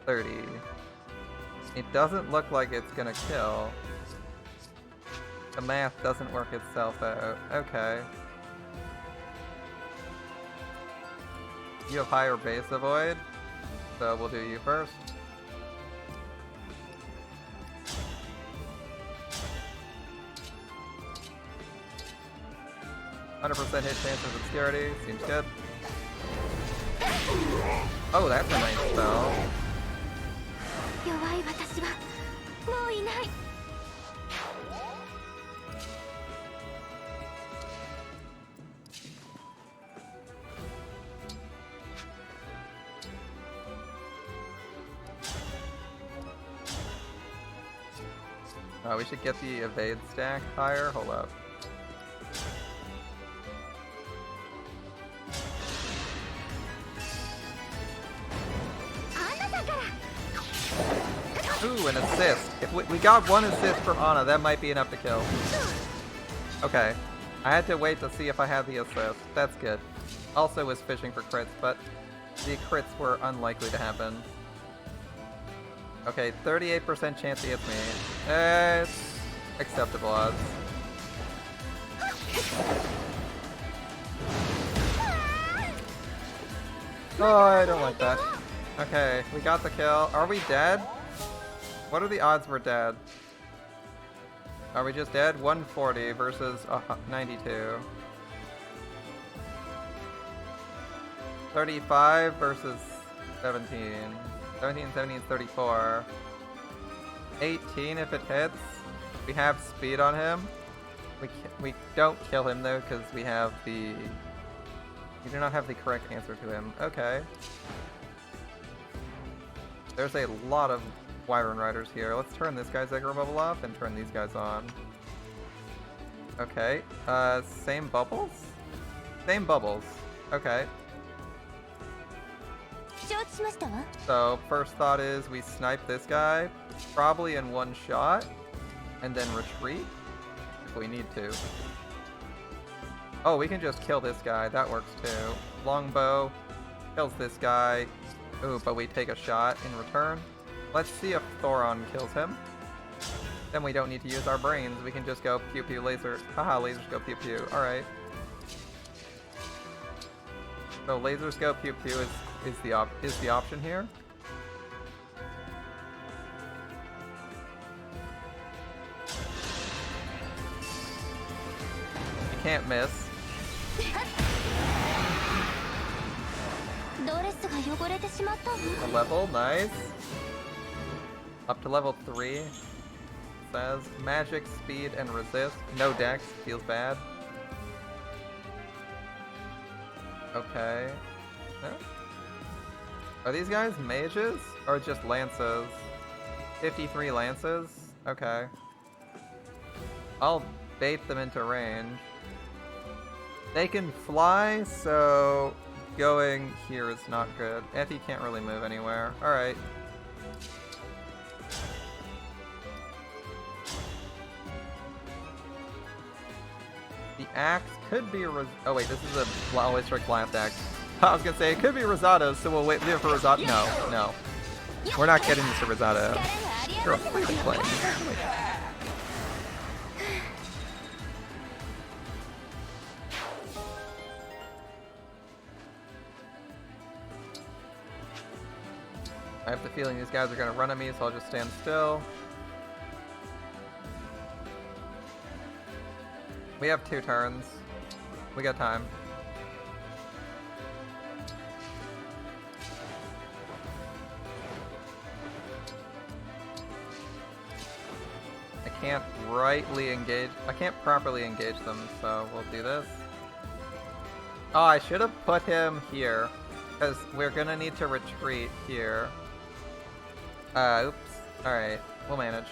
30. It doesn't look like it's gonna kill. The math doesn't work itself out. Okay. You have higher base avoid, so we'll do you first. %100% hit chance of obscurity, seems good. Oh, that's a nice spell. 弱い私はもういない。We should get the evade stack higher. Hold up. Ooh, an assist. If we got one assist from Ana, that might be enough to kill. Okay. I had to wait to see if I had the assist. That's good. Also was fishing for crits, but the crits were unlikely to happen. Okay, 38% chance he hits me. It's acceptable odds. Oh, I don't like that. Okay, we got the kill. Are we dead? What are the odds we're dead? Are we just dead? 140 versus 92. 35 versus 17. 17, 17, 34. 18 if it hits. We have speed on him. We don't kill him though because we have the You do not have the correct answer to him. Okay. There's a lot of Wyvern Riders here. Let's turn this guy's aggro bubble off and turn these guys on. Okay. Same bubbles? Same bubbles. Okay. 承知しましたわ。 So, first thought is we snipe this guy, probably in one shot, and then retreat, if we need to. Oh, we can just kill this guy. That works too. Longbow kills this guy. Ooh, but we take a shot in return. Let's see if Thoron kills him. Then we don't need to use our brains. We can just go pew pew laser. Haha, lasers go pew pew. Alright. So lasers go pew pew is the option here. You can't miss. ドレスが汚れてしまったわ。 A level, nice. Up to level 3. Says magic, speed, and resist. No dex, feels bad. Okay. Huh? Are these guys mages? Or just lances? 53 lances? Okay. I'll bait them into range. They can fly, so going here is not good. Effie can't really move anywhere. Alright. The axe could be oh wait, this is a always strike blast axe. I was gonna say it could be Rosato's, so we'll wait there for Rosato. No. We're not getting this to Rosato. You're a freaking play. I have the feeling these guys are gonna run at me, so I'll just stand still. We have 2 turns. We got time. I can't rightly engage. I can't properly engage them, so we'll do this. Oh, I should have put him here, because we're gonna need to retreat here. Oops. Alright, we'll manage.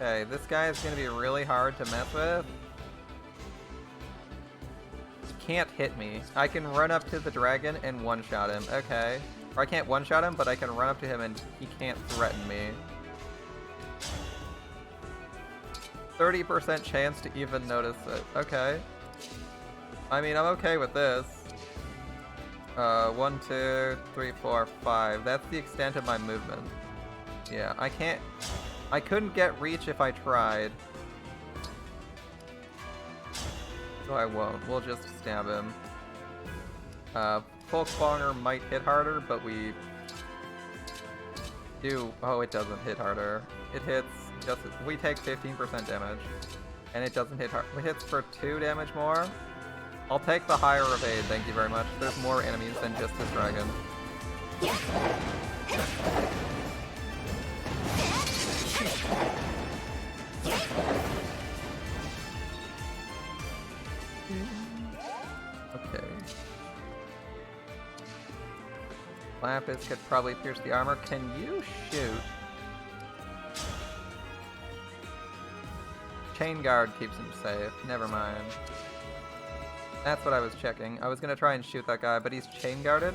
Okay, this guy is going to be really hard to mess with. He can't hit me. I can run up to the dragon and one-shot him. Okay. Or I can't one-shot him, but I can run up to him and he can't threaten me. 30% chance to even notice it. Okay. I mean, I'm okay with this. 1, 2, 3, 4, 5. That's the extent of my movement. Yeah, I couldn't get reach if I tried. So I won't. We'll just stab him. Folkbonger might hit harder, but we do... Oh, it doesn't hit harder. It hits just... We take 15% damage. And it doesn't hit hard. It hits for 2 damage more. I'll take the higher evade, thank you very much. There's more enemies than just this dragon. Okay. Lapis could probably pierce the armor. Can you shoot? Chain guard keeps him safe. Never mind. That's what I was checking. I was gonna try and shoot that guy, but he's chain guarded.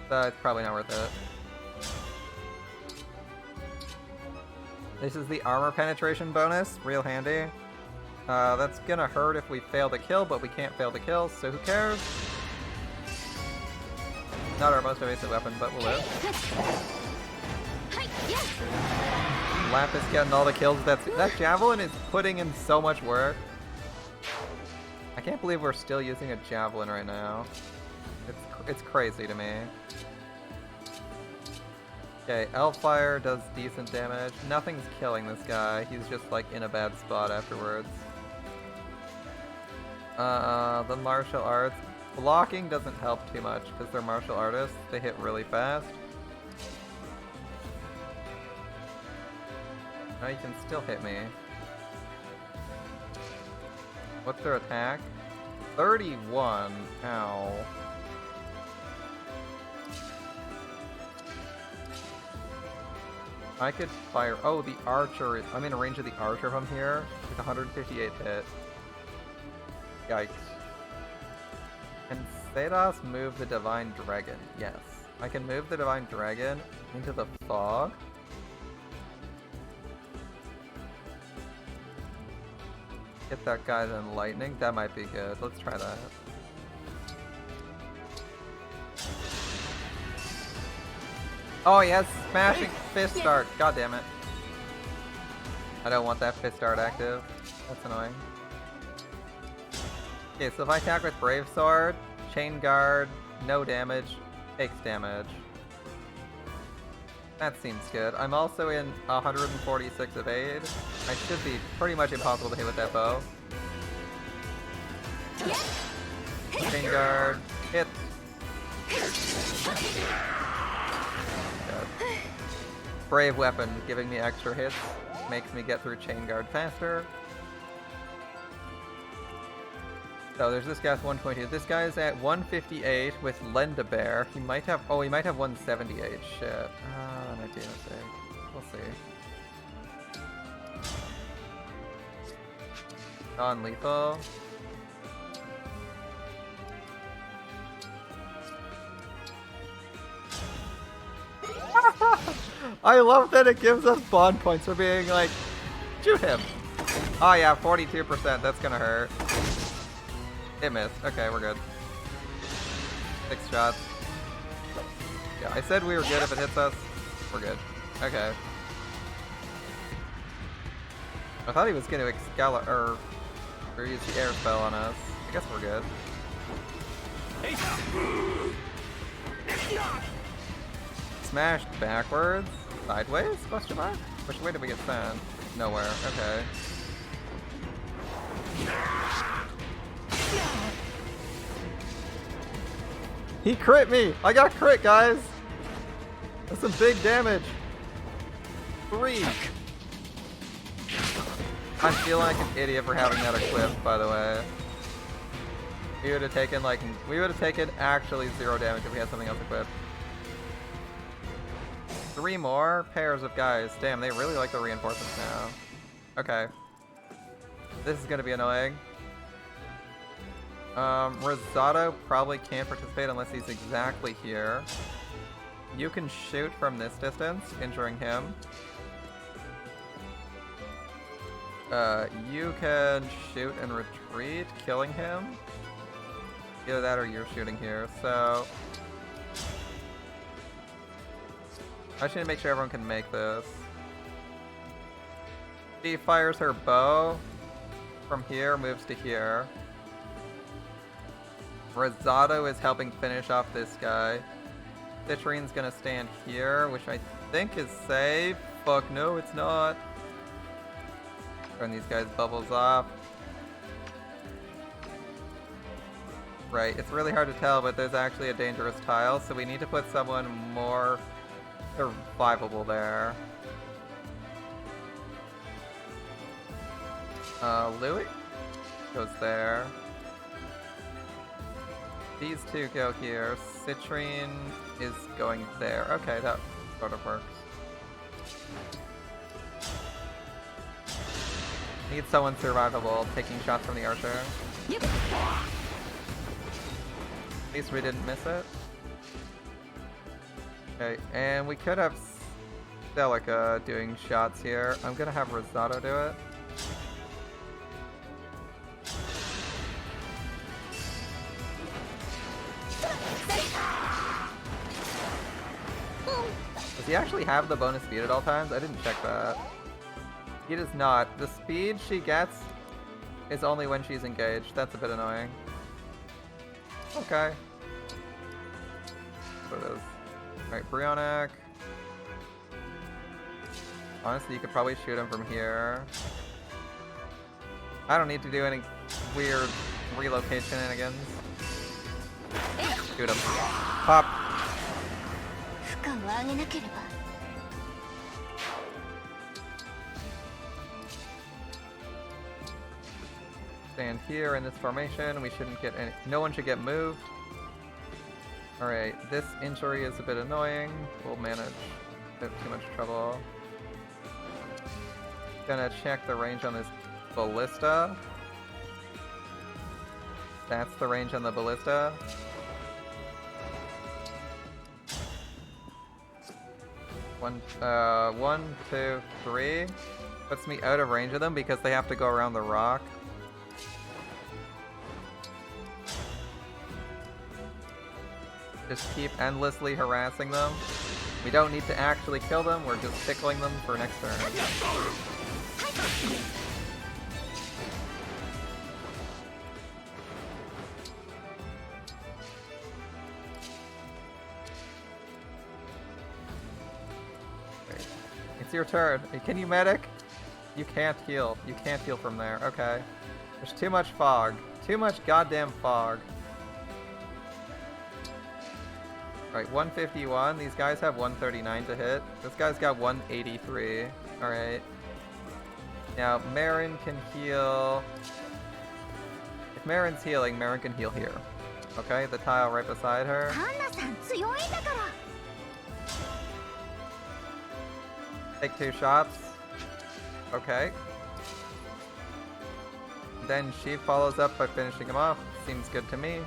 So it's probably not worth it. This is the armor penetration bonus. Real handy. That's gonna hurt if we fail the kill, but we can't fail the kill, so who cares? Not our most evasive weapon, but we'll live. Lapis getting all the kills. That javelin is putting in so much work. I can't believe we're still using a javelin right now. It's crazy to me. Okay, Elfire does decent damage. Nothing's killing this guy. He's just like in a bad spot afterwards. The martial arts. Blocking doesn't help too much because they're martial artists. They hit really fast. No, you can still hit me. What's their attack? 31. Ow. I could fire. Oh, the archer. I'm in range of the archer from here with 158 hit. Yikes. Can Sedas move the Divine Dragon? Yes. I can move the Divine Dragon into the fog. Hit that guy then lightning. That might be good. Let's try that. Oh, he has smashing fist start. God damn it. I don't want that fist start active. That's annoying. Okay, so if I attack with Brave Sword, Chain Guard, no damage, takes damage. That seems good. I'm also in 146 evade. I should be pretty much impossible to hit with that bow. Chain Guard, hit. Good. Brave Weapon, giving me extra hits, makes me get through Chain Guard faster. So there's this guy's 122. This guy's at 158 with Lend-a-Bear. He might have, oh, he might have 178. Shit. That might be a mistake. We'll see. Non-lethal. I love that it gives us bond points for being like, shoot him. Oh yeah, 42%. That's gonna hurt. It missed. Okay, we're good. 6 shots. Yeah, I said we were good if it hits us. We're good. Okay. I thought he was going to or use the air spell on us. I guess we're good. Smashed backwards? Sideways? Question mark? Which way did we get sent? Nowhere. Okay. He crit me! I got crit, guys! That's some big damage. 3. I'm feeling like an idiot for having that equipped, by the way. We would have taken actually 0 damage if we had something else equipped. 3 more pairs of guys. Damn, they really like the reinforcements now. Okay. This is gonna be annoying. Rosado probably can't participate unless he's exactly here. You can shoot from this distance, injuring him. You can shoot and retreat, killing him. Either that or you're shooting here, so... I just need to make sure everyone can make this. She fires her bow from here, moves to here. Rosado is helping finish off this guy. Citrine's gonna stand here, which I think is safe. Fuck no, it's not. Turn these guys' bubbles off. Right, it's really hard to tell, but there's actually a dangerous tile, so we need to put someone more survivable there. Louis goes there. These two go here. Citrine is going there. Okay, that sort of works. Need someone survivable, taking shots from the archer. Yep. At least we didn't miss it. Okay, and we could have Celica doing shots here. I'm gonna have Rosado do it. Does he actually have the bonus speed at all times? I didn't check that. He does not. The speed she gets is only when she's engaged. That's a bit annoying. Okay. That's what it is. Alright, Brionac. Honestly, you could probably shoot him from here. I don't need to do any weird relocation shenanigans. Shoot him. Pop. Stand here in this formation. We shouldn't get any. No one should get moved. Alright, this injury is a bit annoying. We'll manage. Don't have too much trouble. Gonna check the range on this ballista. That's the range on the ballista. One, 2, 3. Puts me out of range of them because they have to go around the rock. Just keep endlessly harassing them. We don't need to actually kill them, we're just tickling them for next turn. Okay. It's your turn. Can you medic? You can't heal. You can't heal from there. Okay. There's too much fog. Too much goddamn fog. Right, 151. These guys have 139 to hit. This guy's got 183. Alright. Now, Marin can heal... If Marin's healing, Marin can heal here. Okay, the tile right beside her. Take 2 shots. Okay. Then she follows up by finishing him off. Seems good to me.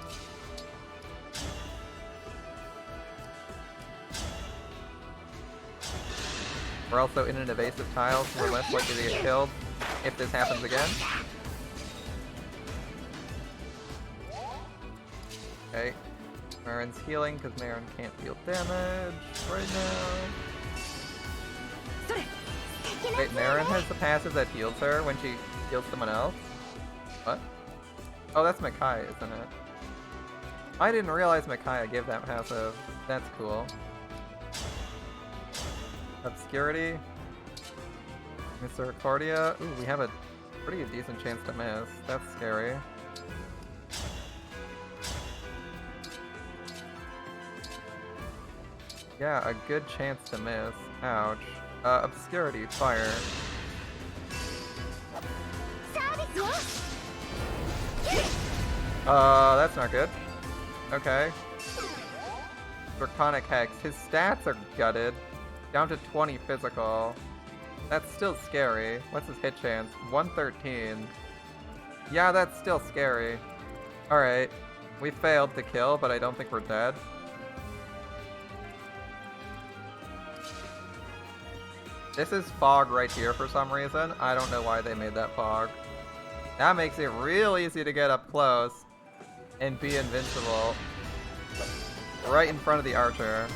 We're also in an evasive tile, so we're less likely to get killed if this happens again. Okay. Marin's healing because Marin can't deal damage right now. Wait, Marin has the passive that heals her when she heals someone else? What? Oh, that's Makai, isn't it? I didn't realize Makai gave that passive. That's cool. Obscurity. Misericordia. Ooh, we have a pretty decent chance to miss. That's scary. Yeah, a good chance to miss. Ouch. Obscurity, fire. That's not good. Okay. Draconic Hex. His stats are gutted. Down to 20 physical. That's still scary. What's his hit chance? 113. Yeah, that's still scary. Alright. We failed to kill, but I don't think we're dead. This is fog right here for some reason. I don't know why they made that fog. That makes it real easy to get up close and be invincible. Right in front of the archer.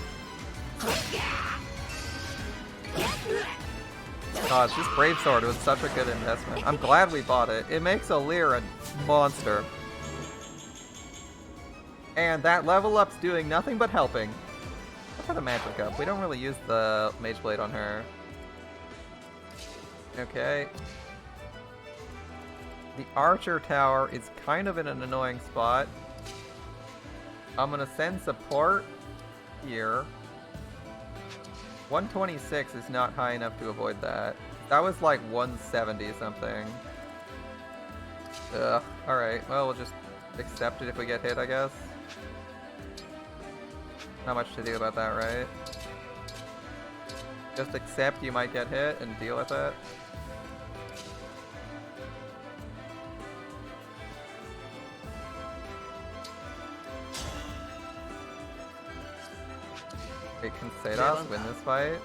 Gosh, this Brave Sword was such a good investment. I'm glad we bought it. It makes Alir a monster. And that level up's doing nothing but helping. Look for the magic up. We don't really use the Mage Blade on her. Okay. The Archer Tower is kind of in an annoying spot. I'm gonna send support here. 126 is not high enough to avoid that. That was like 170 something. Ugh. Alright, well, we'll just accept it if we get hit, I guess. Not much to do about that, right? Just accept you might get hit and deal with it. Okay, can Seidas win this fight?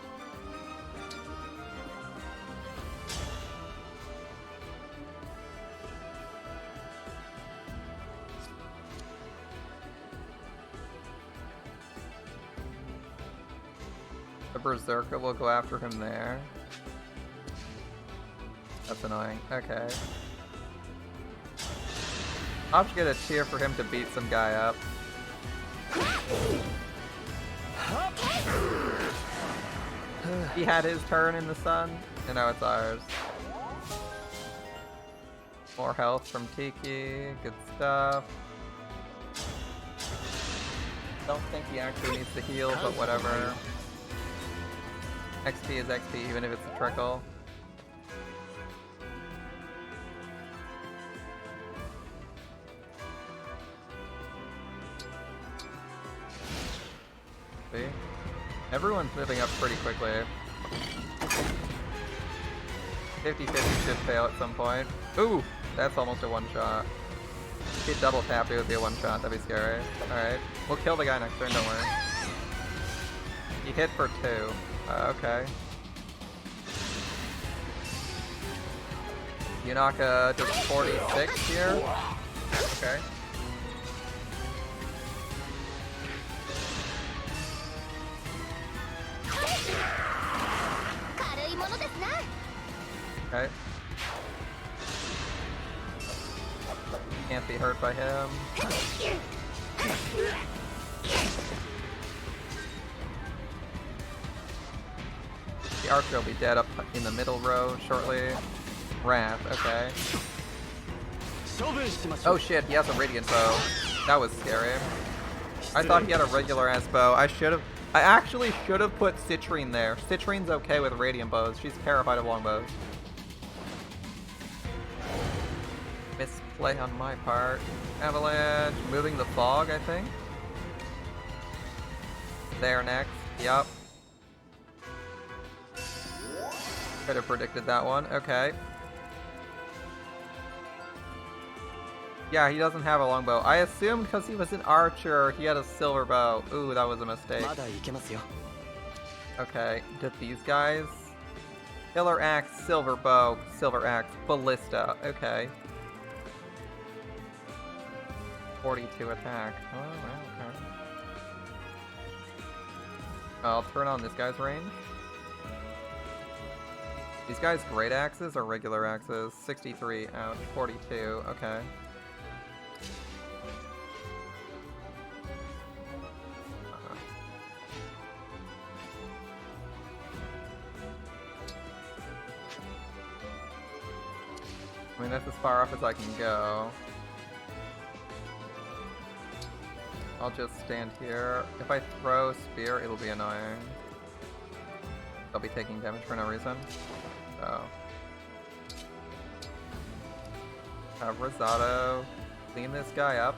The Berserker will go after him there. That's annoying. Okay. I'll just get a cheer for him to beat some guy up. He had his turn in the sun, and now it's ours. More health from Tiki, good stuff. Don't think he actually needs to heal, but whatever. XP is XP, even if it's a trickle. See? Everyone's moving up pretty quickly. 50-50 should fail at some point. Ooh! That's almost a one-shot. If he double tap, it would be a one-shot. That'd be scary. Alright. We'll kill the guy next turn, don't worry. He hit for 2. Okay. Yunaka does 46 here. Okay. Okay. Can't be hurt by him. The archer will be dead up in the middle row shortly. Wrath, okay. Oh shit, he has a radiant bow. That was scary. I thought he had a regular ass bow. I actually should have put Citrine there. Citrine's okay with radiant bows. She's terrified of longbows. Misplay on my part. Avalanche, moving the fog, I think. There next. Yup. Could have predicted that one. Okay. Yeah, he doesn't have a longbow. I assumed because he was an archer, he had a silver bow. Ooh, that was a mistake. Okay, did these guys? Killer axe, silver bow, silver axe, ballista. Okay. 42 attack. Oh, wow, okay. I'll turn on this guy's range. These guys' great axes or regular axes? 63, ouch, 42, okay. I mean, that's as far off as I can go. I'll just stand here. If I throw spear, it'll be annoying. I'll be taking damage for no reason. So. Have Rosado clean this guy up.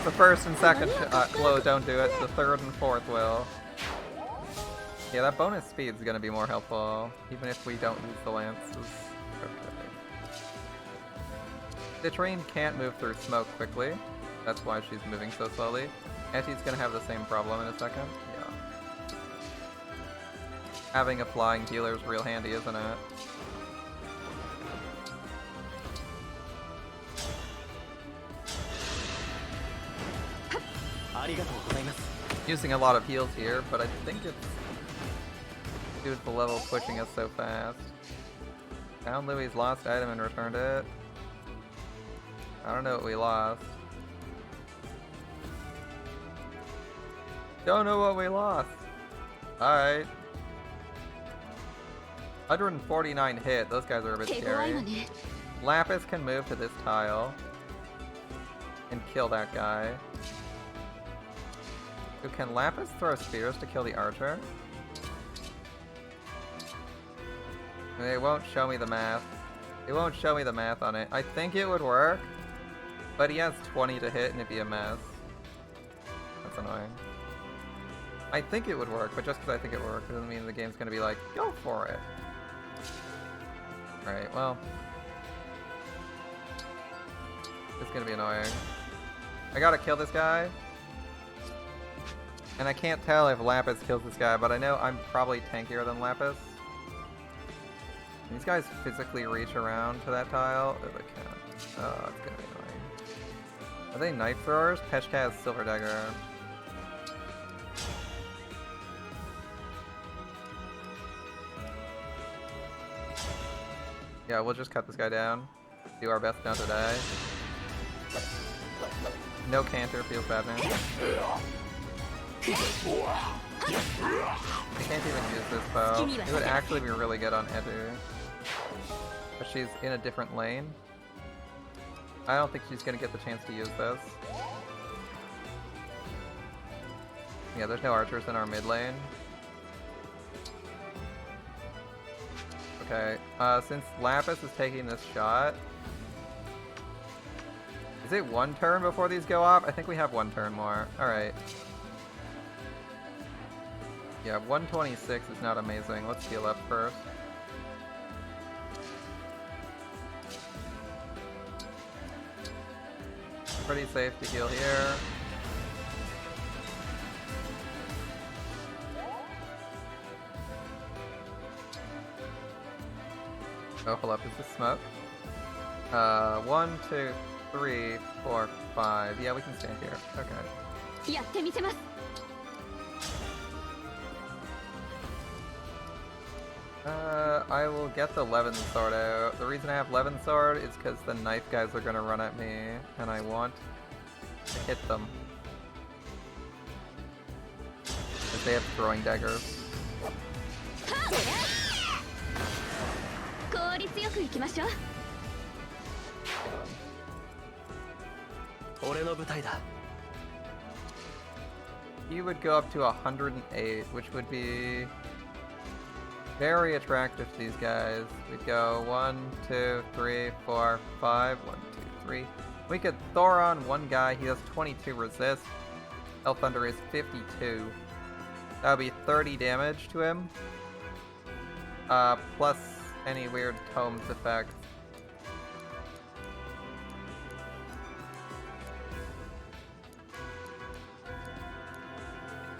The first and second blow don't do it, the third and fourth will. Yeah, that bonus speed is going to be more helpful, even if we don't use the lances. Okay. Citrine can't move through smoke quickly, that's why she's moving so slowly. Etty's going to have the same problem in a second. Yeah. Having a flying healer is real handy, isn't it? Using a lot of heals here, but I think it's due to the level pushing us so fast. Found Louis' lost item and returned it. I don't know what we lost. Don't know what we lost. Alright. 149 hit. Those guys are a bit scary. Lapis can move to this tile and kill that guy. So can Lapis throw spears to kill the archer? It won't show me the math. It won't show me the math on it. I think it would work, but he has 20 to hit and it'd be a mess. That's annoying. I think it would work, but just because I think it would work doesn't mean the game's gonna be like, go for it. Alright, well. It's gonna be annoying. I gotta kill this guy. And I can't tell if Lapis kills this guy, but I know I'm probably tankier than Lapis. These guys physically reach around to that tile. Oh, they can't. Oh, it's gonna be annoying. Are they knife throwers? Peshka has silver dagger. Yeah, we'll just cut this guy down. Do our best not to die. No canter, feels bad, man. I can't even use this bow. It would actually be really good on Edu. But she's in a different lane. I don't think she's gonna get the chance to use this. Yeah, there's no archers in our mid lane. Okay, since Lapis is taking this shot... Is it one turn before these go off? I think we have one turn more. Alright. Yeah, 126 is not amazing. Let's heal up first. Pretty safe to heal here. Oh, hold up, is this smoke? 1, 2, 3, 4, 5. Yeah, we can stand here. Okay. やってみせます。 I will get the Levin sword out. The reason I have Levin sword is because the knife guys are gonna run at me, and I want to hit them. Because they have throwing daggers. 効率よくいきましょう。 俺の舞台だ。 You would go up to 108, which would be very attractive to these guys. We'd go 1, 2, 3, 4, 5. 1, 2, 3. We could Thoron one guy. He has 22 resist. Elf Thunder is 52. That would be 30 damage to him. Plus any weird tomes effects.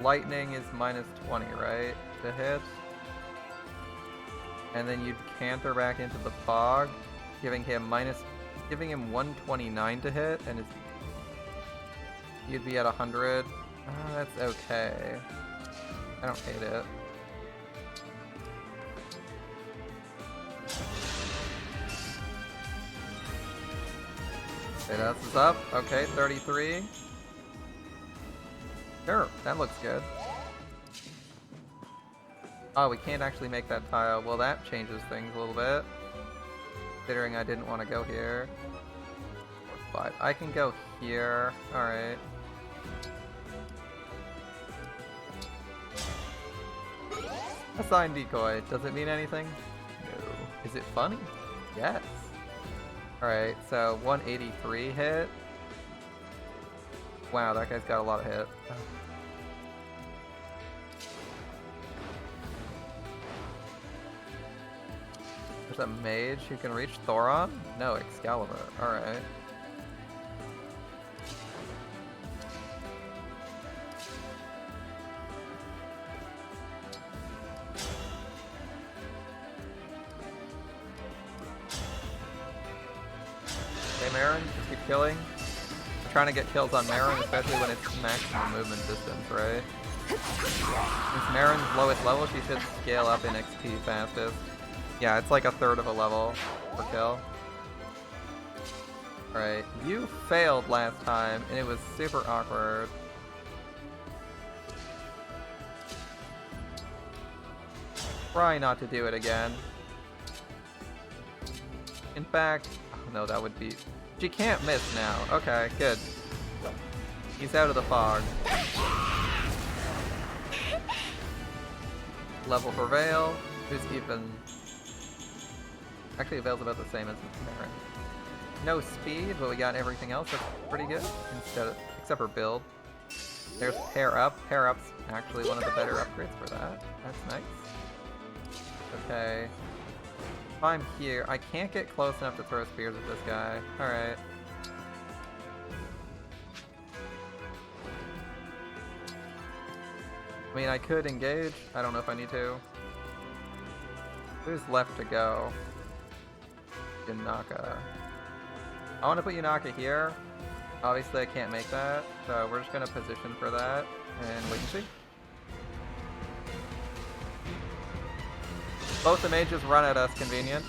Lightning is minus 20, right? To hit. And then you'd canter back into the fog, giving him 129 to hit, and you'd be at 100. That's okay. I don't hate it. Okay, that's up. Okay, 33. Sure, that looks good. Oh, we can't actually make that tile. Well, that changes things a little bit. Considering I didn't want to go here. 4, 5. I can go here. Alright. Assign decoy. Does it mean anything? No. Is it funny? Yes. Alright, so 183 hit. Wow, that guy's got a lot of hit. There's a mage who can reach Thoron? No, Excalibur. Alright. Okay, Marin, just keep killing. I'm trying to get kills on Marin, especially when it's maximum movement distance, right? Since Marin's lowest level, she should scale up in XP fastest. Yeah, it's like a third of a level per kill. Alright, you failed last time, and it was super awkward. Try not to do it again. In fact, oh no, that would be... She can't miss now. Okay, good. He's out of the fog. Level for Veil. Who's even... Actually, Veil's about the same as Marin. No speed, but we got everything else. That's pretty good. Except for build. There's Pair Up. Pair Up's actually one of the better upgrades for that. That's nice. Okay. If I'm here, I can't get close enough to throw spears at this guy. Alright. I mean, I could engage. I don't know if I need to. Who's left to go? Yunaka. I want to put Yunaka here. Obviously, I can't make that, so we're just going to position for that and wait and see. Both the mages run at us, convenient.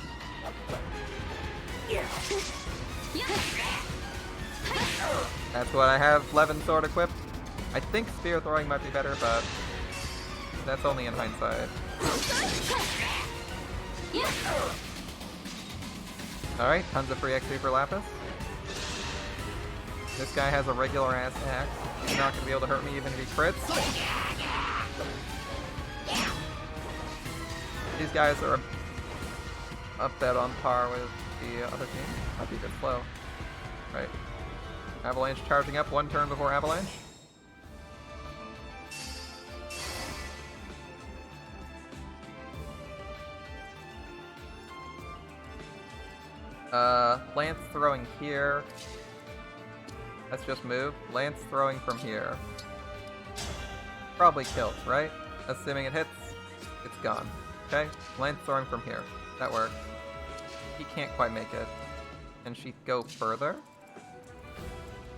That's what I have Levin sword equipped. I think spear throwing might be better, but that's only in hindsight. Alright, tons of free XP for Lapis. This guy has a regular ass axe. He's not going to be able to hurt me even if he crits. These guys are about on par with the other team. Might be a bit slow. Right. Avalanche charging up 1 turn before Avalanche. Lance throwing here. Let's just move. Lance throwing from here. Probably kills, right? Assuming it hits, it's gone. Okay? Lance throwing from here. That works. He can't quite make it. Can she go further?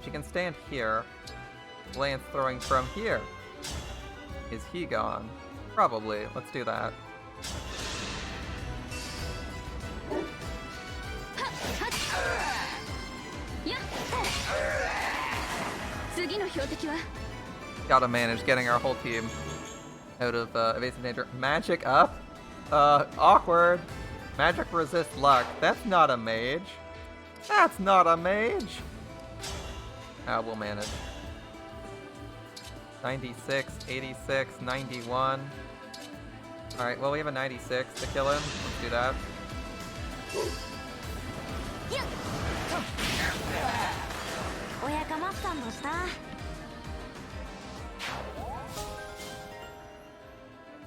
She can stand here. Lance throwing from here. Is he gone? Probably. Let's do that. Gotta manage getting our whole team out of evasive danger. Magic up? Awkward. Magic resist luck. That's not a mage. That's not a mage. We'll manage. 96, 86, 91. Alright, well we have a 96 to kill him. Let's do that.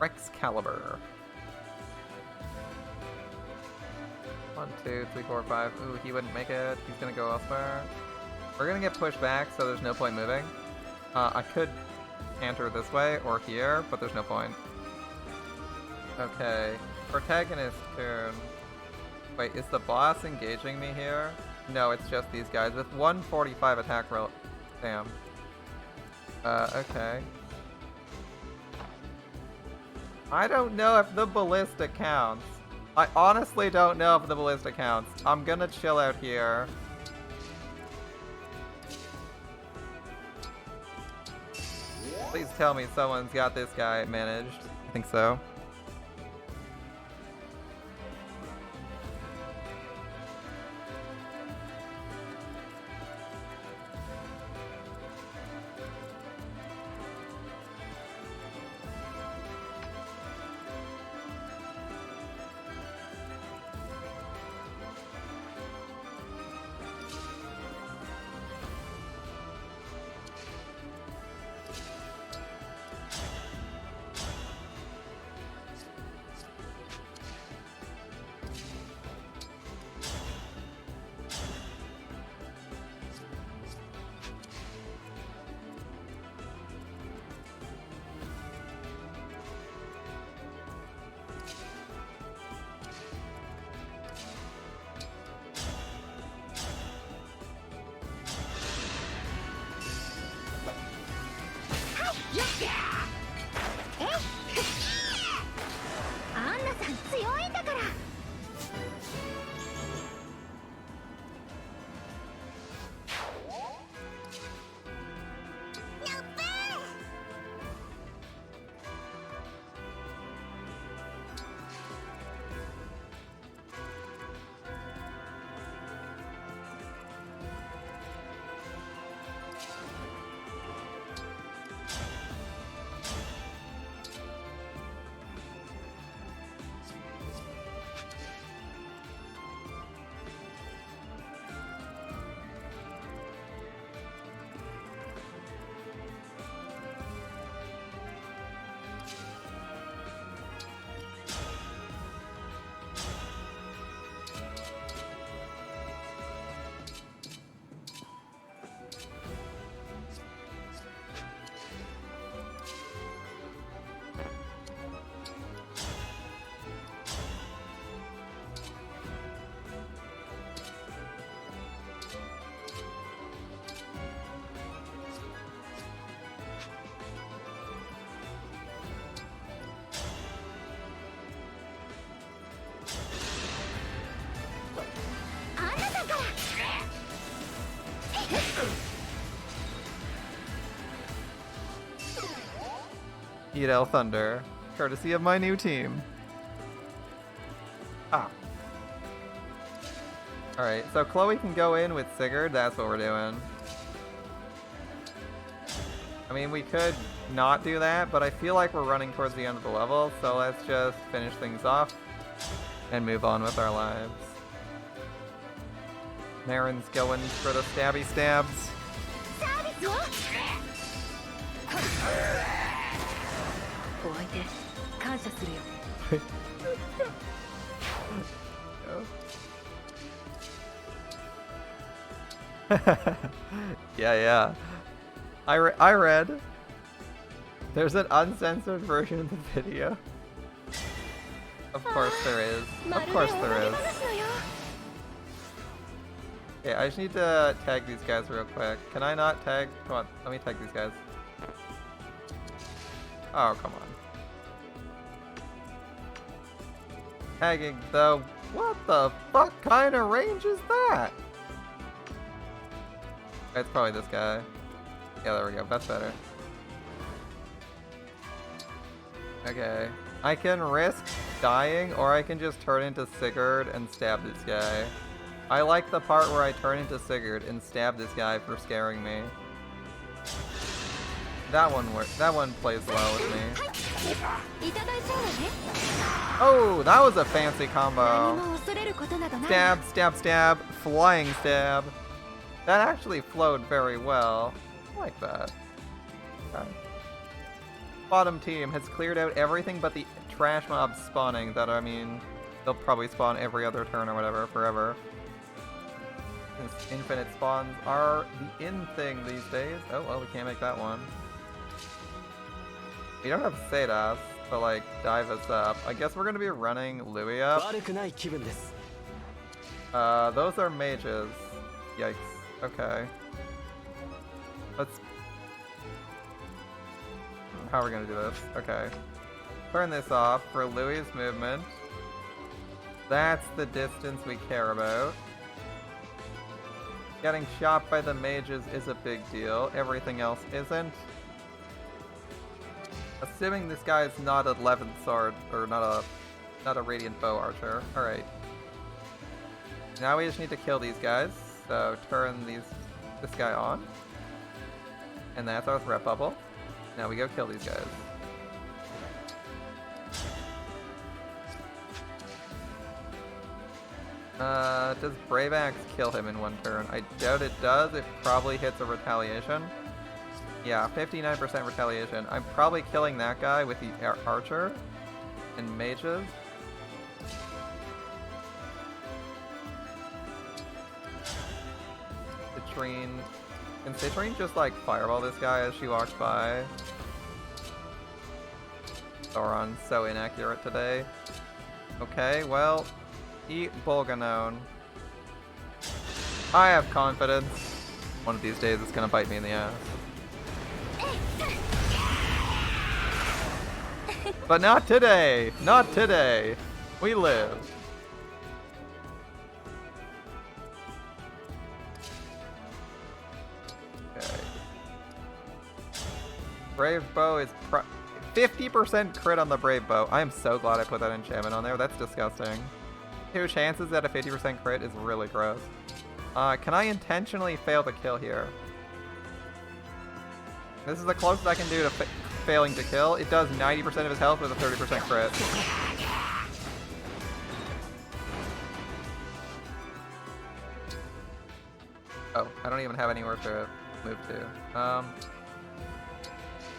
Excalibur. 1, 2, 3, 4, 5. Ooh, he wouldn't make it. He's gonna go elsewhere. We're gonna get pushed back, so there's no point moving. I could canter this way or here, but there's no point. Okay. Protagonist turn. Wait, is the boss engaging me here? No, it's just these guys with 145 attack roll. Damn. Okay. I don't know if the ballista counts. I honestly don't know if the ballista counts. I'm gonna chill out here. Please tell me someone's got this guy managed. I think so. Eat Thunder, courtesy of my new team. Ah. Alright, so Chloe can go in with Sigurd, that's what we're doing. I mean, we could not do that, but I feel like we're running towards the end of the level, so let's just finish things off. and move on with our lives. Marin's going for the stabby stabs. サービスをお相手感謝するよ。Yeah. I read. There's an uncensored version of the video. Of course there is. Of course there is. Okay, I just need to tag these guys real quick. Can I not tag? Come on, let me tag these guys. Oh, come on. Tagging though. What the fuck kind of range is that? It's probably this guy. Yeah, there we go. That's better. Okay. I can risk dying, or I can just turn into Sigurd and stab this guy. I like the part where I turn into Sigurd and stab this guy for scaring me. That one works. That one plays well with me. いただいちゃうわね Oh, that was a fancy combo. 何も恐れることなどない Stab, stab, stab, flying stab. That actually flowed very well. I like that. Okay. Bottom team has cleared out everything but the trash mobs spawning that, I mean, they'll probably spawn every other turn or whatever, forever. Since infinite spawns are the in thing these days. Oh, well, we can't make that one. We don't have Sedas to, like, dive us up. I guess we're gonna be running Louis up. 悪くない気分です。 Those are mages. Yikes. Okay. Let's... How are we gonna do this? Okay. Turn this off for Louis' movement. That's the distance we care about. Getting shot by the mages is a big deal. Everything else isn't. Assuming this guy is not a 11th sword, or not a radiant bow archer. Alright. Now we just need to kill these guys. So turn this guy on. And that's our threat bubble. Now we go kill these guys. Does Brave Axe kill him in one turn? I doubt it does. It probably hits a retaliation. Yeah, 59% retaliation. I'm probably killing that guy with the archer and mages. Citrine. Can Citrine just like fireball this guy as she walks by? Sauron's so inaccurate today. Okay, well, eat Bolganone. I have confidence. One of these days it's gonna bite me in the ass. But not today! Not today! We live. Okay. Brave Bow is 50% crit on the Brave Bow. I am so glad I put that enchantment on there. That's disgusting. 2 chances at a 50% crit is really gross. Can I intentionally fail the kill here? This is the closest I can do to failing to kill. It does 90% of his health with a 30% crit. Oh, I don't even have anywhere to move to.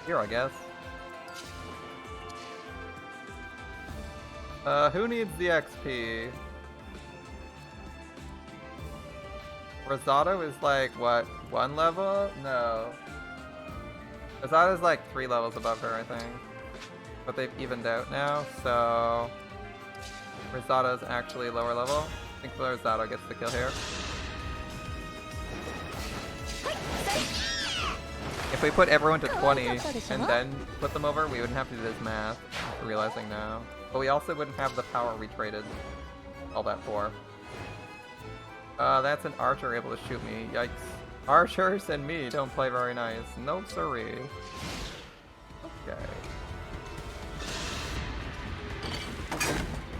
Here, I guess. Who needs the XP? Rosado is like, what, 1 level? No. Rosato's like 3 levels above her, I think. But they've evened out now, so... Rosato's actually lower level. I think Rosato gets the kill here. If we put everyone to 20 and then put them over, we wouldn't have to do this math. I'm realizing now. But we also wouldn't have the power we traded all that for. That's an archer able to shoot me. Yikes. Archers and me don't play very nice. No siree. Okay.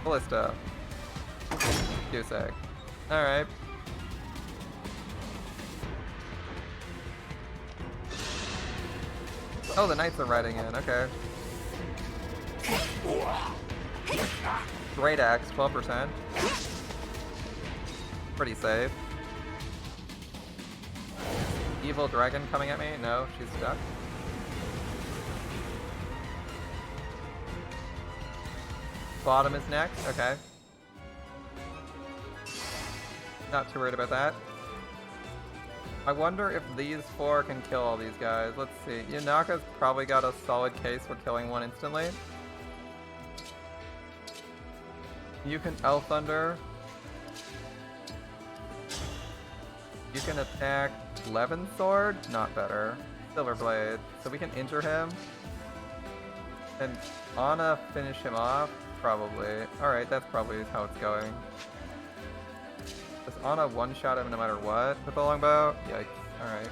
Ballista. Dusek. Alright. Oh, the knights are riding in. Okay. Great axe, 12%. Pretty safe. Evil dragon coming at me? No, she's stuck. Bottom is next, okay. Not too worried about that. I wonder if these four can kill all these guys. Let's see. Yunaka's probably got a solid case for killing one instantly. You can Elf Thunder. You can attack Levin Sword? Not better. Silver Blade. So we can injure him. And Anna finish him off? Probably. Alright, that's probably how it's going. Does Anna one-shot him no matter what with the longbow? Yikes. Alright.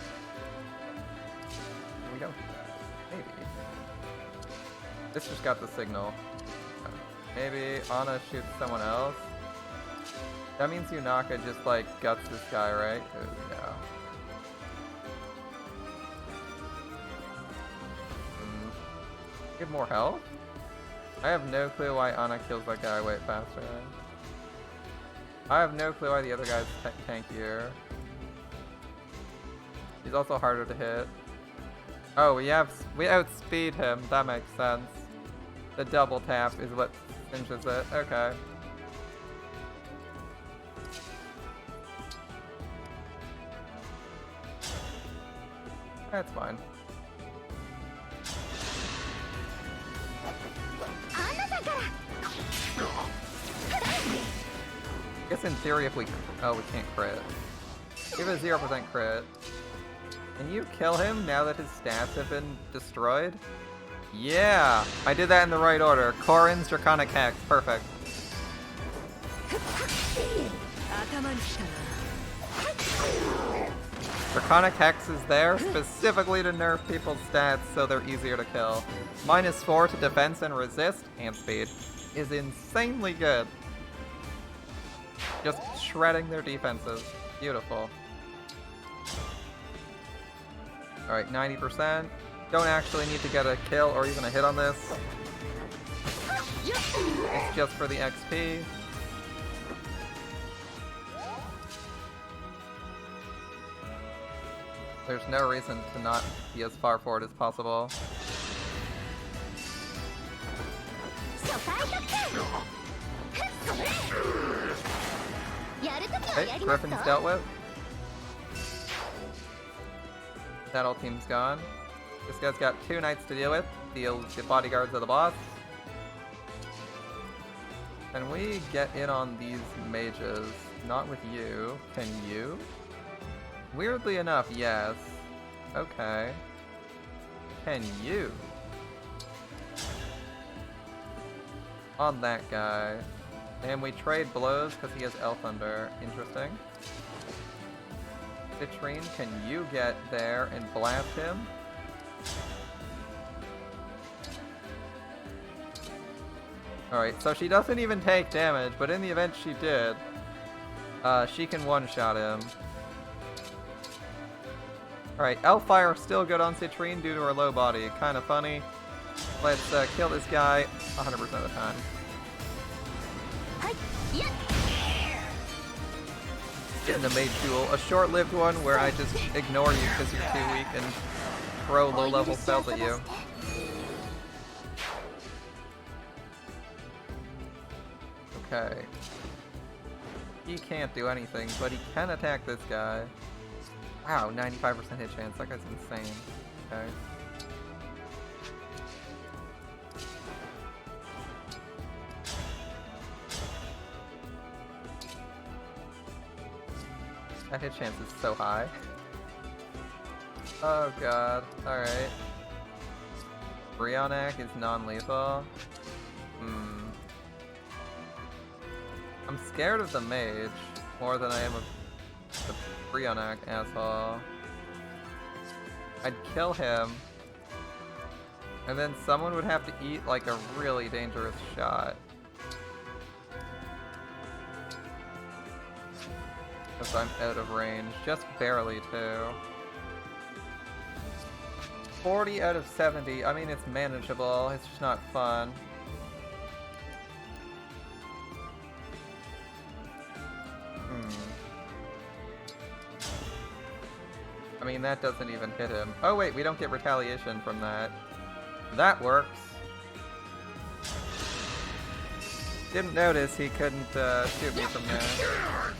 Here we go. Maybe. This just got the signal. Maybe Anna shoots someone else. That means Yunaka just like guts this guy, right? Yeah. Get more health? I have no clue why Anna kills that guy way faster. I have no clue why the other guy's tankier. He's also harder to hit. Oh, we outspeed him. That makes sense. The double tap is what cinches it. Okay. That's fine. I guess in theory if we... Oh, we can't crit. Give it a 0% crit. Can you kill him now that his stats have been destroyed? Yeah! I did that in the right order. Corin's Draconic Hex. Perfect. Draconic Hex is there specifically to nerf people's stats so they're easier to kill. -4 to defense and resist, and speed, is insanely good. Just shredding their defenses. Beautiful. Alright, 90%. Don't actually need to get a kill or even a hit on this. It's just for the XP. There's no reason to not be as far forward as possible. Okay, Griffin's dealt with. That whole team's gone. This guy's got 2 knights to deal with. The bodyguards of the boss. Can we get in on these mages? Not with you. Can you? Weirdly enough, yes. Okay. Can you? On that guy. And we trade blows because he has Elf Thunder. Interesting. Citrine, can you get there and blast him? Alright, so she doesn't even take damage, but in the event she did, she can one-shot him. Alright, Elfire still good on Citrine due to her low body. Kind of funny. Let's kill this guy 100% of the time. Getting a mage duel. A short-lived one where I just ignore you because you're too weak and throw low-level spells at you. Okay. He can't do anything, but he can attack this guy. Wow, 95% hit chance. That guy's insane. Okay. That hit chance is so high. Oh god. Alright. Brionac is non-lethal. I'm scared of the mage more than I am of the Brionac asshole. I'd kill him, and then someone would have to eat like a really dangerous shot. Because I'm out of range, just barely too. 40 out of 70, I mean it's manageable, it's just not fun. I mean, that doesn't even hit him. Oh wait, we don't get retaliation from that. That works. Didn't notice he couldn't shoot me from there.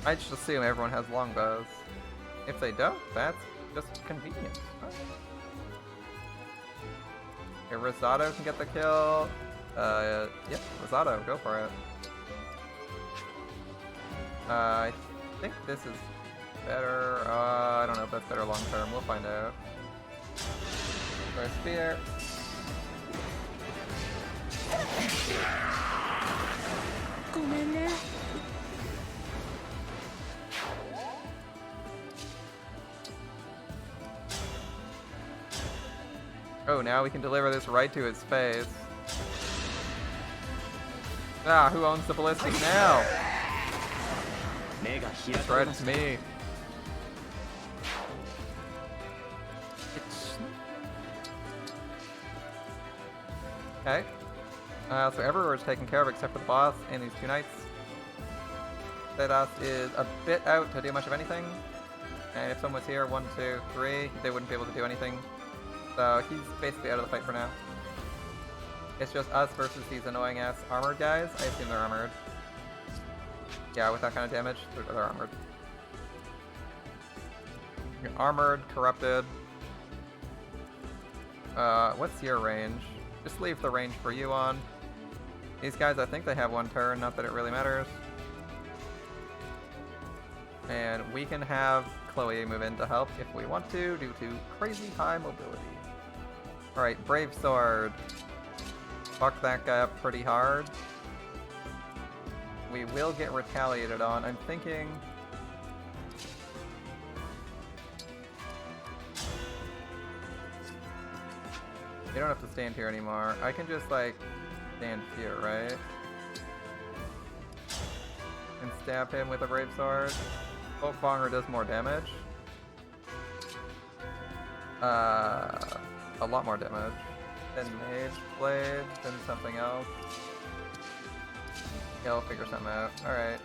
I just assume everyone has longbows. If they don't, that's just convenient. Okay, Rosado can get the kill. Yeah, Rosado, go for it. I think this is better. I don't know if that's better long term. We'll find out. Or spear. Oh, now we can deliver this right to his face. Ah, who owns the ballistic now? That's right, it's me. Okay. So everywhere's taken care of except for the boss and these two knights. Zedas is a bit out to do much of anything. And if someone was here, 1, 2, 3, they wouldn't be able to do anything. So he's basically out of the fight for now. It's just us versus these annoying ass armored guys. I assume they're armored. Yeah, with that kind of damage, they're armored. You're armored, corrupted. What's your range? Just leave the range for you on. These guys, I think they have 1 turn, not that it really matters. And we can have Chloe move in to help if we want to, due to crazy high mobility. Alright, Brave Sword. Fuck that guy up pretty hard. We will get retaliated on. I'm thinking... You don't have to stand here anymore. I can just, like, stand here, right? And stab him with a Brave Sword. Bolt Bonger does more damage. A lot more damage. Then Mage Blade, then something else. Yeah, we'll figure something out. Alright.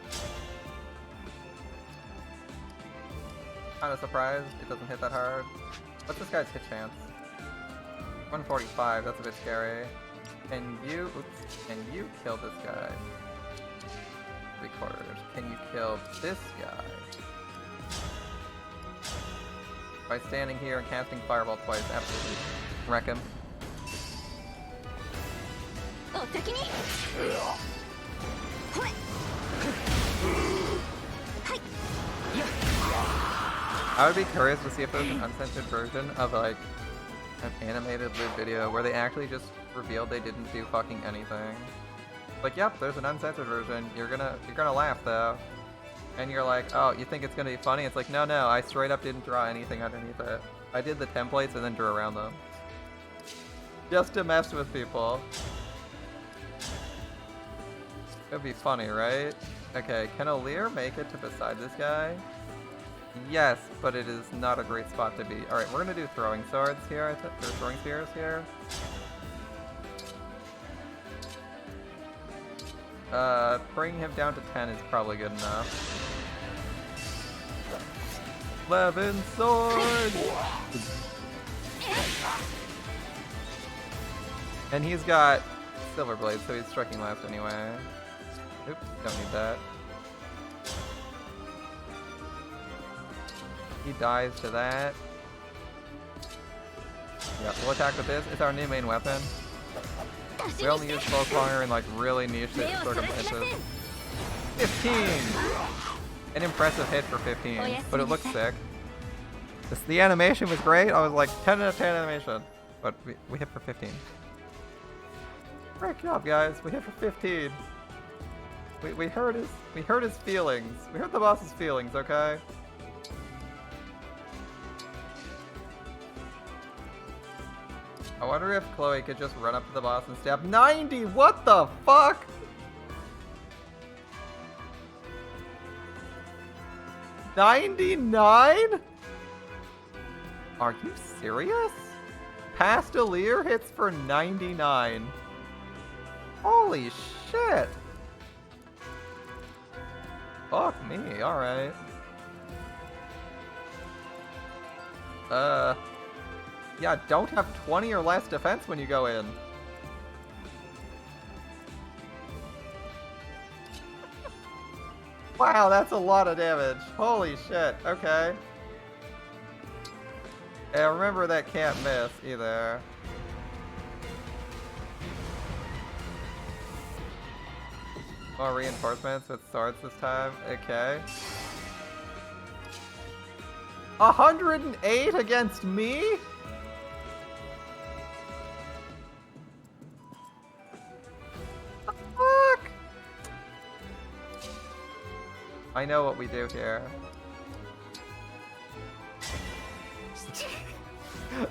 Kinda surprised it doesn't hit that hard. What's this guy's hit chance? 145, that's a bit scary. Can you kill this guy? 3/4. Can you kill this guy? By standing here and casting Fireball twice, absolutely. Wreck him. I would be curious to see if there's an uncensored version of like an animated live video where they actually just revealed they didn't do fucking anything. Like, yep, there's an uncensored version. You're gonna laugh though. And you're like, oh, you think it's gonna be funny? It's like, no, I straight up didn't draw anything underneath it. I did the templates and then drew around them. Just to mess with people. It'd be funny, right? Okay, can Alir make it to beside this guy? Yes, but it is not a great spot to be. Alright, we're gonna do throwing swords here, or throwing spears here. Bringing him down to 10 is probably good enough. 11 swords! And he's got Silver Blade, so he's striking last anyway. Oops, don't need that. He dies to that. Yeah, we'll attack with this. It's our new main weapon. We only use Bulk Bonger in like really niche circumstances. 15! An impressive hit for 15, but it looks sick. The animation was great. I was like 10 out of 10 animation, but we hit for 15. Great job, guys. We hit for 15. We heard his feelings. We heard the boss's feelings. Okay. I wonder if Chloe could just run up to the boss and stab 90. What the fuck? $99? Are you serious? Past Alir hits for 99. Holy shit. Fuck me, alright. Yeah, don't have 20 or less defense when you go in. Wow, that's a lot of damage. Holy shit, okay. Yeah, remember that can't miss either. More reinforcements with swords this time. Okay. 108 against me? Fuck! I know what we do here.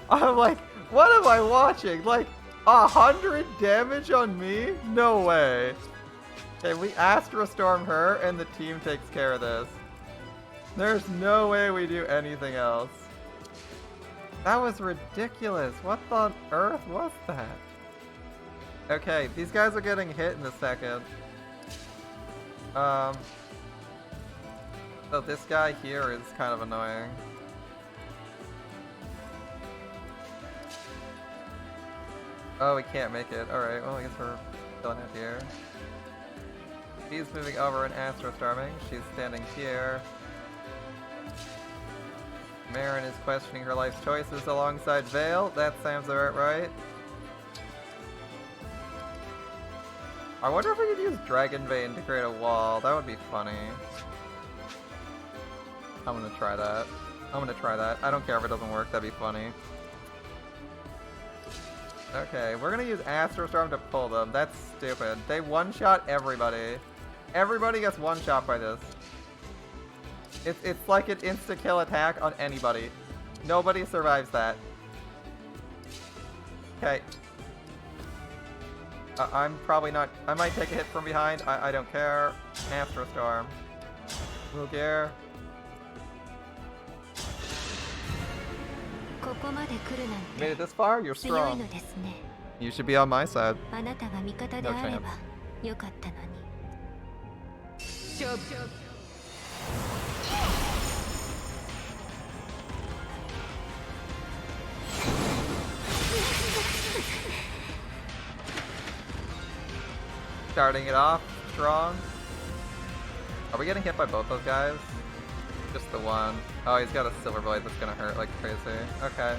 I'm like, what am I watching? Like, 100 damage on me? No way. Okay, we Astra Storm her, and the team takes care of this. There's no way we do anything else. That was ridiculous. What on earth was that? Okay, these guys are getting hit in a second. So this guy here is kind of annoying. Oh, we can't make it. Alright, well I guess we're killing it here. She's moving over and Astro Storming. She's standing here. Marin is questioning her life's choices alongside Vale. That sounds about right. I wonder if we could use Dragon Vein to create a wall. That would be funny. I'm gonna try that. I don't care if it doesn't work. That'd be funny. Okay, we're gonna use Astro Storm to pull them. That's stupid. They one-shot everybody. Everybody gets one-shot by this. It's like an insta-kill attack on anybody. Nobody survives that. Okay. I'm probably not... I might take a hit from behind. I don't care. Astro Storm. Mulgir. Made it this far? You're strong. You should be on my side. No chance. Starting it off strong. Are we getting hit by both those guys? Just the one. Oh, he's got a silver blade that's gonna hurt like crazy. Okay.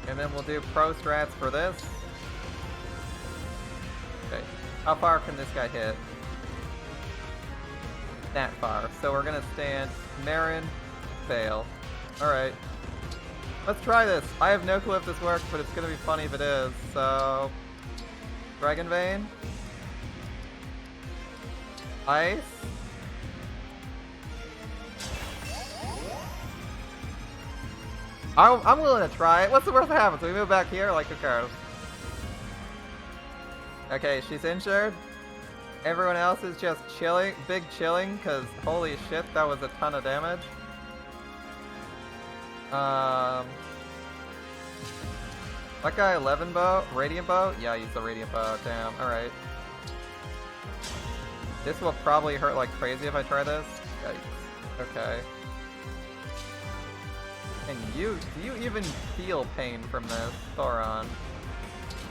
And then we'll do pro strats for this. Okay. How far can this guy hit? That far. So we're gonna stand Marin, Vale. Alright. Let's try this. I have no clue if this works, but it's gonna be funny if it is. So... Dragon Vein. Ice. I'm willing to try it. What's the worst that happens? We move back here? Like, who cares? Okay, she's injured. Everyone else is just chilling. Big chilling, because holy shit, that was a ton of damage. That guy 11 bow? Radiant bow? Yeah, he's a radiant bow. Damn, alright. This will probably hurt like crazy if I try this. Yikes. Okay. And do you even feel pain from this, Thoron?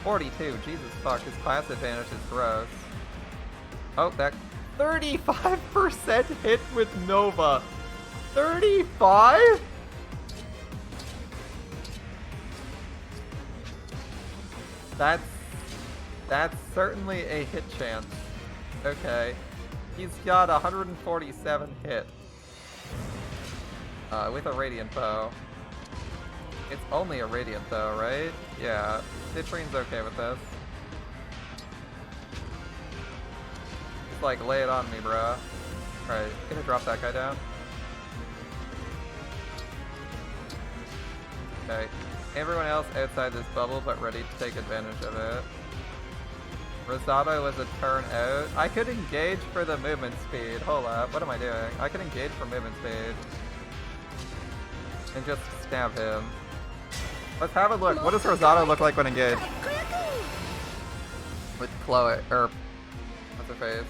42, Jesus fuck, his class advantage is gross. Oh, that 35% hit with Nova. 35? That's certainly a hit chance. Okay. He's got 147 hit. With a Radiant Bow. It's only a Radiant though, right? Yeah. Citrine's okay with this. Just like, lay it on me, bruh. Alright, gonna drop that guy down. Okay. Everyone else outside this bubble, but ready to take advantage of it. Rosado was a turn out. I could engage for the movement speed. Hold up, what am I doing? I could engage for movement speed. And just stab him. Let's have a look. What does Rosado look like when engaged? With Chloe, or what's her face?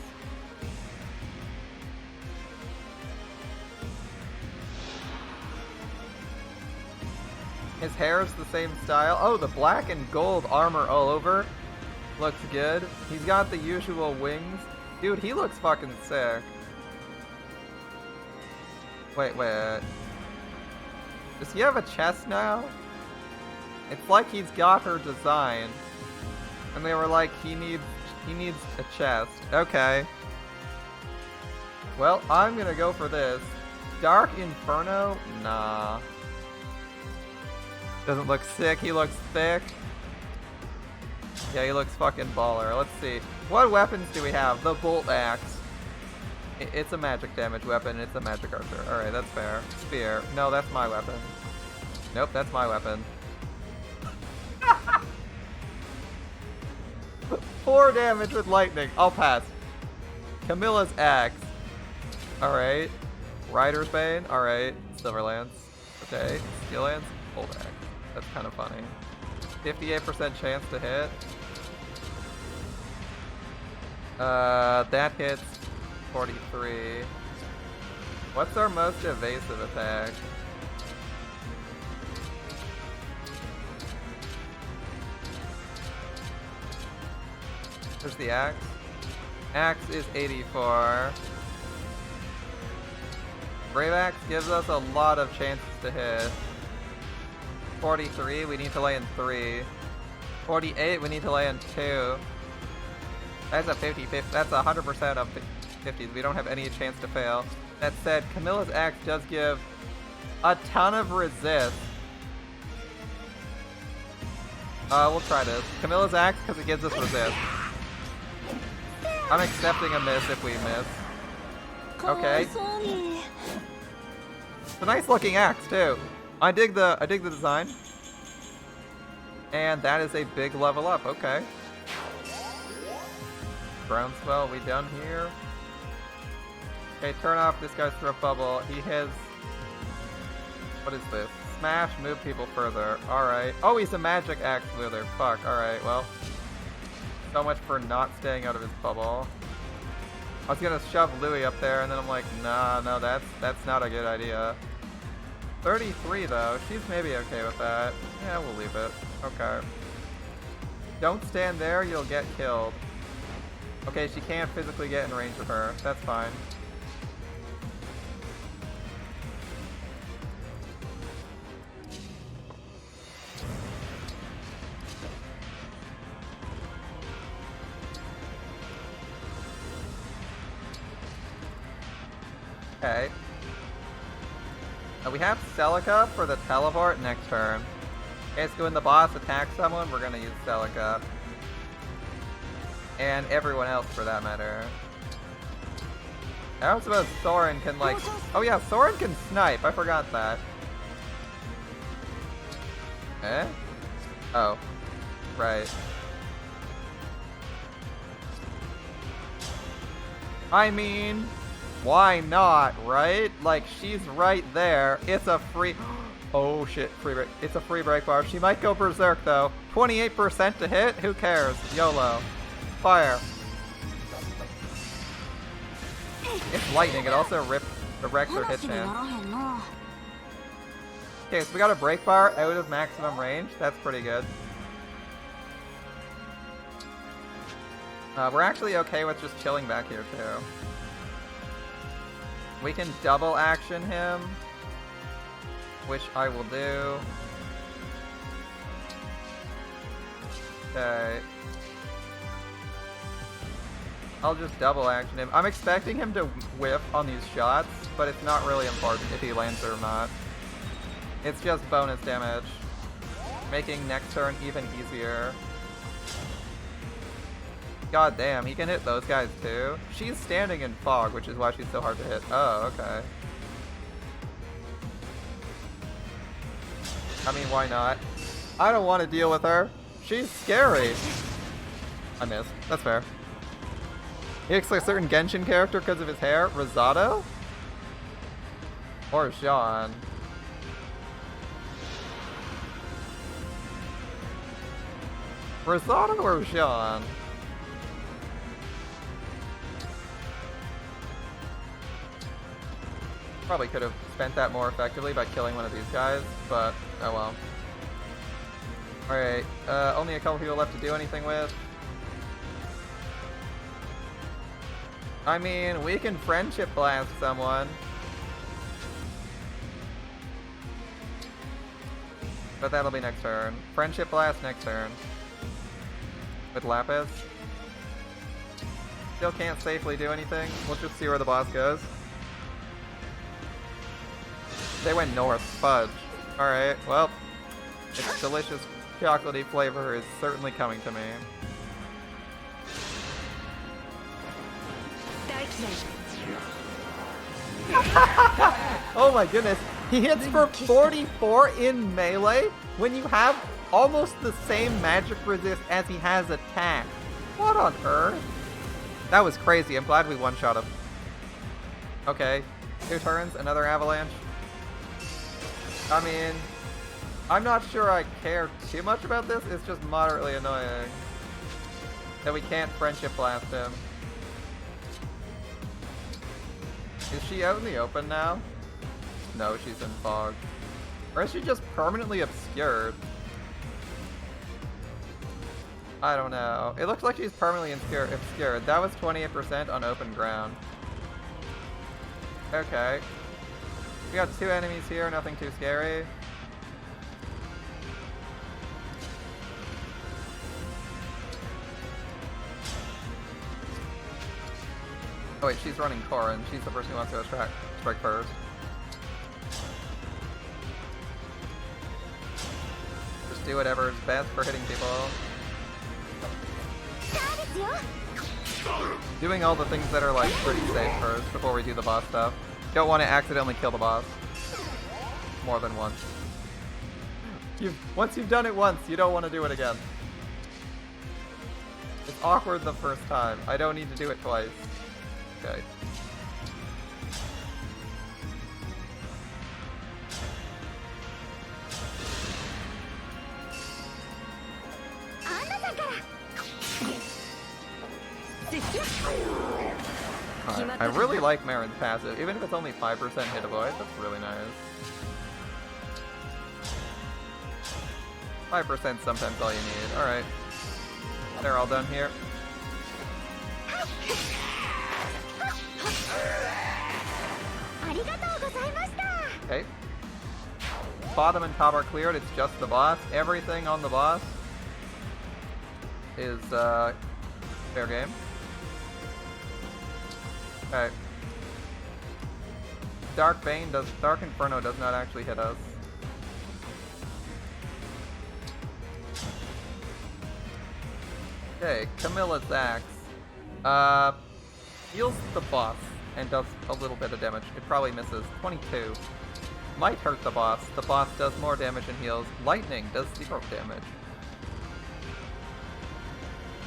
His hair's the same style. Oh, the black and gold armor all over. Looks good. He's got the usual wings. Dude, he looks fucking sick. Wait. Does he have a chest now? It's like he's got her design. And they were like, he needs a chest. Okay. Well, I'm gonna go for this. Dark Inferno? Nah. Doesn't look sick, he looks thick. Yeah, he looks fucking baller. Let's see. What weapons do we have? The Bolt Axe. It's a magic damage weapon, it's a magic archer. Alright, that's fair. Spear. No, that's my weapon. Nope, that's my weapon. 4 damage with lightning. I'll pass. Camilla's Axe. Alright. Rider's Bane. Alright. Silver Lance. Okay. Steel Lance. Bolt Axe. That's kind of funny. 58% chance to hit. That hits 43. What's our most evasive attack? There's the axe. Axe is 84. Brave Axe gives us a lot of chances to hit. 43, we need to lay in 3. 48, we need to lay in 2. That's a 50-50. That's 100% of 50s. We don't have any chance to fail. That said, Camilla's Axe does give a ton of resist. We'll try this. Camilla's Axe, because it gives us resist. I'm accepting a miss if we miss. Okay. It's a nice looking axe too. I dig the design. And that is a big level up, okay. Groundswell, we done here? Okay, turn off this guy's throw bubble. He has... What is this? Smash, move people further. Alright. Oh, he's a magic axe wielder. Fuck, alright, well. So much for not staying out of his bubble. I was gonna shove Louis up there, and then I'm like, nah, no, that's not a good idea. 33 though, she's maybe okay with that. Yeah, we'll leave it. Okay. Don't stand there, you'll get killed. Okay, she can't physically get in range of her. That's fine. Okay. Now we have Celica for the teleport next turn. Okay, so when the boss attacks someone, we're gonna use Celica. And everyone else for that matter. I don't suppose Soren can like... Oh yeah, Soren can snipe, I forgot that. Eh? Oh. Right. I mean... Why not, right? Like, she's right there. It's a free... Oh shit, free break. It's a free break bar. She might go berserk though. 28% to hit? Who cares? YOLO. Fire. It's lightning. It also wrecks her hit chance. Okay, so we got a break bar out of maximum range. That's pretty good. We're actually okay with just chilling back here too. We can double action him, which I will do. Okay. I'll just double action him. I'm expecting him to whiff on these shots, but it's not really important if he lands or not. It's just bonus damage, making next turn even easier. God damn, he can hit those guys too. She's standing in fog, which is why she's so hard to hit. Oh, okay. I mean, why not? I don't want to deal with her. She's scary. I missed. That's fair. He looks like a certain Genshin character because of his hair. Rosado? Or Jean? Rosado or Jean? Probably could have spent that more effectively by killing one of these guys, but oh well. Alright, only a couple people left to do anything with. I mean, we can friendship blast someone. But that'll be next turn. Friendship blast next turn. With Lapis. Still can't safely do anything. We'll just see where the boss goes. They went north. Fudge. Alright, well. Its delicious chocolatey flavor is certainly coming to me. Oh my goodness. He hits for 44 in melee when you have almost the same magic resist as he has attack. What on earth? That was crazy. I'm glad we one-shot him. Okay. 2 turns, another avalanche. I mean, I'm not sure I care too much about this. It's just moderately annoying that we can't friendship blast him. Is she out in the open now? No, she's in fog. Or is she just permanently obscured? I don't know. It looks like she's permanently obscured. That was 28% on open ground. Okay. We got 2 enemies here, nothing too scary. Oh wait, she's running Corin. She's the person who wants to strike first. Just do whatever's best for hitting people. Doing all the things that are like pretty safe first before we do the boss stuff. Don't want to accidentally kill the boss. More than once. Once you've done it once, you don't want to do it again. It's awkward the first time. I don't need to do it twice. Okay. I really like Marin's passive, even if it's only 5% hit avoid, that's really nice. 5% sometimes all you need. Alright. They're all done here. Okay. Bottom and top are cleared, it's just the boss. Everything on the boss is fair game. Okay. Dark Inferno does not actually hit us. Okay, Camilla's axe. Heals the boss and does a little bit of damage. It probably misses. 22. Might hurt the boss. The boss does more damage and heals. Lightning does 0 damage.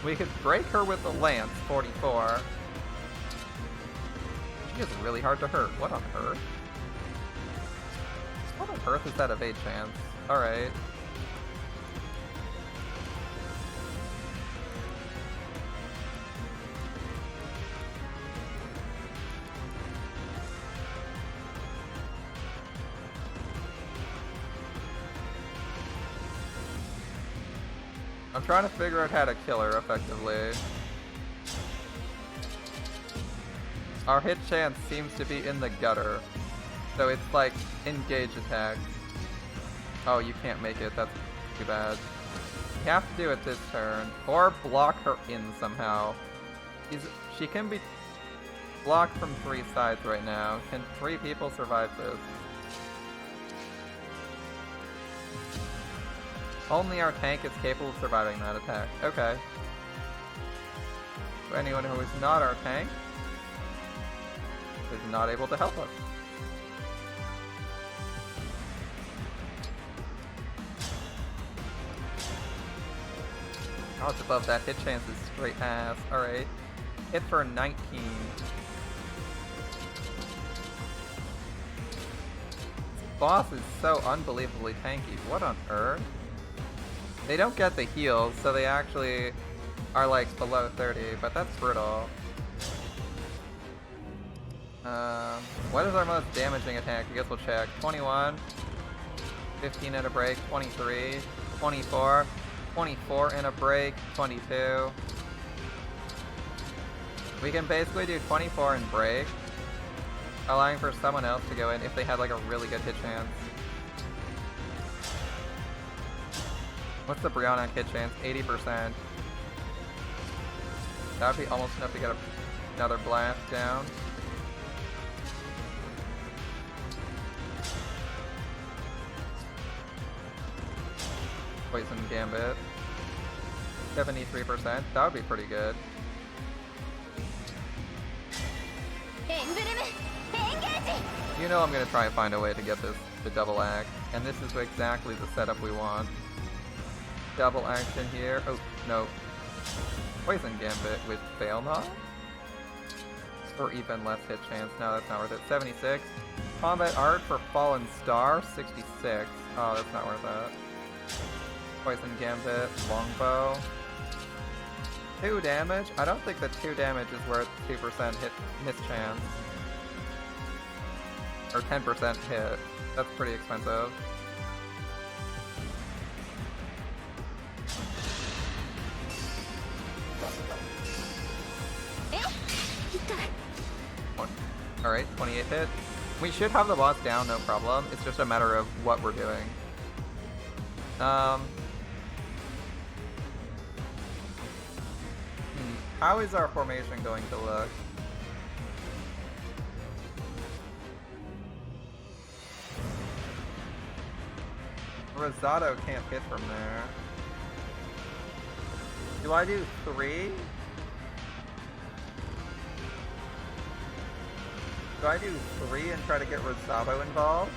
We could break her with the lance, 44. She is really hard to hurt. What on earth? What on earth is that evade chance? Alright. I'm trying to figure out how to kill her effectively. Our hit chance seems to be in the gutter. So it's like, engage attack. Oh, you can't make it. That's too bad. You have to do it this turn. Or block her in somehow. She can be blocked from 3 sides right now. Can 3 people survive this? Only our tank is capable of surviving that attack. Okay. So anyone who is not our tank is not able to help us. Oh, it's above that. Hit chance is straight ass. Alright. Hit for 19. This boss is so unbelievably tanky. What on earth? They don't get the heals, so they actually are like below 30, but that's brutal. What is our most damaging attack? I guess we'll check. 21, 15 at a break, 23. 24. 24 in a break. 22. We can basically do 24 and break, allowing for someone else to go in if they had like a really good hit chance. What's the Brianna hit chance? 80%. That would be almost enough to get another blast down. Poison Gambit. 73%. That would be pretty good. You know I'm gonna try and find a way to get this to double act, and this is exactly the setup we want. Double action here. Oh, no. Poison Gambit with Fail Not? Or even less hit chance. No, that's not worth it. 76. Combat Art for Fallen Star, 66. Oh, that's not worth it. Poison Gambit, Longbow. 2 damage? I don't think that 2 damage is worth 2% hit miss chance. Or 10% hit. That's pretty expensive. Alright, 28 hit. We should have the boss down, no problem. It's just a matter of what we're doing. How is our formation going to look? Rosado can't hit from there. Do I do 3? Do I do 3 and try to get Rosado involved?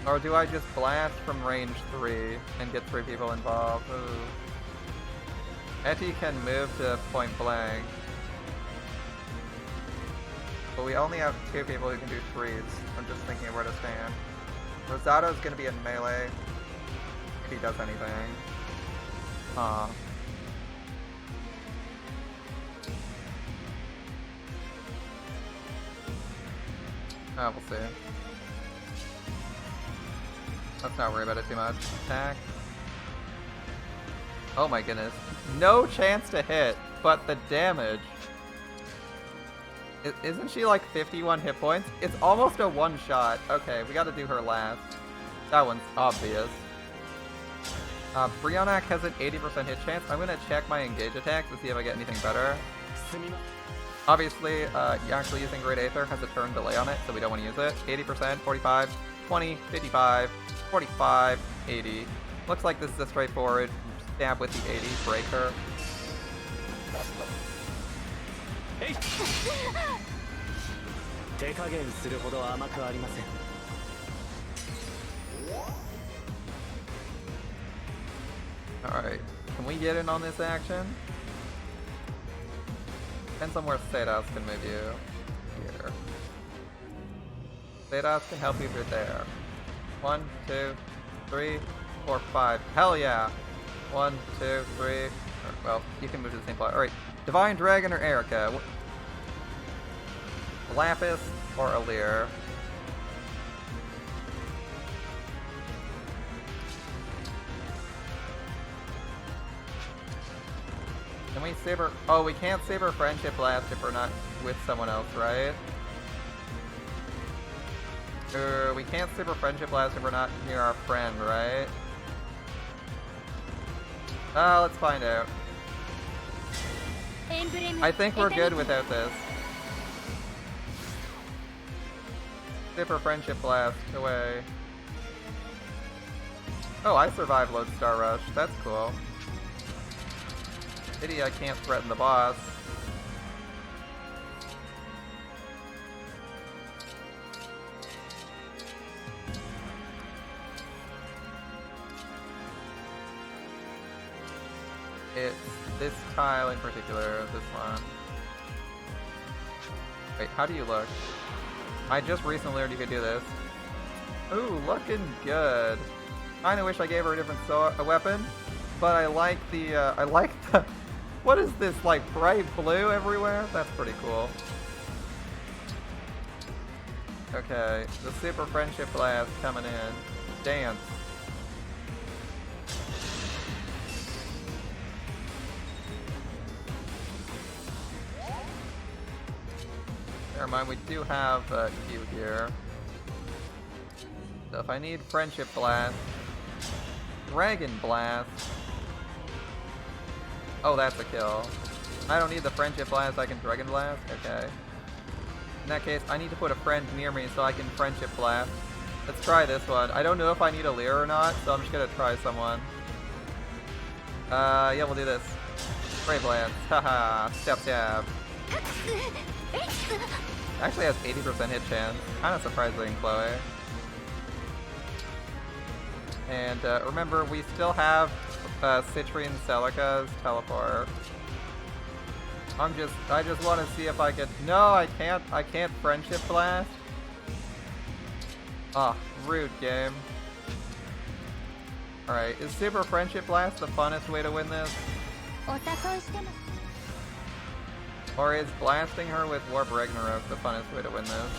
Or do I just blast from range 3 and get 3 people involved? Ooh. Etty can move to point blank. But we only have 2 people who can do 3s. I'm just thinking of where to stand. Rosado's gonna be in melee if he does anything. We'll see. Let's not worry about it too much. Attack. Oh my goodness. No chance to hit, but the damage. Isn't she like 51 hit points? It's almost a one-shot. Okay, we gotta do her last. That one's obvious. Brionac has an 80% hit chance. I'm gonna check my engage attacks to see if I get anything better. Obviously, actually using Great Aether has a turn delay on it, so we don't want to use it. 80%, 45, 20, 55, 45, 80. Looks like this is a straightforward stab with the 80, break her. Alright, can we get in on this action? Depends on where Sedas can move you. Here. Sedas can help you if you're there. 1, 2, 3, 4, 5. Hell yeah! 1, 2, 3. Or, well, you can move to the same plot. Alright. Divine Dragon or Erica? Lapis or Alir? Can we save her? Oh, we can't save her Friendship Blast if we're not with someone else, right? We can't save her Friendship Blast if we're not near our friend, right? Let's find out. I think we're good without this. Save her Friendship Blast away. Oh, I survived Lodestar Rush. That's cool. Pity I can't threaten the boss. It's this tile in particular, this one. Wait, how do you look? I just recently learned you could do this. Ooh, looking good. Kinda wish I gave her a different weapon, but I like the, what is this, like, bright blue everywhere? That's pretty cool. Okay, the super friendship blast coming in. Dance. Never mind, we do have Q here. So if I need friendship blast, dragon blast. Oh, that's a kill. I don't need the friendship blast, I can dragon blast? Okay. In that case, I need to put a friend near me so I can friendship blast. Let's try this one. I don't know if I need a Leer or not, so I'm just gonna try someone. Yeah, we'll do this. Spray blast. Haha, step stab. Actually has 80% hit chance. Kinda surprising, Chloe. And remember, we still have Citrine Celica's teleport. I just want to see if I can. No, I can't friendship blast. Ah, rude game. Alright, is super friendship blast the funnest way to win this? お誘いしても Or is blasting her with Warp Ragnarok the funnest way to win this?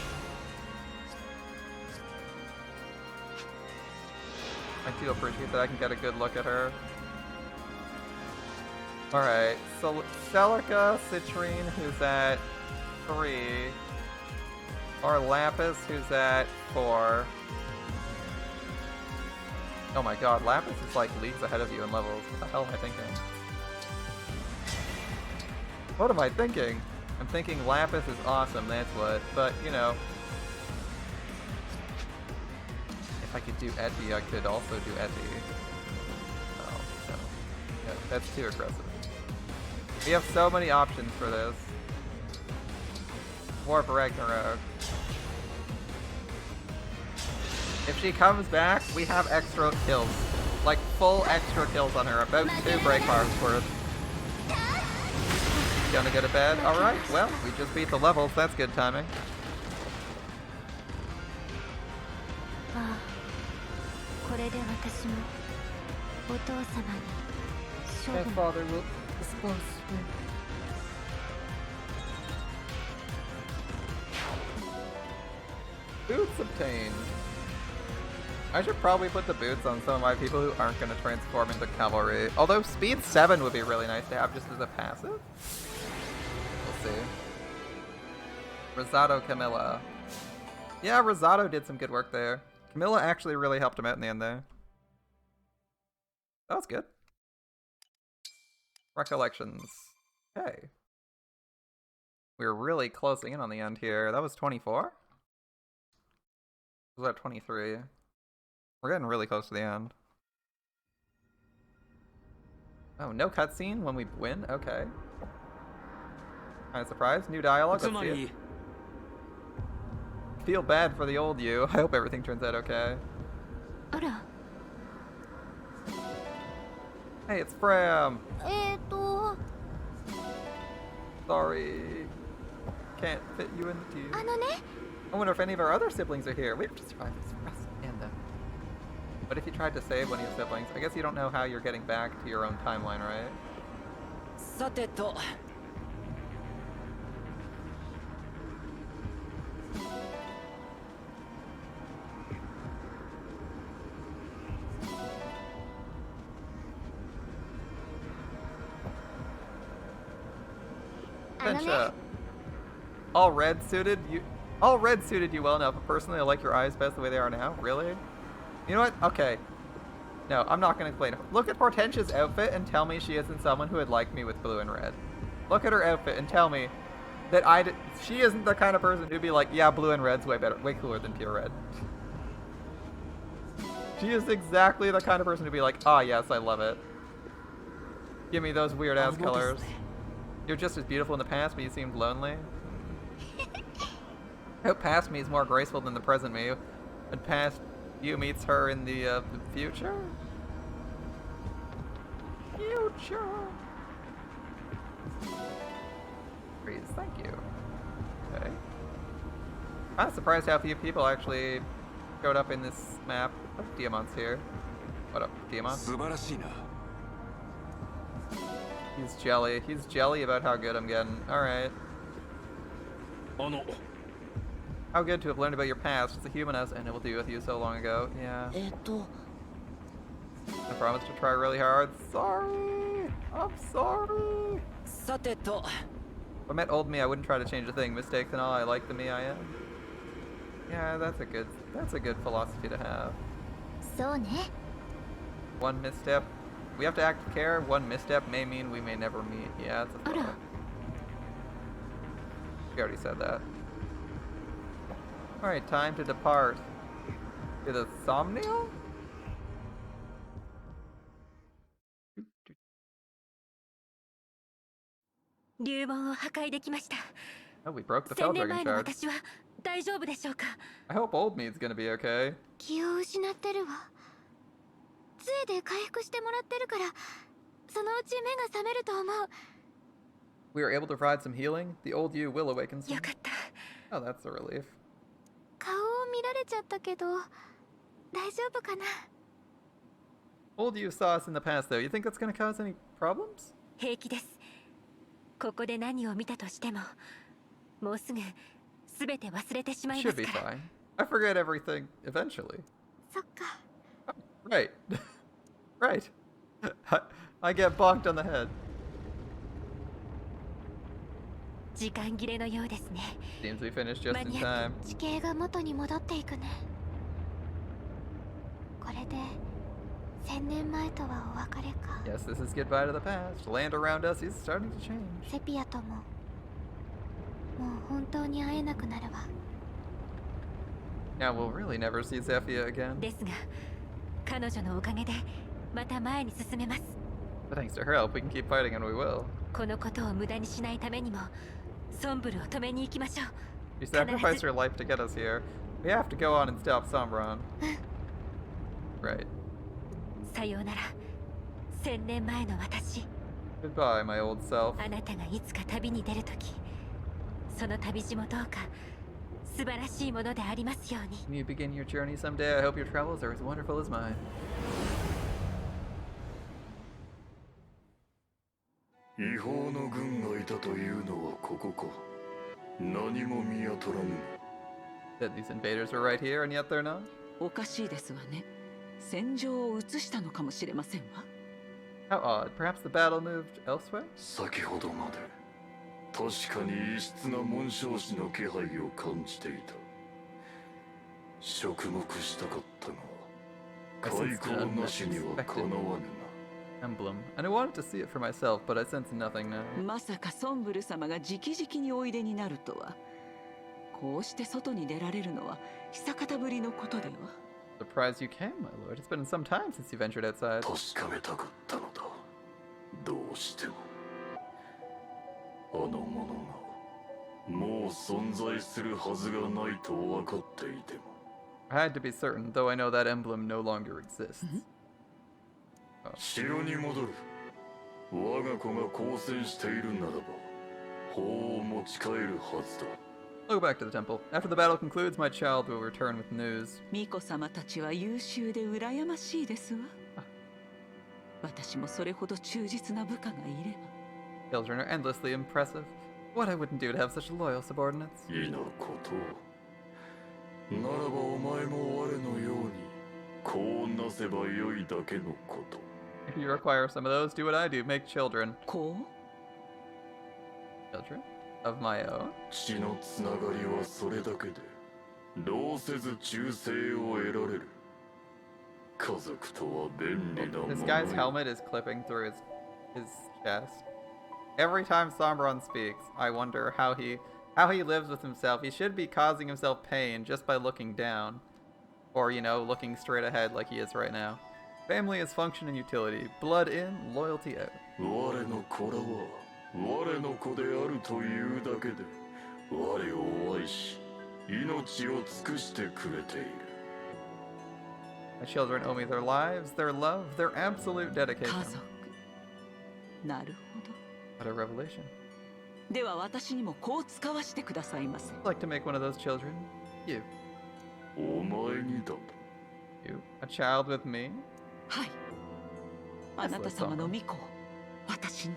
I do appreciate that I can get a good look at her. Alright, so Celica, Citrine, who's at 3. Or Lapis, who's at 4. Oh my god, Lapis is like leagues ahead of you in levels. What the hell am I thinking? What am I thinking? I'm thinking Lapis is awesome, that's what. But, you know. If I could do Etty, I could also do Etty. Oh, no. Yeah, that's too aggressive. We have so many options for this. Warp Ragnarok. If she comes back, we have extra kills. Like, full extra kills on her. About 2 break bars worth. Gonna go to bed? Alright, well, we just beat the levels. That's good timing. ああこれで私もお父様に処分 father will dispose me. Boots obtained. I should probably put the boots on some of my people who aren't going to transform into cavalry. Although speed 7 would be really nice to have just as a passive. We'll see. Rosado Camilla. Yeah, Rosado did some good work there. Camilla actually really helped him out in the end there. That was good. Recollections. Okay. We're really closing in on the end here. That was 24? Was that 23? We're getting really close to the end. Oh, no cutscene when we win? Okay. Kinda surprised. New dialogue. Let's see it. Feel bad for the old you. I hope everything turns out okay. あら Hey, it's Fram. と Sorry. Can't fit you in the tube. あのね I wonder if any of our other siblings are here. We have to survive this for us and them. But if you tried to save one of your siblings, I guess you don't know how you're getting back to your own timeline, right? さてと Adventure. All red suited you well enough, but personally I like your eyes best the way they are now. Really? You know what? Okay. No, I'm not gonna explain. Look at Portentia's outfit and tell me she isn't someone who would like me with blue and red. Look at her outfit and tell me that she isn't the kind of person who'd be like, yeah, blue and red's way better, way cooler than pure red. She is exactly the kind of person who'd be like, ah, yes, I love it. Give me those weird ass colors. You're just as beautiful in the past, but you seemed lonely. I hope past me is more graceful than the present me, and past you meets her in the future? Future! Freeze, thank you. Okay. I'm surprised how few people actually showed up in this map. Oh, Diamant's here. What up, Diamant? He's jelly. He's jelly about how good I'm getting. Alright. How good to have learned about your past as a human has and it will be with you so long ago. Yeah. I promise to try really hard. Sorry! I'm sorry! さてと If I met old me, I wouldn't try to change a thing. Mistakes and all, I like the me I am. Yeah, that's a good philosophy to have. そうね。 One misstep. We have to act with care. One misstep may mean we may never meet. Yeah, that's a Ora. thought. We already said that. Alright, time to depart. To the Somnial?「流門を破壊できました」 Oh, we broke the 1000 Fell 年 Dragon 前の shard. 私は大丈夫でしょうか。 I hope old me's gonna be okay. 気を失ってるわ。杖で回復してもらってるから、そのうち目が覚めると思う。 We were able to provide some healing. The old you will awaken よ soon. かった。 Oh, that's a relief. 顔を見られちゃったけど、大丈夫かな。 Old you saw us in the past, though. You think that's gonna cause any problems? 平気です。ここで何を見たとしても、もうすぐ全て忘れてしまいま Should す be から。 fine. I forget everything eventually. そっか。 Right. Right. I get bonked on the head. 時間切れのようですね。 Seems we finished just 間 in に合 time. って地形が元に戻っていくね。これで1000年前とはお別れか。 Yes, this is goodbye to the past. Land around us is starting to change. セピアとももう本当に会えなくなるわ。 Now we'll really never see Zephyr again. ですが、彼女のおかげでまた前に進めます。 But thanks to her help, we can keep fighting and we will. このことを無駄にしないためにも、ソンブルを止めに行きましょう。 She sacrificed her life to get us here. We have to go on and stop Sombron. Right. さようなら、1000年前の私。 Goodbye, my old self. あなたがいつか旅に出るとき、その旅路もどうか素晴らしいものでありますように。 When you begin your journey someday, I hope your travels are as wonderful as mine. 違法の軍がいたというのはここか。何も見当たらぬ。 That these invaders were right here, and yet they're not? おかしいですわね。戦場を移したのかもしれませんわ。 How odd. Perhaps the battle moved elsewhere? 先ほどまで確かに異質な紋章師の気配を感じていた。触目したかったが開口なしにはかなわぬな。 Emblem. And I wanted to see it for myself, but I sense nothing now. まさかソンブル様が直々においでになるとは。こうして外に出られるのは久方ぶりのことでは。 Surprised you came, my lord. It's been some time since you ventured outside. 確かめたかったのだ。どうしてもあの者がもう存在するはずがないと分かっていても。 I had to be certain, though I know that emblem no longer exists. 城に戻る。我が子が交戦しているならば法を持ち帰るはずだ。 I'll go back to the temple. After the battle concludes, my child will return with news. 巫女様たちは優秀で羨ましいですわ。私もそれほど忠実な部下がいれば。 Children are endlessly impressive. What I wouldn't do to have such loyal subordinates. いなこと。ならばお前も我のようにこうなせばよいだけのこと。 If you require some of those, do what I do. Make children. こう Children? Of my own? 血のつながりはそれだけでどうせず忠誠を得られる。家族とは便利なもの。 This guy's helmet is clipping through his chest. Every time Sombron speaks, I wonder how he lives with himself. He should be causing himself pain just by looking down. Or, you know, looking straight ahead like he is right now. Family is function and utility. Blood in, loyalty out. 我の子らは我の子であるというだけで我を愛し命を尽くしてくれている。 My children owe me their lives, their love, their absolute 家 dedication. 族。なるほど。 What a revelation. では私にもこう使わしてくださいませ。 I'd like to make one of those children. You. お前にだ。 You. A child with me? はい。あなた様の巫女を私に。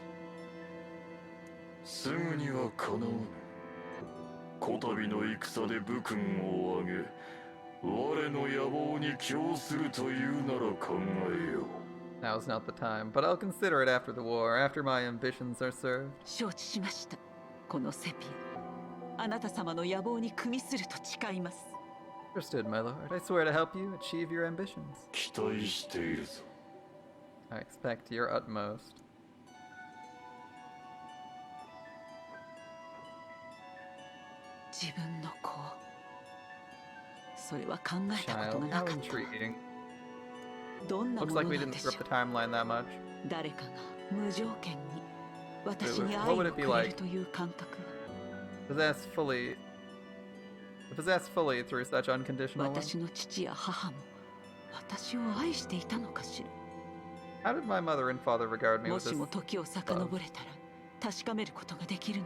すぐにはかなわぬ。こたびの戦で武勲を挙げ我の野望に供するというなら考えよう。 Now's not the time, but I'll consider it after the war, after my ambitions are served. 承知しました。このセピア、あなた様の野望に組みすると誓います。Understood, my lord. I swear to help you achieve your ambitions. 期待しているぞ。 I expect your utmost. 自分の子。それは考えたことが Child, な how かった。 intriguing. どんなも Looks の like we なん didn't でしょ rip う。 the timeline that much. 誰かが無条件に私に What 愛 would を it く be れ like? るという感覚は Possessed fully through such unconditional love. 私の父や母も私を愛していたのかしら。 How did my mother and father regard me も with し this? も時を遡れたら確かめることができるの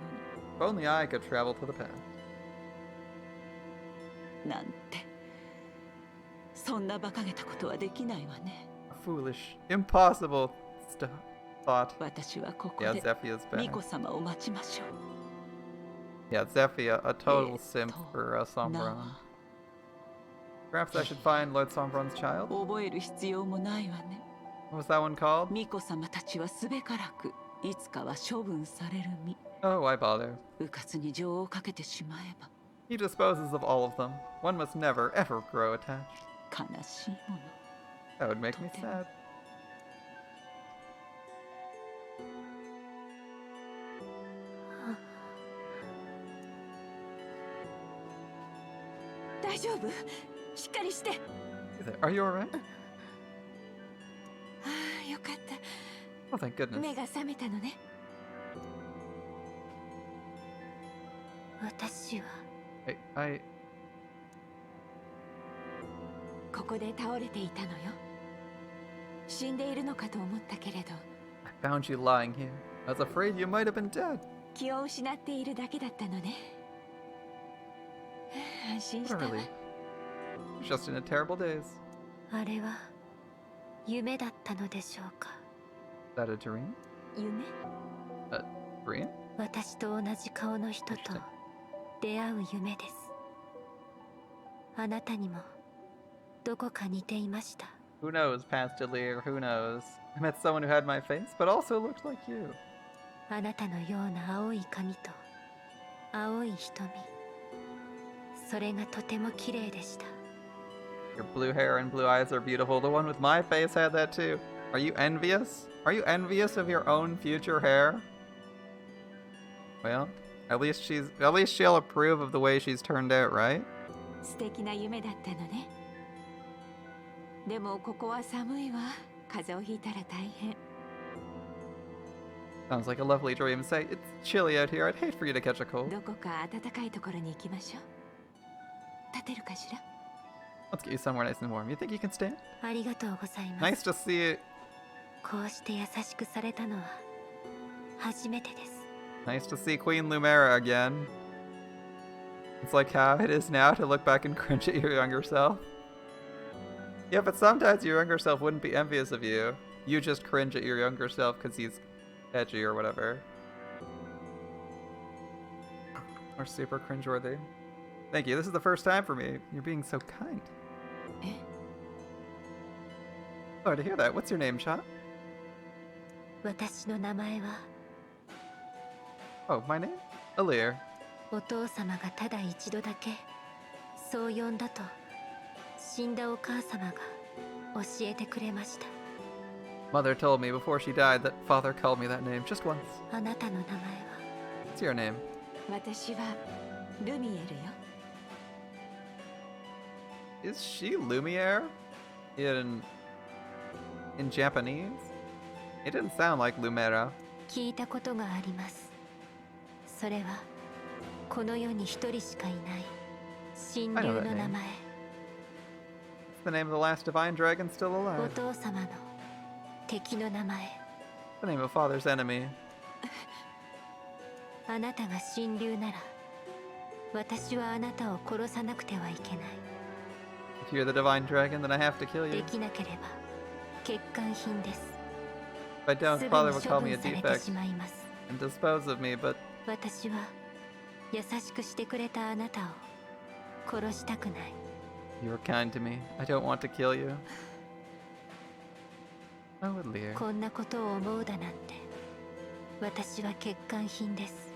If only I could travel to the past. に。なんてそんな馬鹿げたことはできないわね。 A foolish, impossible thought. 私はここ Yeah, で Zephia's 巫 back. 女様を待ちましょう。 Yeah, Zephia, a total simp for Sombron. な Perhaps I should find Lord Sombron's あ child? 覚える必要もないわね。 What was that one called? 巫女様たちはすべからくいつかは処分される身。 Oh, why bother? うかつに情をかけてしまえば He disposes of all of them. One must never, ever grow attached. 悲しいもの。 That would make me sad. 大丈夫？しっかりして。 Hey there, are you alright? ああ、よかった。 Oh, thank goodness. 目が覚めたのね。私は I ここで倒れていたのよ。死んでいるのかと思ったけれど、 found you lying here. I was afraid you might have been dead. 気を失っているだけだったのね。安心した What わ a。relief. Just in a terrible daze. あれは夢だったのでしょうか。 Is that a dream? 夢？ A dream? 私と同じ顔の人と出会う夢です。あなたにもどこか似ていました。 Who knows, Pastilir, who knows? I met someone who had my face, but also looked like you. あなたのような青い髪と青い瞳、それがとても綺麗でした。 Your blue hair and blue eyes are beautiful. The one with my face had that too. Are you envious? Are you envious of your own future hair? Well, at least she'll approve of the way she's turned out, right? 素敵な夢だったのね。でもここは寒いわ。風邪をひいたら大変。 Sounds like a lovely dream. Say, it's chilly out here. I'd hate for you to catch a cold. どこか暖かいところに行きましょう。立てるかしら？ Let's get you somewhere nice and warm. You think you can stand? ありがとうございます。 Nice to see you. こうして優しくされたのは初めてです。 Nice to see Queen Lumera again. It's like how it is now to look back and cringe at your younger self. Yeah, but sometimes your younger self wouldn't be envious of you. You just cringe at your younger self because he's edgy or whatever. Or super cringeworthy. Thank you. This is the first time for me. You're being so kind. え？ Sorry to hear that. What's your name, Cha? 私の名前は Oh, my name? Alir. お父様がただ一度だけそう呼んだと死んだお母様が教えてくれました。 Mother told me before she died that father called me that name just once. あなたの名前は What's your name? 私はルミエルよ。 Is she Lumiere? In Japanese? It didn't sound like Lumera. 聞いたことがあります。それはこの世に一人しかいない神竜の名前。 It's the name of the last divine dragon still お alive. 父様の敵の名前。 The name of father's enemy. あなたが神竜なら私はあなたを殺さなくてはいけない。 If you're the divine dragon, then I have to kill で you. きなければ欠陥品です。 If I す don't, ぐに father 処 will call me 分 a されて defect しまいます。 and dispose of me, but 私は優しくしてくれたあなたを殺したくない。 You were kind to me. I don't want to kill you. I would leer. こんなことを思うだなんて私は欠陥品です。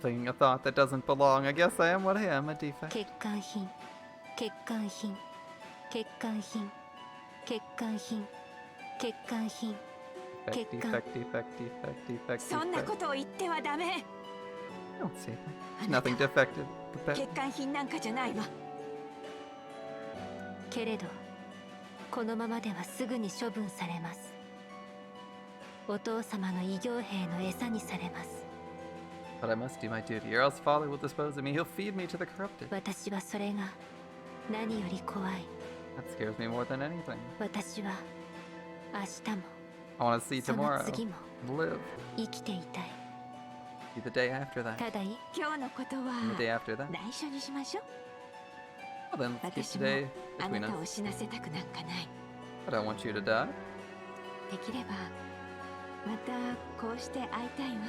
Thinking a thought that doesn't belong. I guess I am what I am, a defect. 欠陥品、欠陥品、欠陥品、欠陥品、欠陥品。 Defect, defect, defect, defect, defect, そんな defect. ことを言ってはダメ。 Don't say that. There's nothing defective. 欠陥品なんかじゃないわ。けれどこのままではすぐに処分されます。お父様の異形兵の餌にされます。 But I must do my duty, or else father will dispose of me. He'll feed me to the corrupted. 私はそれが何より怖い。 That scares me more than anything. 私は明日も I want to see その tomorrow. 次も Live. 生きていたい。 See the day after that. ただい今日のことは And the day after that. 内緒にしましょう。 Well then, let's keep 私も today あな between たを us. 死なせたくなんかない。 I don't want you to die. できればまたこうして会いたいわ。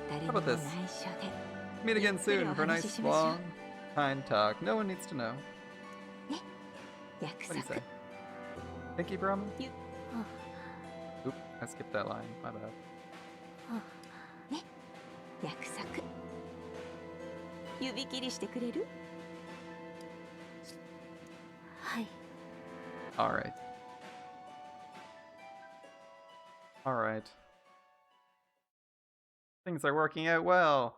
誰に How も about 内 this? 緒で。 Meet again soon for a nice, long, kind talk. No one needs to know. 約 What do you 束 say?。Pinky promise? You- Oop, I skipped that line. My bad. 約束。指切りしてくれる？はい。 Alright. Alright. Things are working out well.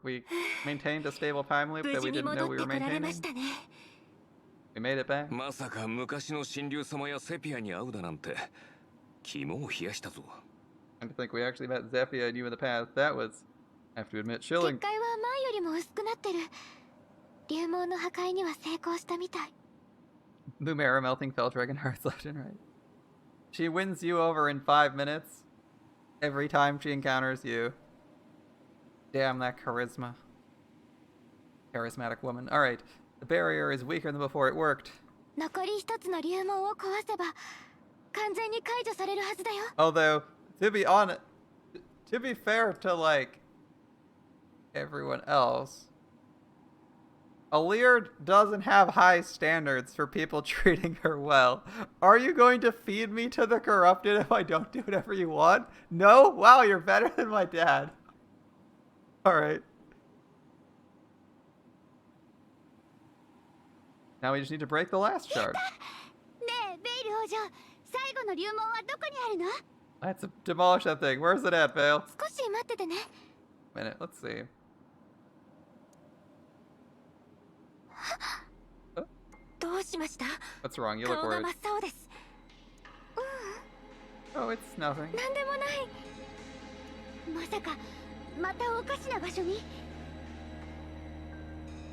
We maintained a stable time loop 無 that 事 we に didn't 戻 know っ we て were こられま maintaining. したね。 We made it back. まさか昔の神竜様やセピアに会うだなんて肝を冷やしたぞ。 And to think we actually met Zephia and you in the past. That was, I have to admit, 結 chilling. 界は前よりも薄くなってる。竜網の破壊には成功したみたい。 Lumera melting fell dragon hearts left and right. She wins you over in 5 minutes. Every time she encounters you. Damn that charisma. Charismatic woman. Alright. The barrier is weaker than before it worked. 残り一つの竜網を壊せば完全に解除されるはずだよ。 Although, to be honest, to be fair to like everyone else, Alir doesn't have high standards for people treating her well. Are you going to feed me to the corrupted if I don't do whatever you want? No? Wow, you're better than my dad. Alright. Now we just need to break the last shard. ねえ、ベイル王女、最後の竜網はどこにあるの？ Let's demolish that thing. Where's it at, Vale? 少し待っててね。 Minute, let's see. どうしました？ What's wrong? You look 顔が worried. 真っ青です。 Oh, it's nothing. なんでもない。まさかまたおかしな場所に？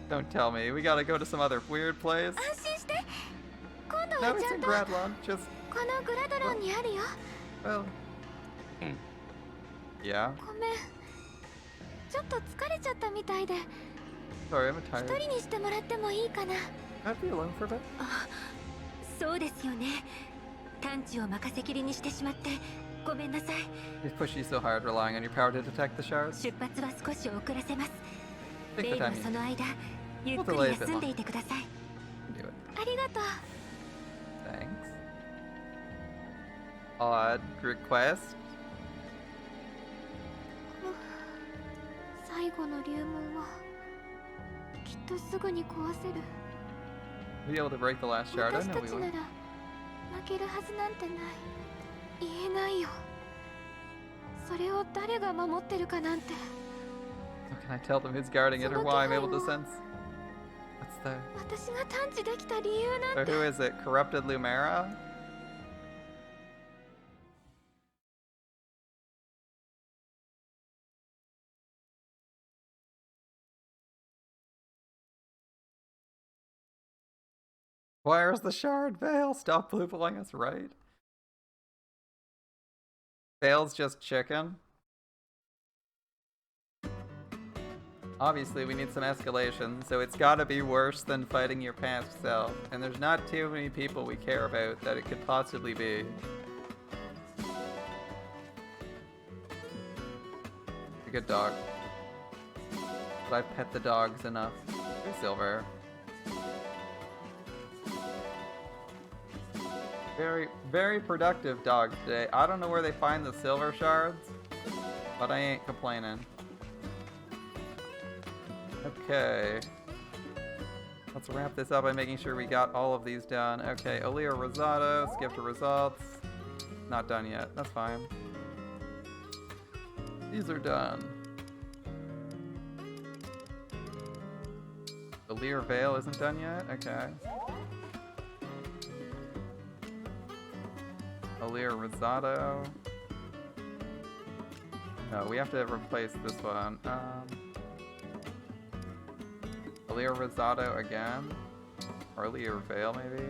Don't tell me. We gotta go to some other weird place. 安心して。今度 No, は it's ちゃ in んと Gradlon. Just, このグラドロンにあるよ。 well. Yeah. ごめん。ちょっと疲れちゃったみたいで、 Sorry, I'm 一 tired. 人にしてもらってもいいかな。 Can I be alone for a bit? そうですよね。探知を任せきりにしてしまってごめんなさい。 You've pushed you so hard relying on your power to detect the shards. 出発は少し遅らせます。 Take ベイ the ルは time そ you の間ゆっく We'll delay り a bit 休んでいてください。 can do it. ありがとう。 Thanks. Odd request. 最後の竜門はきっとすぐに壊せる。 Be able to break the last shard. I 私 know た we ちな will. ら負けるはずなんてない。言えないよ。それを誰が守ってるかなんて。 How can I tell them who's guarding it or why I'm able to sense? What's the... 私が探知できた理由なん So て。 who is it? Corrupted Lumera? Where's the shard, Vale? Stop blue balling us right. Vale's just chicken. Obviously, we need some escalation, so it's gotta be worse than fighting your past self. And there's not too many people we care about that it could possibly be. A good dog. But I've pet the dogs enough. They're silver. Very, very productive dogs today. I don't know where they find the silver shards, but I ain't complaining. Okay. Let's wrap this up by making sure we got all of these done. Okay, Olio Rosado, skip to results. Not done yet. That's fine. These are done. The Lear Veil isn't done yet? Okay. Lear Rosado. No, we have to replace this one. Lear Rosado again? Or Lear Veil, maybe?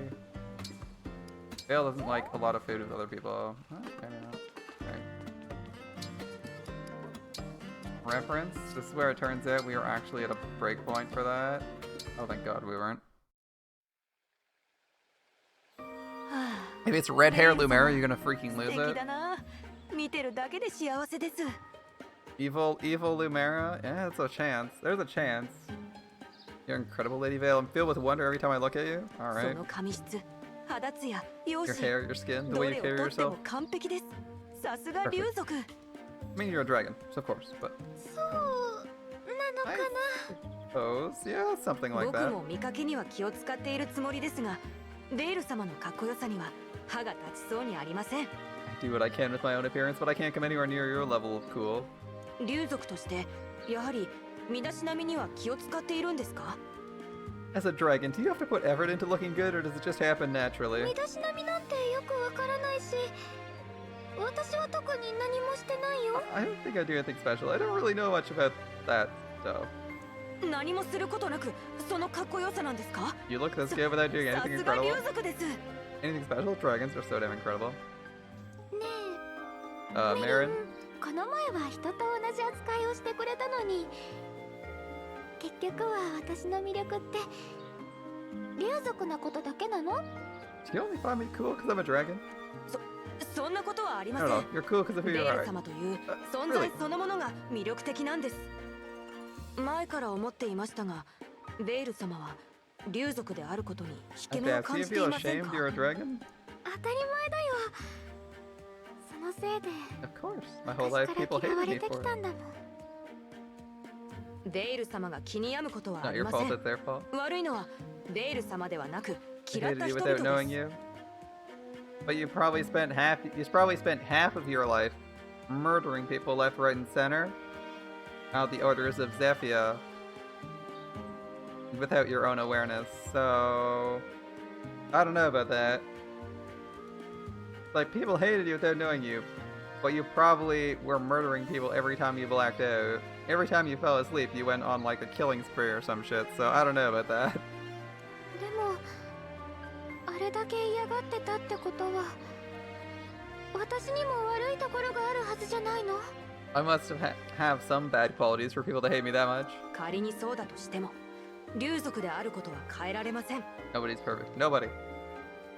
Veil doesn't like a lot of food with other people. Oh, maybe not. Okay. Reference. This is where it turns out we are actually at a breakpoint for that. Oh, thank God we weren't. Maybe it's red hair Lumera, you're gonna freaking lose it. Evil Lumera? Yeah, it's a chance. There's a chance. You're incredible, Lady Vale. I'm filled with wonder every time I look at you. Alright. Your hair, your skin, the way you carry yourself. I mean, you're a dragon, so of course, but... I suppose, yeah, something like that. I do what I can with my own appearance, but I can't come anywhere near your level of cool. As a dragon, do you have to put effort into looking good, or does it just happen naturally? I don't think I do anything special. I don't really know much about that stuff. You look this good without doing anything incredible? Anything special? Dragons are so damn incredible. Marin? Do you only find me cool because I'm a dragon? No, you're cool because of who you are. Really? 前から思っていましたが、ベイル様は竜族であることに引け目を感じていませんか？ You're a dragon? 当たり前だよ。そのせいで Of course. My whole life people hated me for it. ベイル様が気に病むことはあ Not り your ませ fault, ん。 it's their fault. 悪いのはベイル様ではなく They 嫌っ hated た you 人 without 々 knowing です。 you. But you probably spent half of your life murdering people left, right, and center. Out the orders of Zephyr. Without your own awareness, so... I don't know about that. Like, people hated you without knowing you, but you probably were murdering people every time you blacked out. Every time you fell asleep, you went on like a killing spree or some shit, so I don't know about that. でもあれだけ嫌がってたってことは私にも悪いところがあるはずじゃないの？ I must have some bad qualities for people to hate me that much. 仮にそうだとしても竜族であることは変えられません。 Nobody's perfect. Nobody.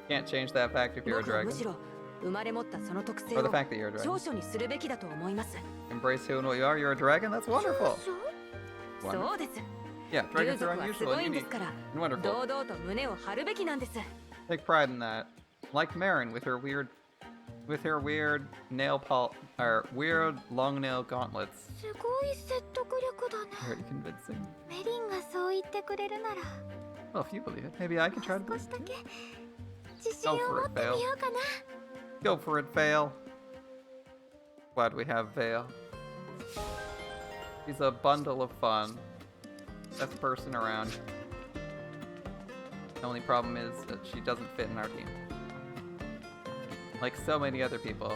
Can't change that fact if you're a 僕はむ dragon. しろ生まれ持ったその特性 Or を the fact that you're a 長 dragon. 所にするべきだと思います。 Embrace who and what you are. You're a dragon? That's wonderful. そうです。 Yeah, 竜 dragons 族 are はす unusual ご and いんで unique すから and wonderful. 堂々と胸を張るべきなんです。 Take pride in that. Like Marin with her weird nail weird long nail gauntlets. すごい説得力だね。 Very convincing. メリンがそう言ってくれるなら Well, if you believe it, maybe I can try to 少 believe しだ it. け自信を持ってみようかな。 Go for it, Vale. Glad we have Vale. He's a bundle of fun. Best person around. The only problem is that she doesn't fit in our team. Like so many other people.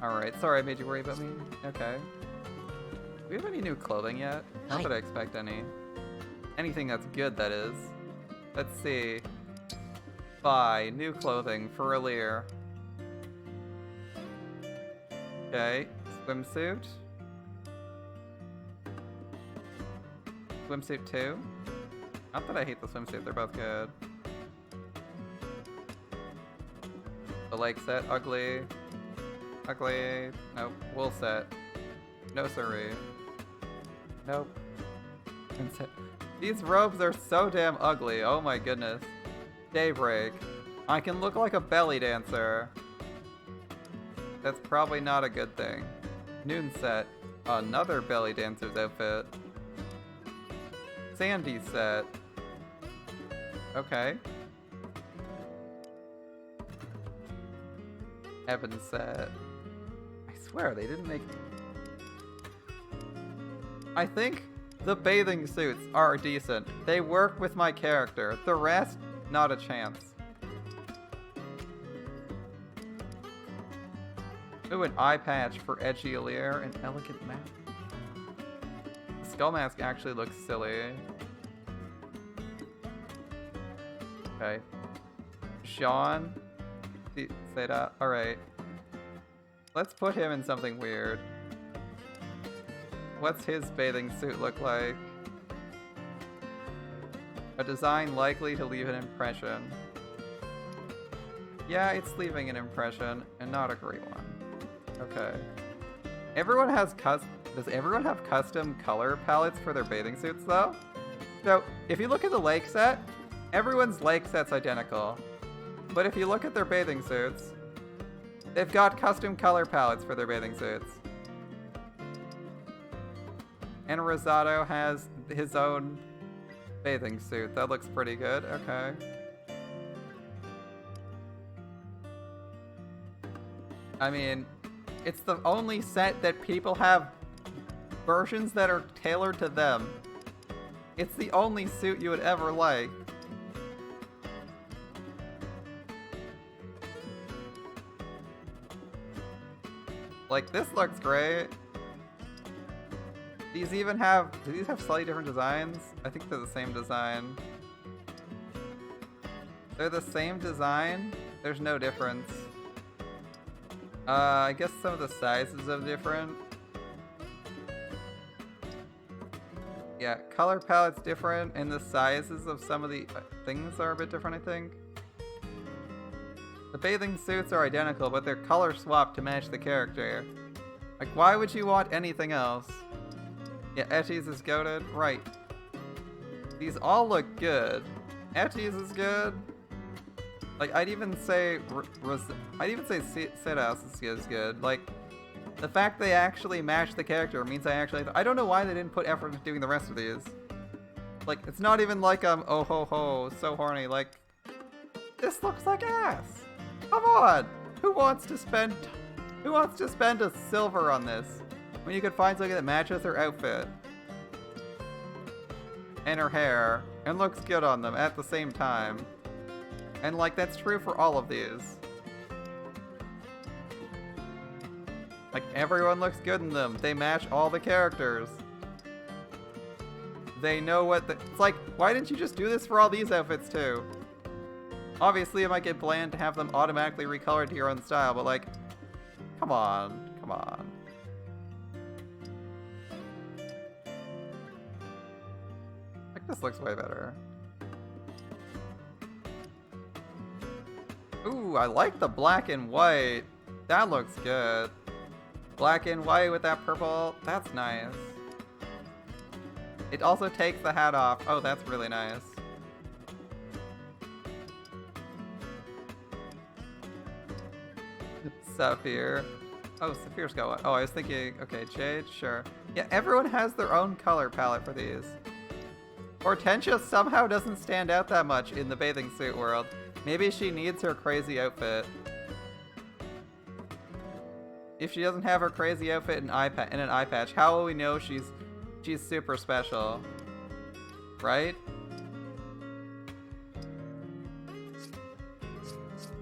Alright, sorry I made you worry about me. Okay. Do we have any new clothing yet? Not that I expect any. Anything that's good, that is. Let's see. Buy new clothing for Alir. Okay, swimsuit. Swimsuit 2. Not that I hate the swimsuit, they're both good. The leg set, ugly. Ugly. Nope. Wool set. No siree. Nope. These robes are so damn ugly. Oh my goodness. Daybreak. I can look like a belly dancer. That's probably not a good thing. Noonset. Another belly dancer's outfit. Sandy set. Okay. Evan set. I swear they didn't make... I think the bathing suits are decent. They work with my character. The rest, not a chance. Ooh, an eye patch for Edgy Lear, an elegant map. The skull mask actually looks silly. Okay. Sean. Say that. Alright. Let's put him in something weird. What's his bathing suit look like? A design likely to leave an impression. Yeah, it's leaving an impression, and not a great one. Okay. Everyone has Does everyone have custom color palettes for their bathing suits, though? So, if you look at the lake set, everyone's lake set's identical. But if you look at their bathing suits, they've got custom color palettes for their bathing suits. And Rosado has his own bathing suit. That looks pretty good. Okay. I mean, it's the only set that people have versions that are tailored to them. It's the only suit you would ever like. Like, this looks great. Do these have slightly different designs? I think they're the same design. They're the same design? There's no difference. I guess some of the sizes are different. Yeah, color palette's different, and the sizes of some of the things are a bit different, I think. The bathing suits are identical, but they're color swapped to match the character. Like, why would you want anything else? Yeah, Etty's is goated. Right. These all look good. Etty's is good. Like, I'd even say Sidas is good. Like, the fact they actually match the character means I don't know why they didn't put effort into doing the rest of these. Like, it's not even like oh ho ho, so horny. Like, this looks like ass. Come on! Who wants to spend a silver on this when you could find something that matches her outfit and her hair and looks good on them at the same time? And like, that's true for all of these. Like, everyone looks good in them. They match all the characters. They know what it's like, why didn't you just do this for all these outfits too? Obviously, it might get bland to have them automatically recolored to your own style, but like, come on, come on. Like, this looks way better. Ooh, I like the black and white. That looks good. Black and white with that purple. That's nice. It also takes the hat off. Oh, that's really nice. Sapphire. Oh, Sapphire's got one. Oh, I was thinking, okay, Jade, sure. Yeah, everyone has their own color palette for these. Hortensia somehow doesn't stand out that much in the bathing suit world. Maybe she needs her crazy outfit. If she doesn't have her crazy outfit and an eye patch, how will we know she's super special? Right?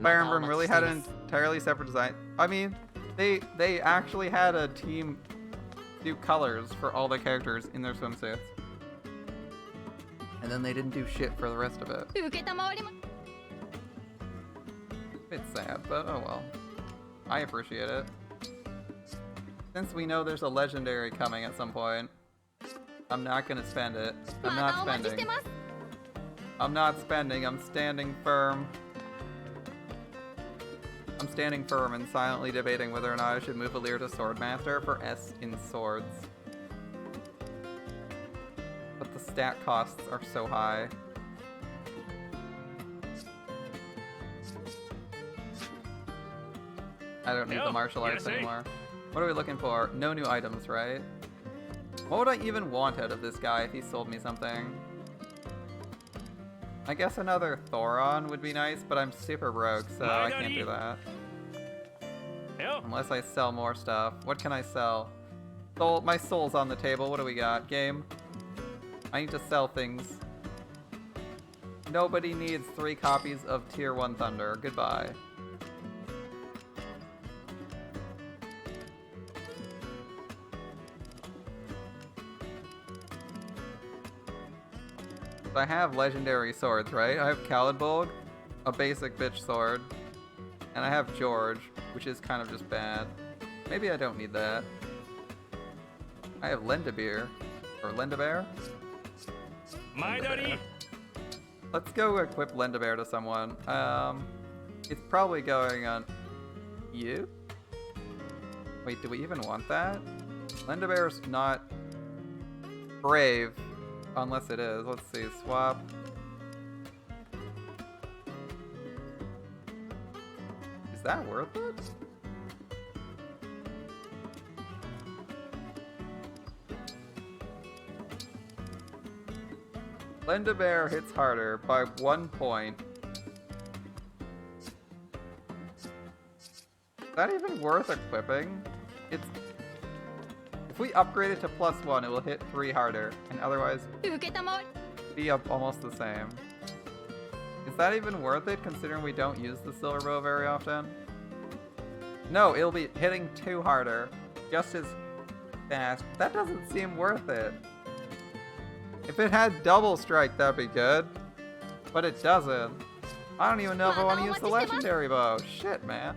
Fire Emblem really had an entirely separate design. I mean, they actually had a team do colors for all the characters in their swimsuits. And then they didn't do shit for the rest of it. It's sad, but oh well. I appreciate it. Since we know there's a legendary coming at some point, I'm not gonna spend it. I'm not spending. I'm not spending, I'm standing firm. I'm standing firm and silently debating whether or not I should move Alir to Swordmaster for S in swords. stat costs are so high. I don't need the martial arts anymore. What are we looking for? No new items, right? What would I even want out of this guy if he sold me something? I guess another Thoron would be nice, but I'm super broke, so I can't do that. Unless I sell more stuff. What can I sell? Soul, my soul's on the table. What do we got? Game? I need to sell things. Nobody needs 3 copies of Tier 1 Thunder. Goodbye. I have legendary swords, right? I have Kalidbolg, a basic bitch sword, and I have George, which is kind of just bad. Maybe I don't need that. I have Lendabeer, or Lendabear? Lendabear. Let's go equip Lendabear to someone. It's probably going on you? Wait, do we even want that? Lendabear's not brave. Unless it is. Let's see. Swap. Is that worth it? Lendabear hits harder by 1 point. Is that even worth equipping? It's... If we upgrade it to +1, it will hit 3 harder, and otherwise be up almost the same. Is that even worth it, considering we don't use the silver bow very often? No, it'll be hitting 2 harder, just as fast. That doesn't seem worth it. If it had double strike, that'd be good, but it doesn't. I don't even know if I want to use the legendary bow. Shit, man.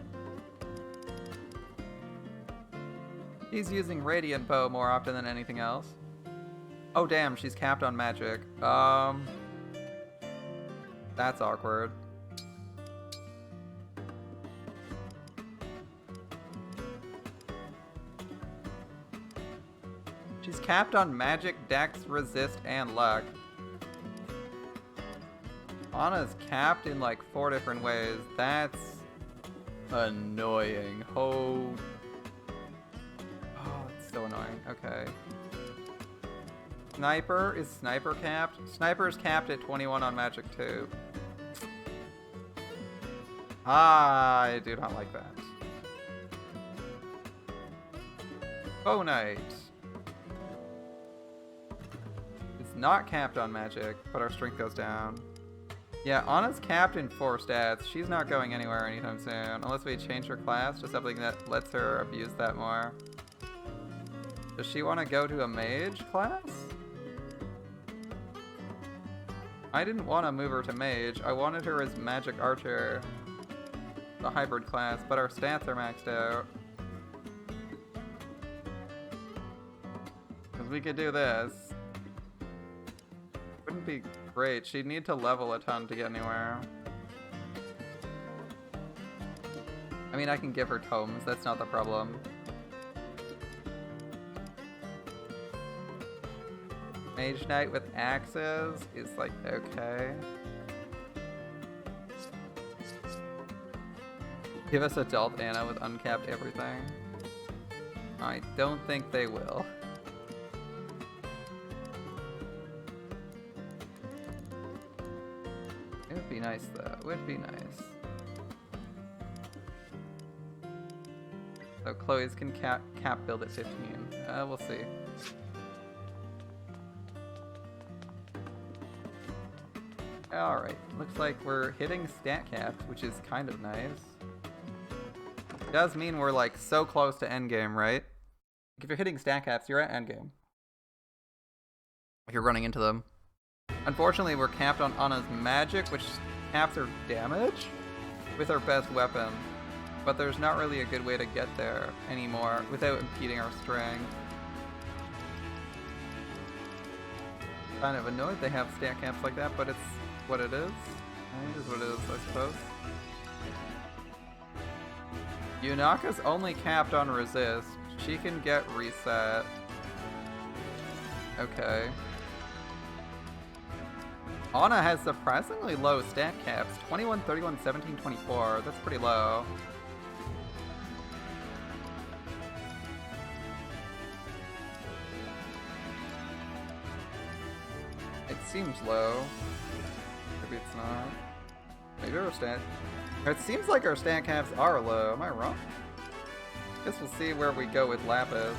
He's using Radiant Bow more often than anything else. Oh damn, she's capped on magic. That's awkward. She's capped on magic, dex, resist, and luck. Anna's capped in like 4 different ways. That's annoying. Oh, it's so annoying. Okay. Sniper, is Sniper capped? Sniper's capped at 21 on magic too. I do not like that. Bow Knight. It's not capped on magic, but our strength goes down. Yeah, Anna's capped in 4 stats. She's not going anywhere anytime soon, unless we change her class to something that lets her abuse that more. Does she want to go to a mage class? I didn't want to move her to mage. I wanted her as magic archer, the hybrid class, but our stats are maxed out. Because we could do this. Wouldn't be great. She'd need to level a ton to get anywhere. I mean, I can give her tomes. That's not the problem. Mage Knight with axes is like, okay. Give us adult Anna with uncapped everything. I don't think they will. It would be nice though, it would be nice. So Chloe's can cap build at 15. We'll see. Alright, looks like we're hitting stat caps, which is kind of nice. It does mean we're like so close to endgame, right? If you're hitting stat caps, you're at endgame. If you're running into them. Unfortunately, we're capped on Anna's magic, which caps her damage with her best weapon. But there's not really a good way to get there anymore without impeding our strength. Kind of annoyed they have stat caps like that, but it's what it is. It is what it is, I suppose. Yunaka's only capped on resist. She can get reset. Okay. Ana has surprisingly low stat caps. 21, 31, 17, 24. That's pretty low. It seems low. Maybe it's not. Maybe our stat... It seems like our stat caps are low. Am I wrong? Guess we'll see where we go with Lapis.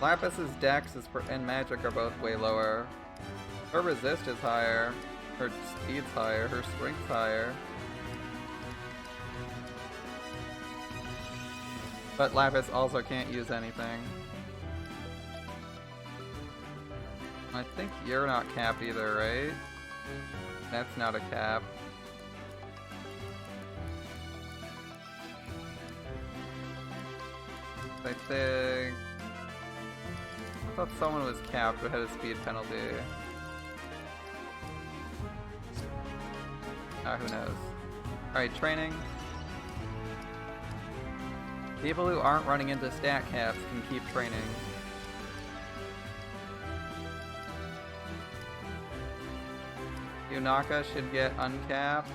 Lapis's dex and magic are both way lower. Her resist is higher. Her speed's higher. Her strength's higher. But Lapis also can't use anything. I think you're not capped either, right? That's not a cap. I think... I thought someone was capped but had a speed penalty. Who knows. Alright, training. People who aren't running into stat caps can keep training. Yunaka should get uncapped.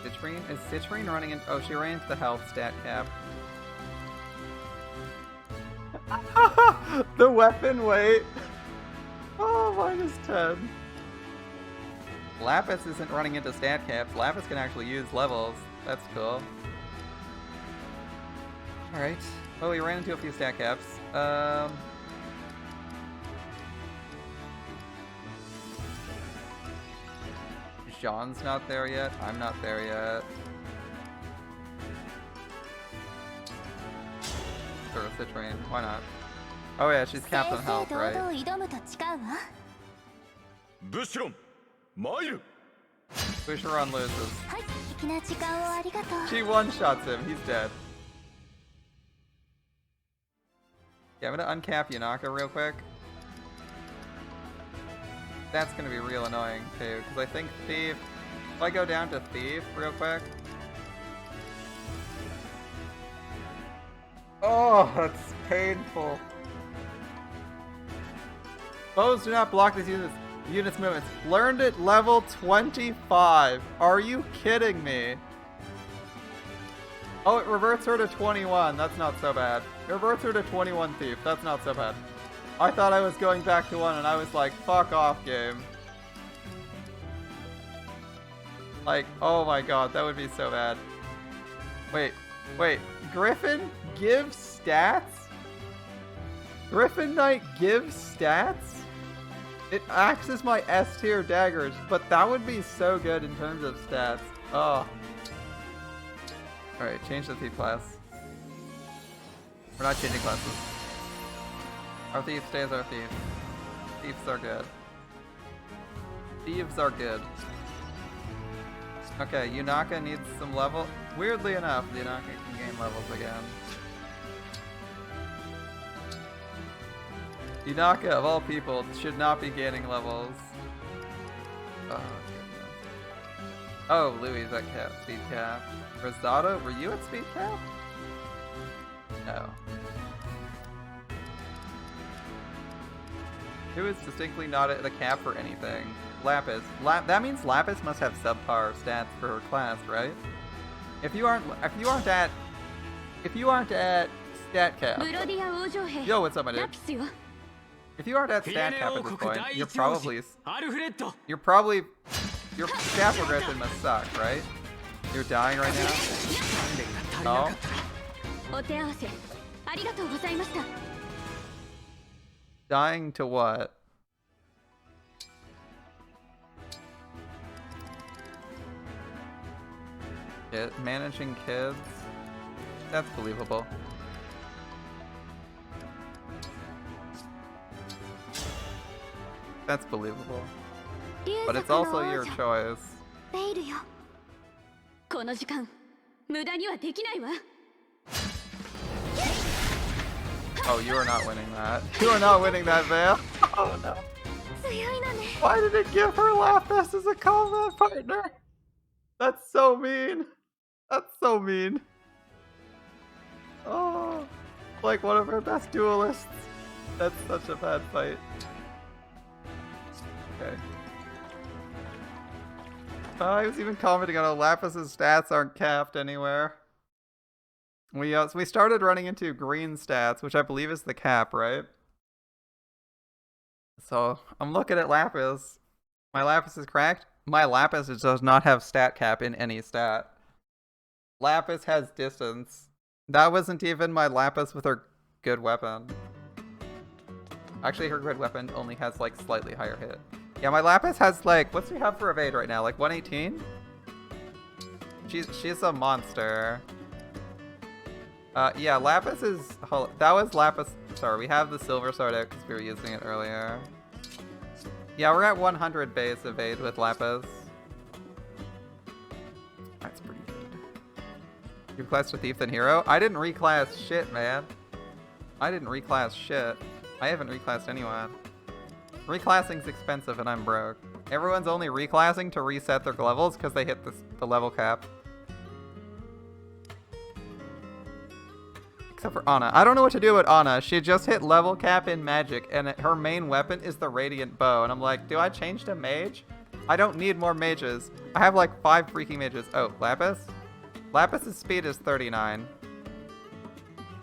Citrine? Is Citrine running in? Oh, she ran into the health stat cap. The weapon weight! Oh, -10. Lapis isn't running into stat caps. Lapis can actually use levels. That's cool. Alright. Well, we ran into a few stat caps. Jean's not there yet. I'm not there yet. Sure, Citrine. Why not? Oh yeah, she's capped on health, right? Bushiron, Mairu. Bushiron loses. She one-shots him. He's dead. Yeah, I'm gonna uncap Yunaka real quick. That's gonna be real annoying too, because I think Thief... If I go down to Thief real quick... Oh, that's painful. Bows do not block this unit's movements. Learned it level 25. Are you kidding me? Oh, it reverts her to 21. That's not so bad. It reverts her to 21 Thief. That's not so bad. I thought I was going back to 1 and I was like, fuck off, game. Like, oh my god, that would be so bad. Wait. Griffin gives stats? Griffin Knight gives stats? It acts as my S tier daggers, but that would be so good in terms of stats. Oh. Alright, change the thief class. We're not changing classes. Our thief stays our thief. Thieves are good. Thieves are good. Okay, Yunaka needs some level. Weirdly enough, Yunaka can gain levels again. Yunaka, of all people, should not be gaining levels. Oh, goodness. Oh, Louis at cap, speed cap. Rosado, were you at speed cap? No. Who is distinctly not at the cap for anything? Lapis. That means Lapis must have subpar stats for her class, right? If you aren't at stat cap. Yo, what's up, my dude? If you aren't at stat cap at this point, you're probably your stat progression must suck, right? You're dying right now. Oh. Dying to what? Managing kids? That's believable. That's believable. But it's also your choice. Oh, you are not winning that. You are not winning that, Vale. Oh no. Why did it give her Lapis as a combat partner? That's so mean. That's so mean. Oh, like one of her best duelists. That's such a bad fight. Okay. I was even commenting on how Lapis's stats aren't capped anywhere. So we started running into green stats, which I believe is the cap, right? So I'm looking at Lapis. My Lapis is cracked. My Lapis does not have stat cap in any stat. Lapis has distance. That wasn't even my Lapis with her good weapon. Actually, her good weapon only has like slightly higher hit. Yeah, my Lapis has like, what's she have for evade right now? Like 118? She's a monster. Yeah, Lapis is, that was Lapis. Sorry, we have the silver sword out because we were using it earlier. Yeah, we're at 100 base evade with Lapis. That's pretty good. You reclassed to Thief than Hero? I didn't reclass shit, man. I didn't reclass shit. I haven't reclassed anyone. Reclassing's expensive and I'm broke. Everyone's only reclassing to reset their levels because they hit the level cap. Except for Ana. I don't know what to do with Ana. She just hit level cap in magic and her main weapon is the Radiant Bow. And I'm like, do I change to mage? I don't need more mages. I have like 5 freaking mages. Oh, Lapis? Lapis's speed is 39.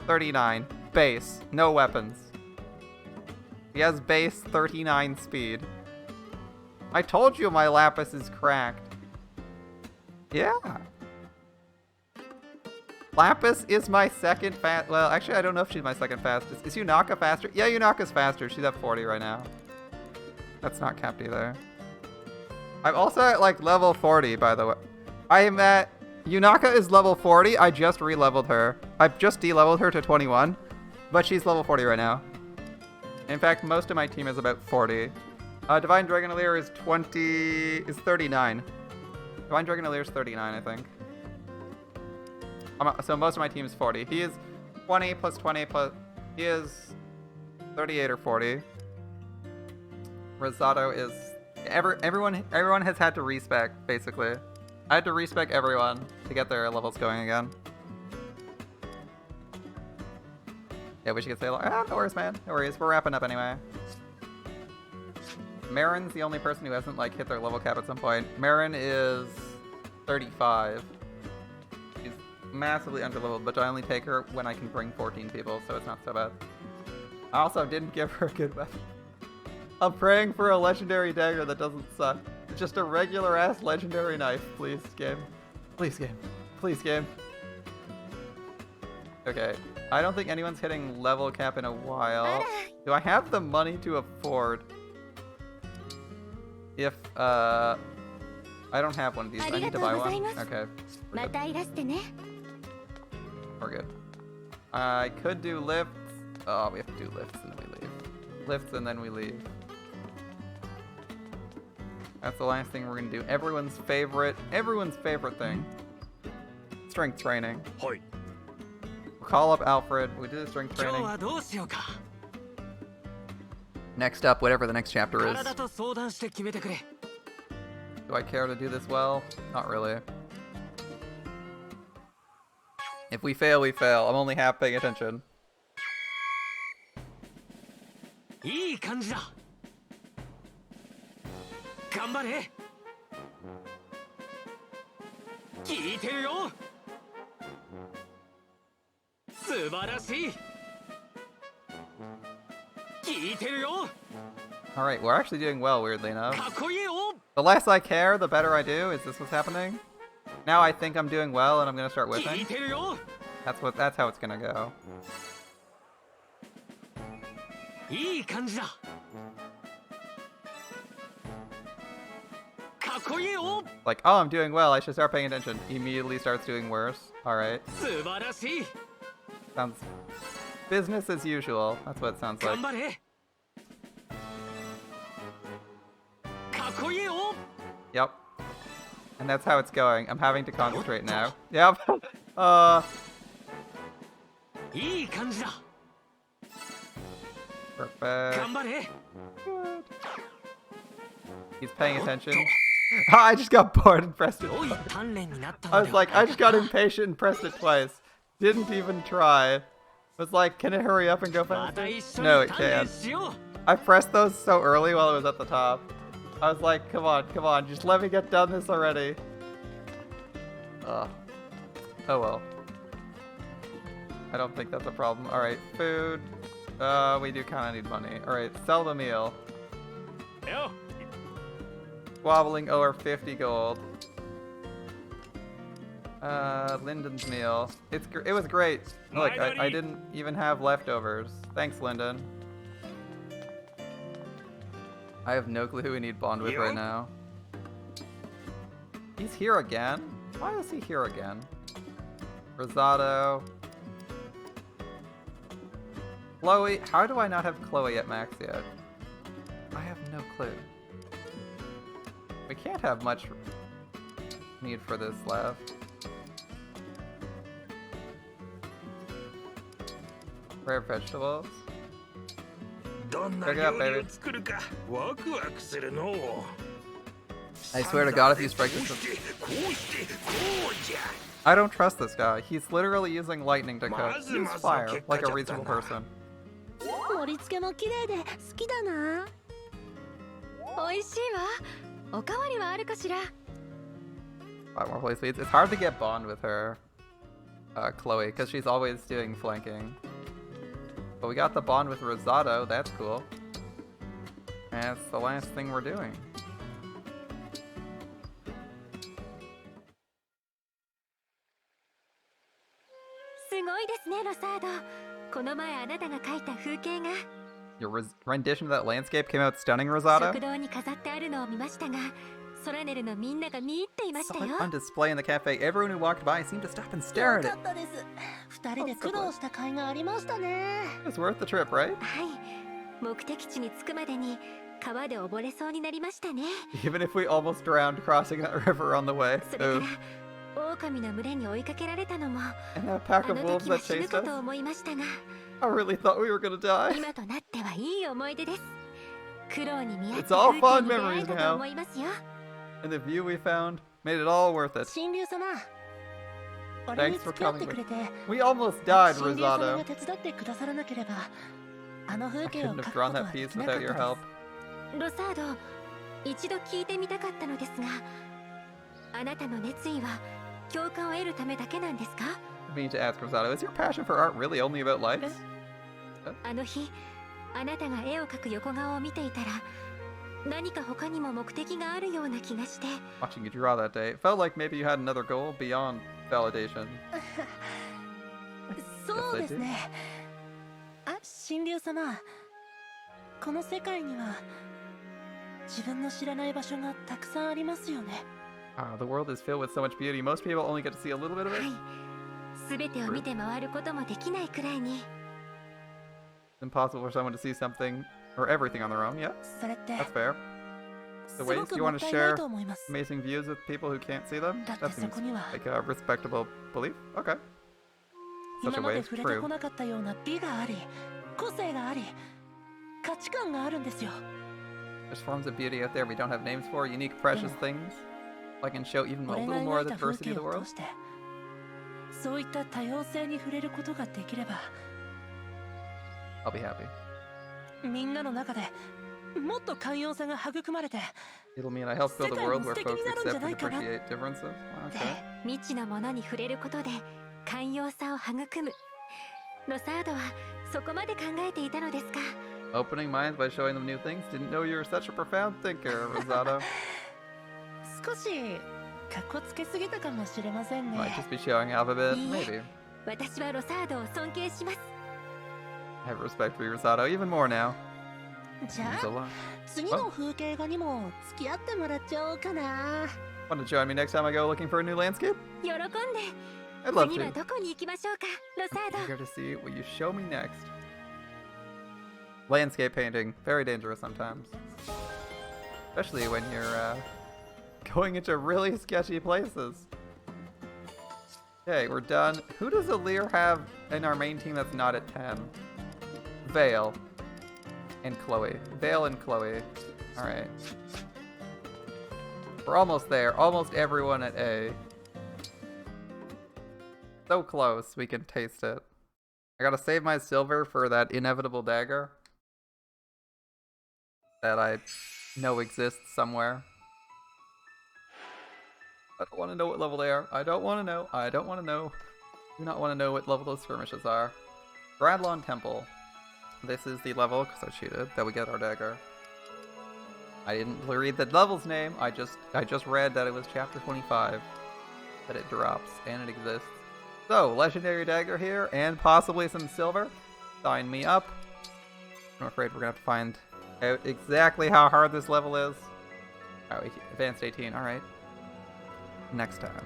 39. Base. No weapons. He has base 39 speed. I told you my Lapis is cracked. Yeah. Lapis is my second fast. Well, actually, I don't know if she's my second fastest. Is Yunaka faster? Yeah, Yunaka's faster. She's at 40 right now. That's not capped either. I'm also at like level 40, by the way. I am at... Yunaka is level 40. I just re-leveled her. I've just de-leveled her to 21. But she's level 40 right now. In fact, most of my team is about 40. Divine Dragonelier is 39. Divine Dragonelier is 39, I think. So most of my team is 40. He is 20 plus 20 plus... He is 38 or 40. Rosado is... Everyone has had to respec, basically. I had to respec everyone to get their levels going again. Yeah, we should get Sailor. Ah, no worries, man. No worries. We're wrapping up anyway. Marin's the only person who hasn't like hit their level cap at some point. Marin is 35. She's massively underleveled, but I only take her when I can bring 14 people, so it's not so bad. I also didn't give her a good weapon. I'm praying for a legendary dagger that doesn't suck. It's just a regular ass legendary knife, please, game. Please, game. Please, game. Okay. I don't think anyone's hitting level cap in a while. Do I have the money to afford? If, I don't have one of these. I need to buy one. Okay. We're good. I could do lifts. Oh, we have to do lifts and then we leave. Lifts and then we leave. That's the last thing we're gonna do. Everyone's favorite thing. Strength training. Hoi. Call up Alfred. We do the strength training. Next up, whatever the next chapter is. Do I care to do this well? Not really. If we fail, we fail. I'm only half paying attention. Alright, we're actually doing well, weirdly enough. The less I care, the better I do. Is this what's happening? Now I think I'm doing well and I'm gonna start whipping. That's how it's gonna go. Like, oh, I'm doing well, I should start paying attention. Immediately starts doing worse. Alright. Sounds business as usual. That's what it sounds like. Yep. And that's how it's going. I'm having to concentrate now. Yep. Perfect. Good. He's paying attention. I just got bored and pressed it twice. I was like, I just got impatient and pressed it twice. Didn't even try. Was like, can it hurry up and go faster? No, it can't. I pressed those so early while it was at the top. I was like, come on, just let me get done this already. Ugh. Oh well. I don't think that's a problem. Alright, food. We do kind of need money. Alright, sell the meal. Yo. Wobbling over 50 gold. Lyndon's meal. It was great. Look, I didn't even have leftovers. Thanks, Lyndon. I have no clue who we need bond with right now. He's here again? Why is he here again? Rosado. Chloe. How do I not have Chloe at max yet? I have no clue. We can't have much need for this left. Rare vegetables. Pick it up, baby. I swear to God, if you strike this, I don't trust this guy. He's literally using lightning to cook. Use fire, like a reasonable person. 盛り付けも綺麗で好きだな。美味しいわ。おかわりはあるかしら。 5 more place leads. It's hard to get bond with her, Chloe, because she's always doing flanking. But we got the bond with Rosado. That's cool. And it's the last thing we're doing. すごいですね、ロサード。この前あなたが描いた風景が Your rendition of that landscape came out stunning, Rosado. 食堂に飾ってあるのを見ましたが、ソラネルのみんなが見入っていました Saw よ。 it on display in the cafe. Everyone who walked by seemed to stop and stare よ at か it. ったです。二人で苦労した甲斐がありましたね。 It was worth the trip, right? はい。目的地に着くまでに川で溺れそうになりましたね。 Even if we almost drowned crossing that river on the way. それから狼の群れに追いかけられたのも、 And that あ pack の of wolves 時は that 死ぬ chased か us. と思いましたが、 I really thought we were gonna die. 今となってはいい思い出です。苦労に見合っ It's た all 風 fun 景に出会 memories えた now. と思いますよ。 And the view we found made it all worth it. 神竜様、俺に Thanks for 付き合っ coming てく with れて、 We almost died, 神竜様 Rosado. が手伝ってくださらなければ、あの風 I 景を couldn't 描 have くこ drawn とは that で piece きなか without った your で help. す。ロサード、一度聞いてみたかったのですが、あなたの熱意は共感を得るためだけなんですか？ I mean to ask Rosado, is your passion for art really only about lights? あの日、あなたが絵を描く横顔を見ていたら、何か他にも目的があるような気がして。 Watching you draw that day, it felt like maybe you had another goal beyond validation. そうですね。あ、神竜様。この世界には自分の知らない場所がたくさんありますよね。The world is filled with so much beauty. Most people only get to see a little bit of は it. い。すべてを見て回ることもできないくらいに。 It's impossible for someone to see something or everything on their own. Yeah, それって that's fair. す The ご ways く you も want っ to たいない share と思います。 amazing views with people who can't see them. だって That そ seems こには like a respectable belief. Okay. Such 今 a ま way で is 触れて true. こなかったような美があり、個性があり、価値観があるんですよ。 There's forms of beauty out there we don't have names for, unique, precious things. I can show even a 俺が little 描 more い of the た風 diversity 景 of the を world. 通して、そういった多様性に触れることができれば、 I'll be happy. みんなの中でもっと寛容さが育まれて、 It'll mean I help build a world where folks 世界も素敵になるんじゃ accept ない and かな。 appreciate differences. で Okay. 未知のものに触れることで寛容さを育む。ロサードはそこまで考えていたのですか？ Opening minds by showing them new things. Didn't know you were such a profound thinker, Rosado. 少しかっこつけすぎたかもしれません Might ね。 just be showing off a bit. いいえ。 Maybe. 私はロサードを尊敬します。 I have respect for you, Rosado, even more now. じ Means ゃ a あ lot. 次の風景画にも付き合ってもらっちゃおうかな。 Want to join me next time I go looking for a new landscape? 喜んで。 I'd love 次は to. どこに行きましょうか、ロサード。 Eager to see what you show me next. Landscape painting, very dangerous sometimes. Especially when you're going into really sketchy places. Okay, we're done. Who does Alir have in our main team that's not at 10? Vale. And Chloe. Vale and Chloe. Alright. We're almost there. Almost everyone at A. So close, we can taste it. I gotta save my silver for that inevitable dagger that I know exists somewhere. I don't want to know what level they are. I don't want to know. I don't want to know. Do not want to know what level those skirmishes are. Gradlon Temple. This is the level, because I cheated, that we get our dagger. I didn't read the level's name. I just read that it was chapter 25 that it drops, and it exists. So, legendary dagger here, and possibly some silver. Sign me up. I'm afraid we're gonna have to find out exactly how hard this level is. Alright, advanced 18. Alright. Next time.